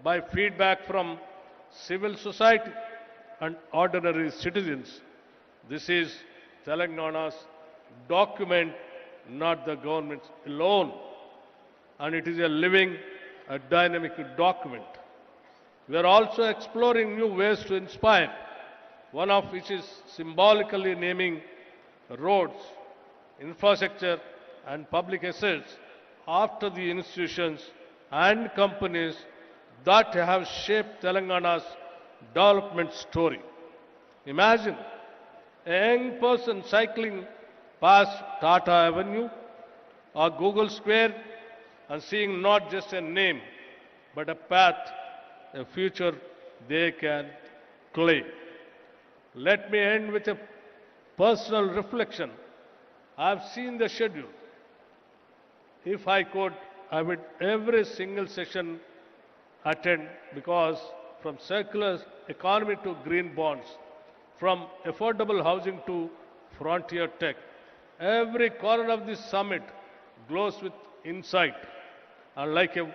S16: by feedback from civil society and ordinary citizens. This is Telangana's document, not the government's alone. And it is a living, a dynamic document. We are also exploring new ways to inspire, one of which is symbolically naming roads, infrastructure and public assets after the institutions and companies that have shaped Telangana's development story. Imagine a young person cycling past Tata Avenue or Google Square and seeing not just a name, but a path, a future they can claim. Let me end with a personal reflection. I have seen the schedule. If I could, I would every single session attend, because from circular economy to green bonds, from affordable housing to frontier tech, every corner of this summit glows with insight. And like I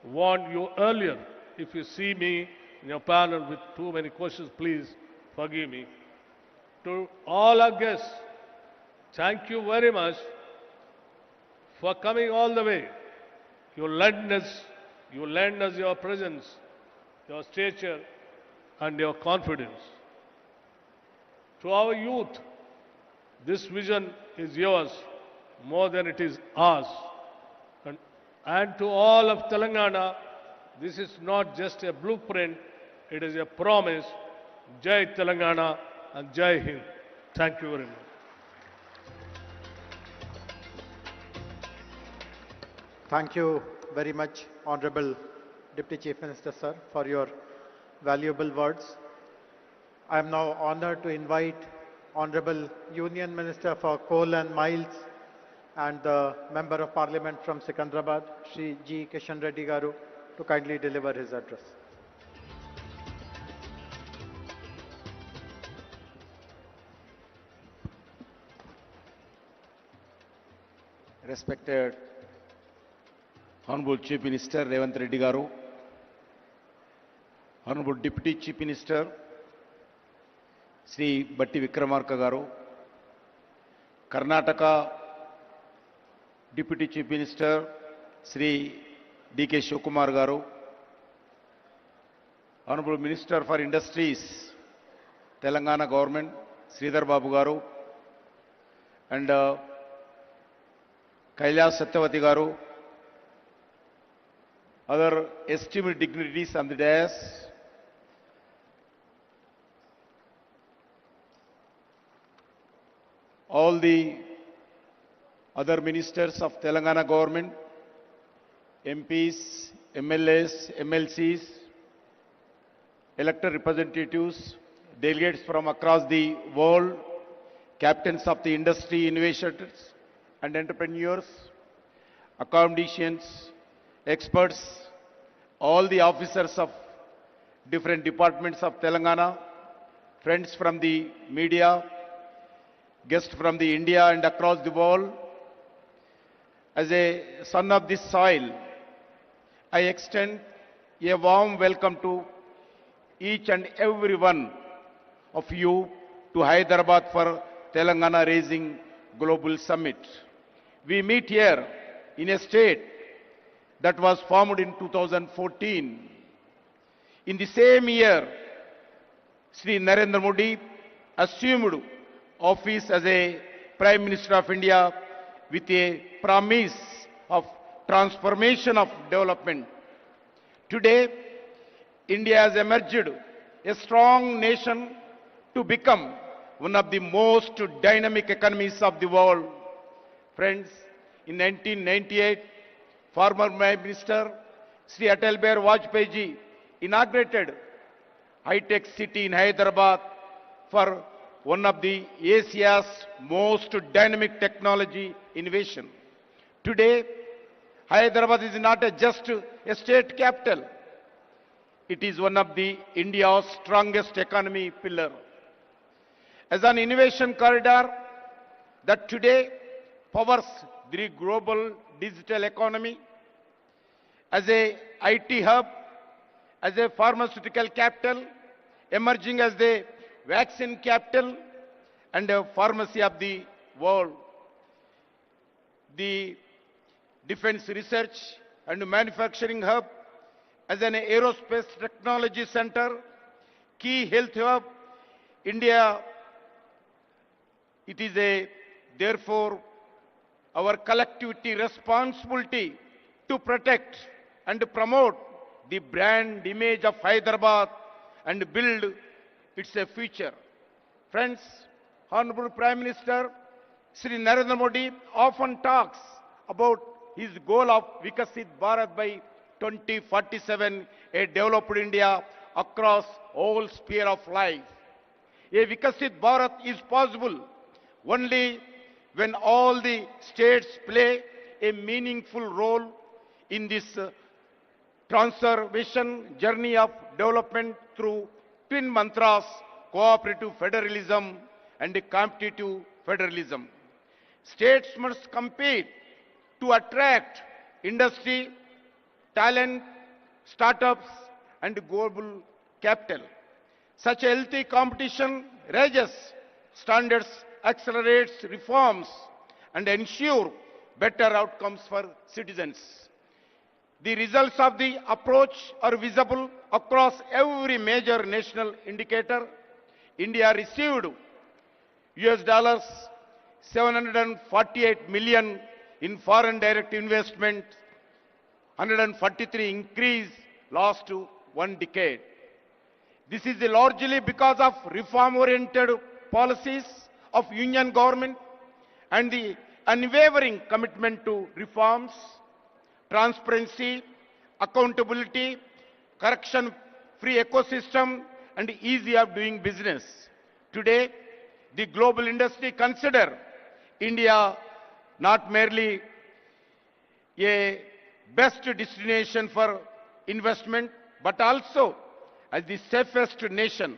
S16: warned you earlier, if you see me in your panel with too many questions, please forgive me. To all our guests, thank you very much for coming all the way. You lend us your presence, your stature, and your confidence. To our youth, this vision is yours more than it is ours. And to all of Telangana, this is not just a blueprint, it is a promise. Jai Telangana and Jai Hind. Thank you very much.
S3: Thank you very much, Honorable Deputy Chief Minister, sir, for your valuable words. I am now honored to invite Honorable Union Minister for Coal and Mines and the Member of Parliament from Secunderabad, Shri G. Kishan Reddy Garu, to kindly deliver his address.
S17: Respected Honorable Chief Minister Revanth Reddy Garu, Honorable Deputy Chief Minister Sri Bhatti Vikramarka Garu, Karnataka Deputy Chief Minister Sri D.K. Shivakumar Garu, Honorable Minister for Industries, Telangana Government, Sridhar Babu Garu, and Kailas Satyavati Garu, other esteemed dignitaries on the dais, all the other ministers of Telangana government, MPs, MLAs, MLCs, elected representatives, delegates from across the world, captains of the industry, innovators and entrepreneurs, academicians, experts, all the officers of different departments of Telangana, friends from the media, guests from the India and across the world. As a son of this soil, I extend a warm welcome to each and every one of you to Hyderabad for Telangana Raising Global Summit. We meet here in a state that was formed in 2014. In the same year, Sri Narendra Modi assumed office as a Prime Minister of India with a promise of transformation of development. Today, India has emerged a strong nation to become one of the most dynamic economies of the world. Friends, in 1998, former Prime Minister Sri Atal Bihari Vajpayee ji inaugurated high-tech city in Hyderabad for one of the Asia's most dynamic technology innovation. Today, Hyderabad is not just a state capital. It is one of the India's strongest economy pillar. As an innovation corridor that today powers the global digital economy, as a IT hub, as a pharmaceutical capital, emerging as the vaccine capital and a pharmacy of the world. The defense research and manufacturing hub, as an aerospace technology center, key health hub, India, it is therefore our collectivity responsibility to protect and promote the brand image of Hyderabad and build its future. Friends, Honorable Prime Minister Sri Narendra Modi often talks about his goal of Vikasit Bharat by 2047, a developed India across all sphere of life. A Vikasit Bharat is possible only when all the states play a meaningful role in this transformation journey of development through twin mantras, cooperative federalism and competitive federalism. States must compete to attract industry, talent, startups and global capital. Such a healthy competition raises standards, accelerates reforms and ensure better outcomes for citizens. The results of the approach are visible across every major national indicator. India received US $748 million in foreign direct investment, 143 increase last one decade. This is largely because of reform-oriented policies of Union government and the unwavering commitment to reforms, transparency, accountability, corruption-free ecosystem, and ease of doing business. Today, the global industry consider India not merely a best destination for investment, but also as the safest nation.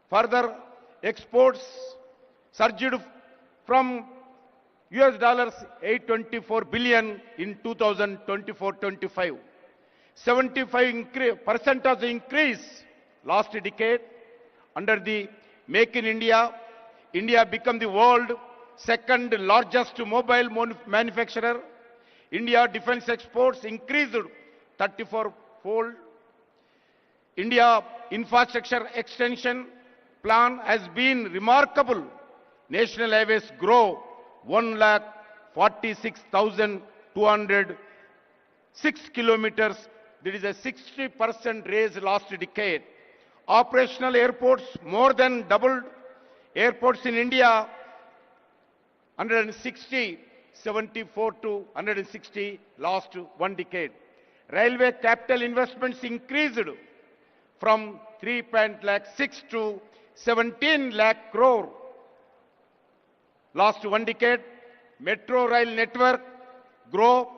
S17: Further, exports surged from US $824 billion in 2024-25. 75% of the increase last decade. Under the Make in India, India became the world's second largest mobile manufacturer. India defense exports increased 34-fold. India infrastructure extension plan has been remarkable. National highways grow 1,46,206 kilometers. There is a 60% raise last decade. Operational airports more than doubled. Airports in India 74 to 160 last one decade. Railway capital investments increased from 3.6 to 17 lakh crore last one decade. Metro rail network grow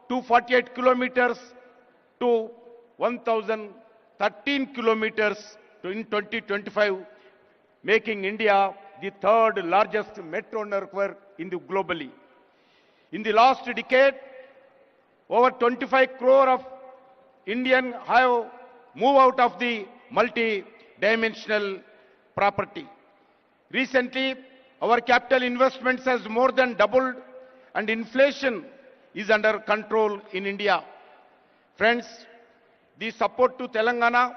S17: 248 kilometers to 1,013 kilometers in 2025, making India the third largest metro network in the globally. In the last decade, over 25 crore of Indians have moved out of the multi-dimensional property. Recently, our capital investments has more than doubled and inflation is under control in India. Friends, the support to Telangana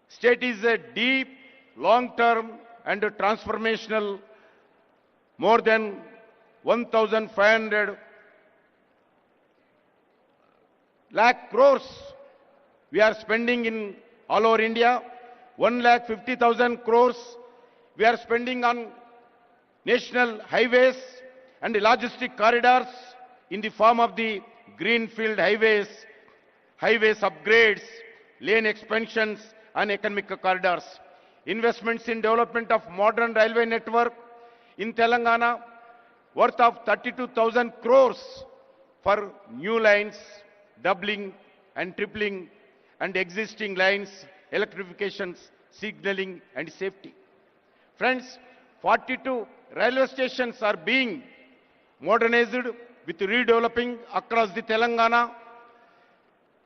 S17: state is a deep, long-term and transformational. More than 1,500 lakh crores we are spending in all over India. 1,50,000 crores we are spending on national highways and logistic corridors in the form of the greenfield highways, upgrades, lane expansions and economic corridors. Investments in development of modern railway network in Telangana worth of 32,000 crores for new lines, doubling and tripling, and existing lines, electrifications, signaling and safety. Friends, 42 railway stations are being modernized with redeveloping across the Telangana,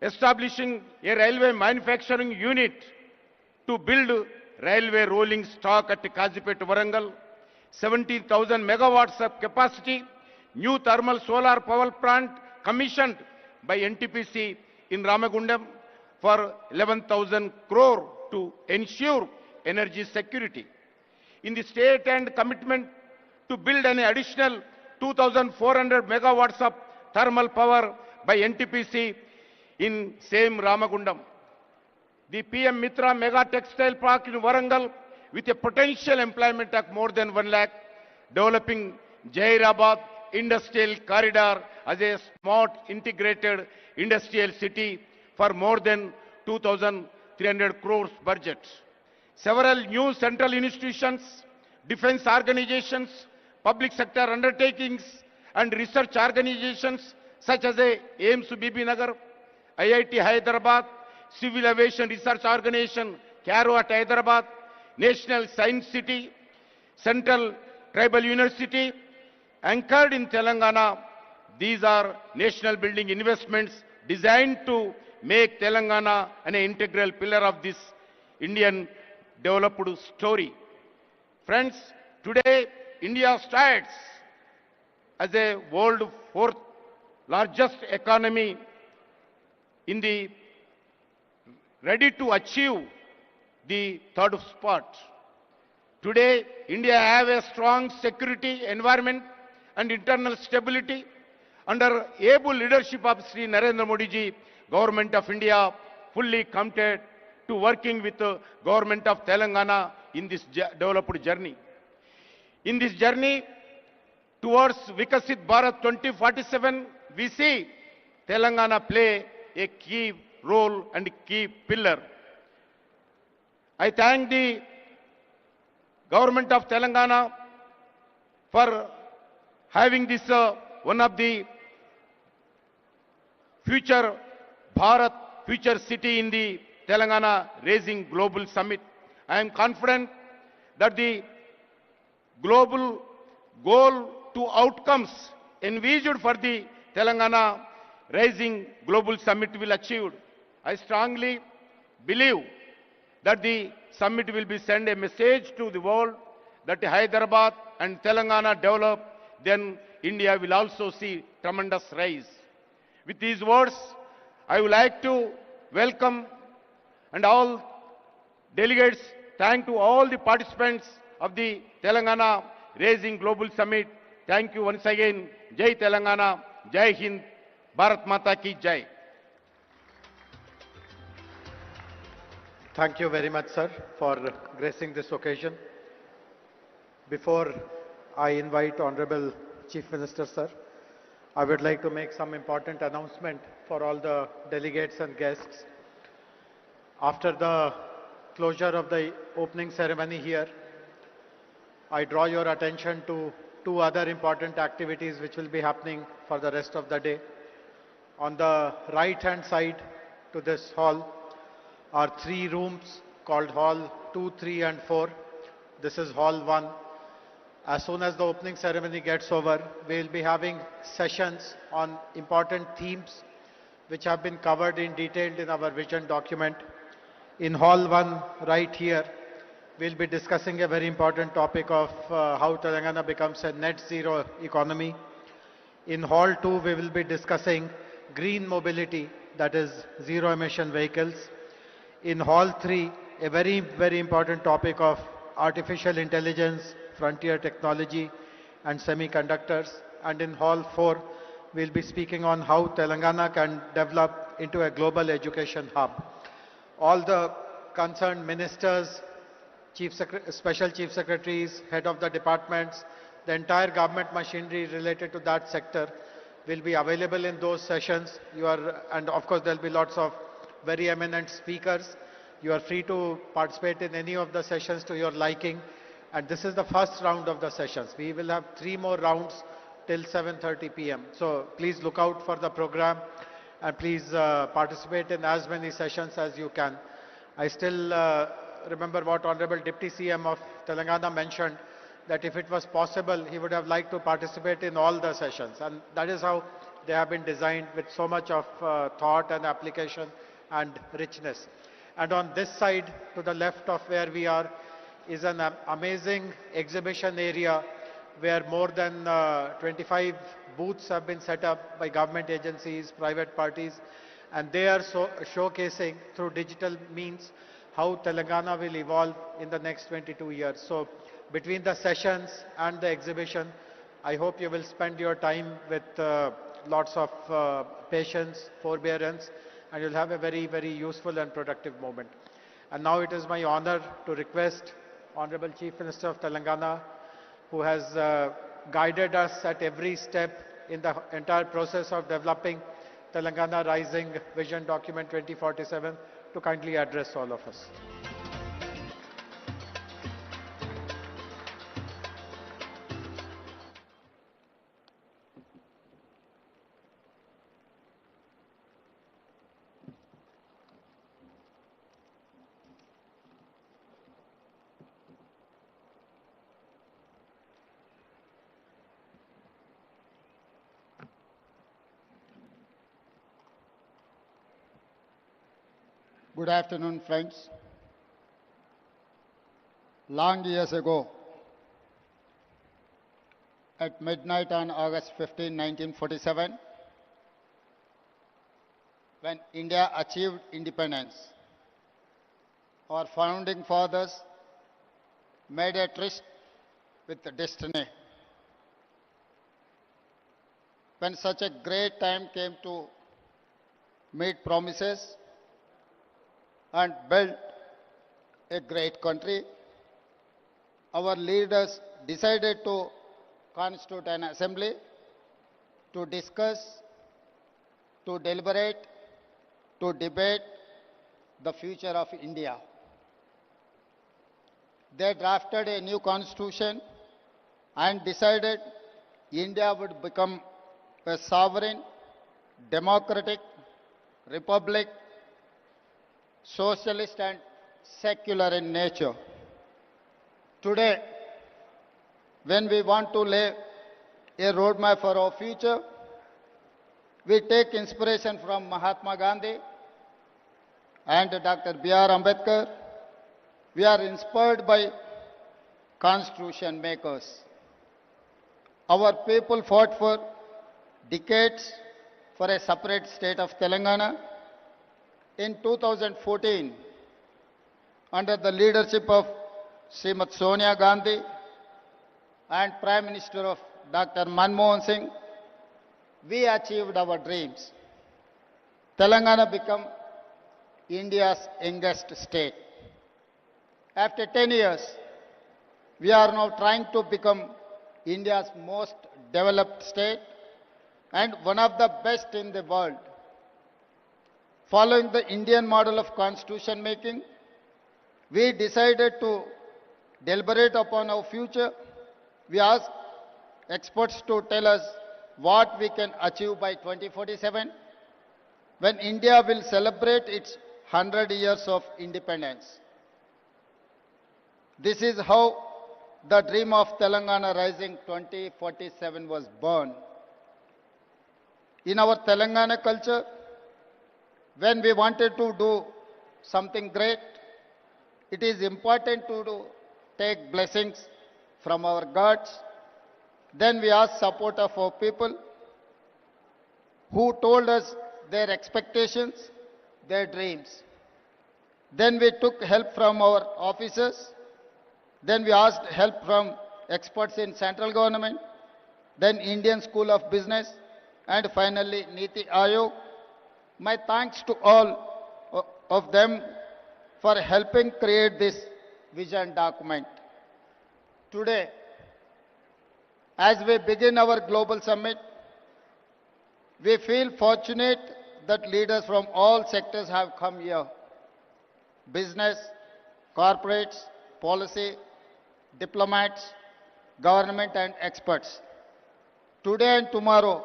S17: establishing a railway manufacturing unit to build railway rolling stock at Kazipet, Varangal, 17,000 megawatts of capacity, new thermal solar power plant commissioned by NTPC in Ramagundam for 11,000 crore to ensure energy security. In the state and commitment to build an additional 2,400 megawatts of thermal power by NTPC in same Ramagundam. The PM Mitra Mega Textile Park in Warangal with a potential employment of more than 1 lakh, developing Jairabad Industrial Corridor as a smart integrated industrial city for more than 2,300 crores budget. Several new central institutions, defense organizations, public sector undertakings and research organizations such as AIMS Bibinagar, IIT Hyderabad, Civil Aviation Research Organization, CARO at Hyderabad, National Science City, Central Tribal University, anchored in Telangana. These are national building investments designed to make Telangana an integral pillar of this Indian developed story. Friends, today India stands as a world fourth largest economy in the ready to achieve the third spot. Today, India have a strong security environment and internal stability under able leadership of Sri Narendra Modi ji, Government of India fully committed to working with the Government of Telangana in this developed journey. In this journey towards Vikasit Bharat 2047, we see Telangana play a key role and key pillar. I thank the Government of Telangana for having this one of the future Bharat, future city in the Telangana Raising Global Summit. I am confident that the global goal to outcomes envisaged for the Telangana Rising Global Summit will achieved. I strongly believe that the summit will be send a message to the world that Hyderabad and Telangana develop, then India will also see tremendous rise. With these words, I would like to welcome and all delegates, thank to all the participants of the Telangana Raising Global Summit. Thank you once again. Jai Telangana, Jai Hind, Bharat Mata ki Jai.
S3: Thank you very much, sir, for gracing this occasion. Before I invite Honorable Chief Minister, sir, I would like to make some important announcement for all the delegates and guests. After the closure of the opening ceremony here, I draw your attention to two other important activities which will be happening for the rest of the day. On the right-hand side to this hall are 3 rooms called Hall 2, 3 and 4. This is Hall 1. As soon as the opening ceremony gets over, we will be having sessions on important themes which have been covered in detail in our vision document. In Hall 1, right here, we will be discussing a very important topic of how Telangana becomes a net zero economy. In Hall 2, we will be discussing green mobility, that is zero emission vehicles. In Hall 3, a very, very important topic of artificial intelligence, frontier technology and semiconductors. And in Hall 4, we'll be speaking on how Telangana can develop into a global education hub. All the concerned ministers, special chief secretaries, head of the departments, the entire government machinery related to that sector will be available in those sessions. And of course there'll be lots of very eminent speakers. You are free to participate in any of the sessions to your liking. And this is the first round of the sessions. We will have 3 more rounds till 7:30 p.m. So please look out for the program and please participate in as many sessions as you can. I still remember what Honorable Deputy CM of Telangana mentioned, that if it was possible, he would have liked to participate in all the sessions. And that is how they have been designed, with so much of thought and application and richness. And on this side, to the left of where we are, is an amazing exhibition area where more than 25 booths have been set up by government agencies, private parties, and they are showcasing through digital means how Telangana will evolve in the next 22 years. So between the sessions and the exhibition, I hope you will spend your time with lots of patience, forbearance, and you'll have a very, very useful and productive moment. And now it is my honor to request Honorable Chief Minister of Telangana, who has guided us at every step in the entire process of developing Telangana Rising Vision Document 2047, to kindly address all of us.
S18: Good afternoon, friends. Long years ago, at midnight on August 15, 1947, when India achieved independence, our founding fathers made a tryst with destiny. When such a great time came to meet promises and build a great country, our leaders decided to constitute an assembly to discuss, to deliberate, to debate the future of India. They drafted a new constitution and decided India would become a sovereign, democratic republic, socialist and secular in nature. Today, when we want to lay a roadmap for our future, we take inspiration from Mahatma Gandhi and Dr. B.R. Ambedkar. We are inspired by constitution makers. Our people fought for decades for a separate state of Telangana. In 2014, under the leadership of Srimati Sonia Gandhi and Prime Minister of Dr. Manmohan Singh, we achieved our dreams. Telangana became India's youngest state. After 10 years, we are now trying to become India's most developed state and one of the best in the world. Following the Indian model of constitution making, we decided to deliberate upon our future. We asked experts to tell us what we can achieve by 2047, when India will celebrate its 100 years of independence. This is how the dream of Telangana Rising 2047 was born. In our Telangana culture, when we wanted to do something great, it is important to take blessings from our gods. Then we asked support of our people who told us their expectations, their dreams. Then we took help from our officers. Then we asked help from experts in central government, then Indian School of Business, and finally Niti Aayog. My thanks to all of them for helping create this vision document. Today, as we begin our global summit, we feel fortunate that leaders from all sectors have come here. Business, corporates, policy, diplomats, government and experts. Today and tomorrow,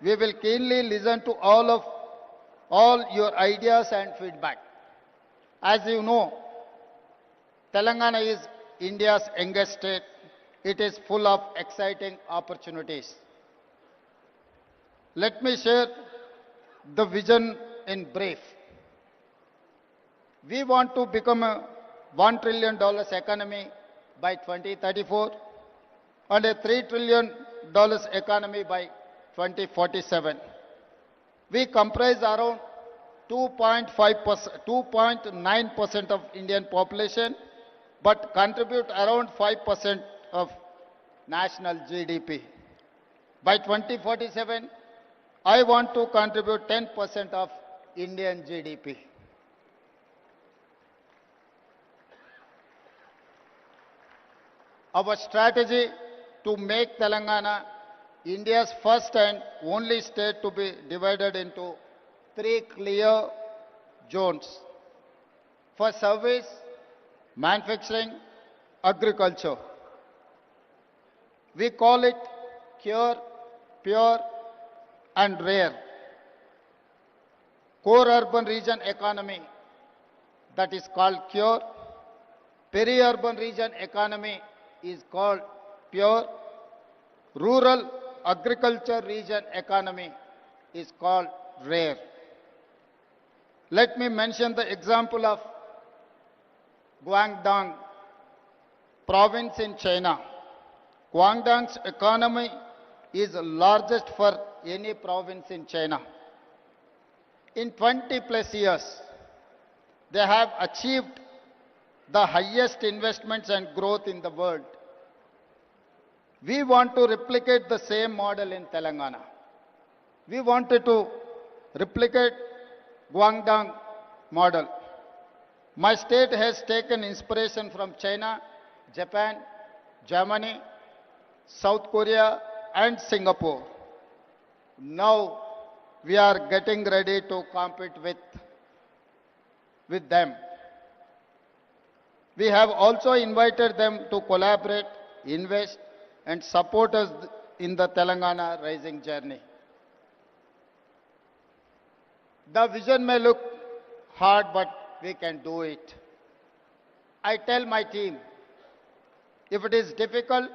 S18: we will keenly listen to all your ideas and feedback. As you know, Telangana is India's youngest state. It is full of exciting opportunities. Let me share the vision in brief. We want to become a $1 trillion economy by 2034 and a $3 trillion economy by 2047. We comprise around 2.9% of Indian population, but contribute around 5% of national GDP. By 2047, I want to contribute 10% of Indian GDP. Our strategy to make Telangana India's first and only state to be divided into 3 clear zones for service, manufacturing, agriculture. We call it Cure, Pure and Rare. Core urban region economy, that is called Cure. Peri-urban region economy is called Pure. Rural agriculture region economy is called Rare. Let me mention the example of Guangdong province in China. Guangdong's economy is the largest for any province in China. In 20 plus years, they have achieved the highest investments and growth in the world. We want to replicate the same model in Telangana. We wanted to replicate Guangdong model. My state has taken inspiration from China, Japan, Germany, South Korea and Singapore. Now we are getting ready to compete with them. We have also invited them to collaborate, invest and support us in the Telangana rising journey. The vision may look hard, but we can do it. I tell my team, if it is difficult,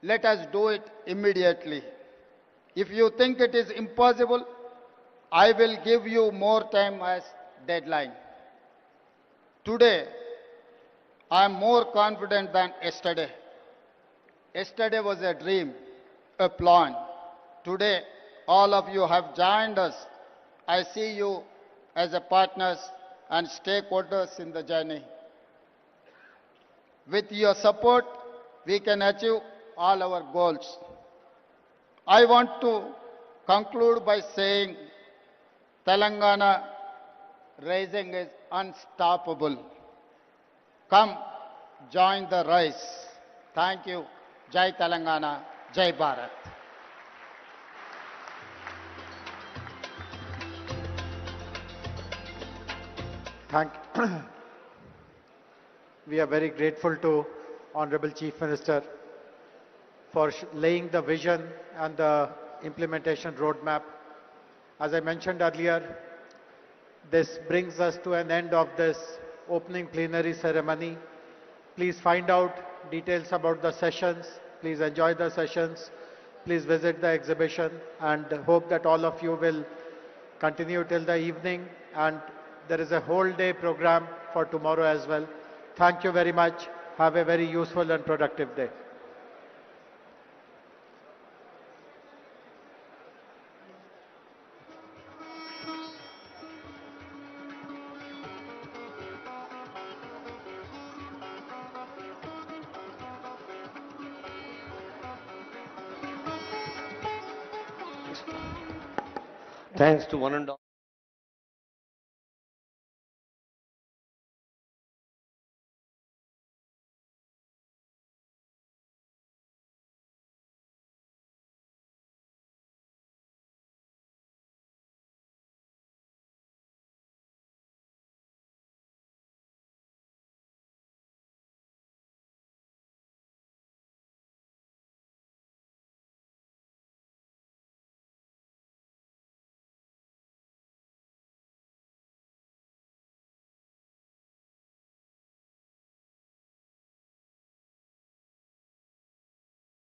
S18: let us do it immediately. If you think it is impossible, I will give you more time as deadline. Today, I am more confident than yesterday. Yesterday was a dream, a plan. Today, all of you have joined us. I see you as a partners and stakeholders in the journey. With your support, we can achieve all our goals. I want to conclude by saying Telangana rising is unstoppable. Come, join the rise. Thank you. Jai Telangana, Jai Bharat.
S3: We are very grateful to Honorable Chief Minister for laying the vision and the implementation roadmap. As I mentioned earlier, this brings us to an end of this opening plenary ceremony. Please find out details about the sessions. Please enjoy the sessions. Please visit the exhibition and hope that all of you will continue till the evening. And there is a whole day program for tomorrow as well. Thank you very much. Have a very useful and productive day.
S1: Thanks to one and all.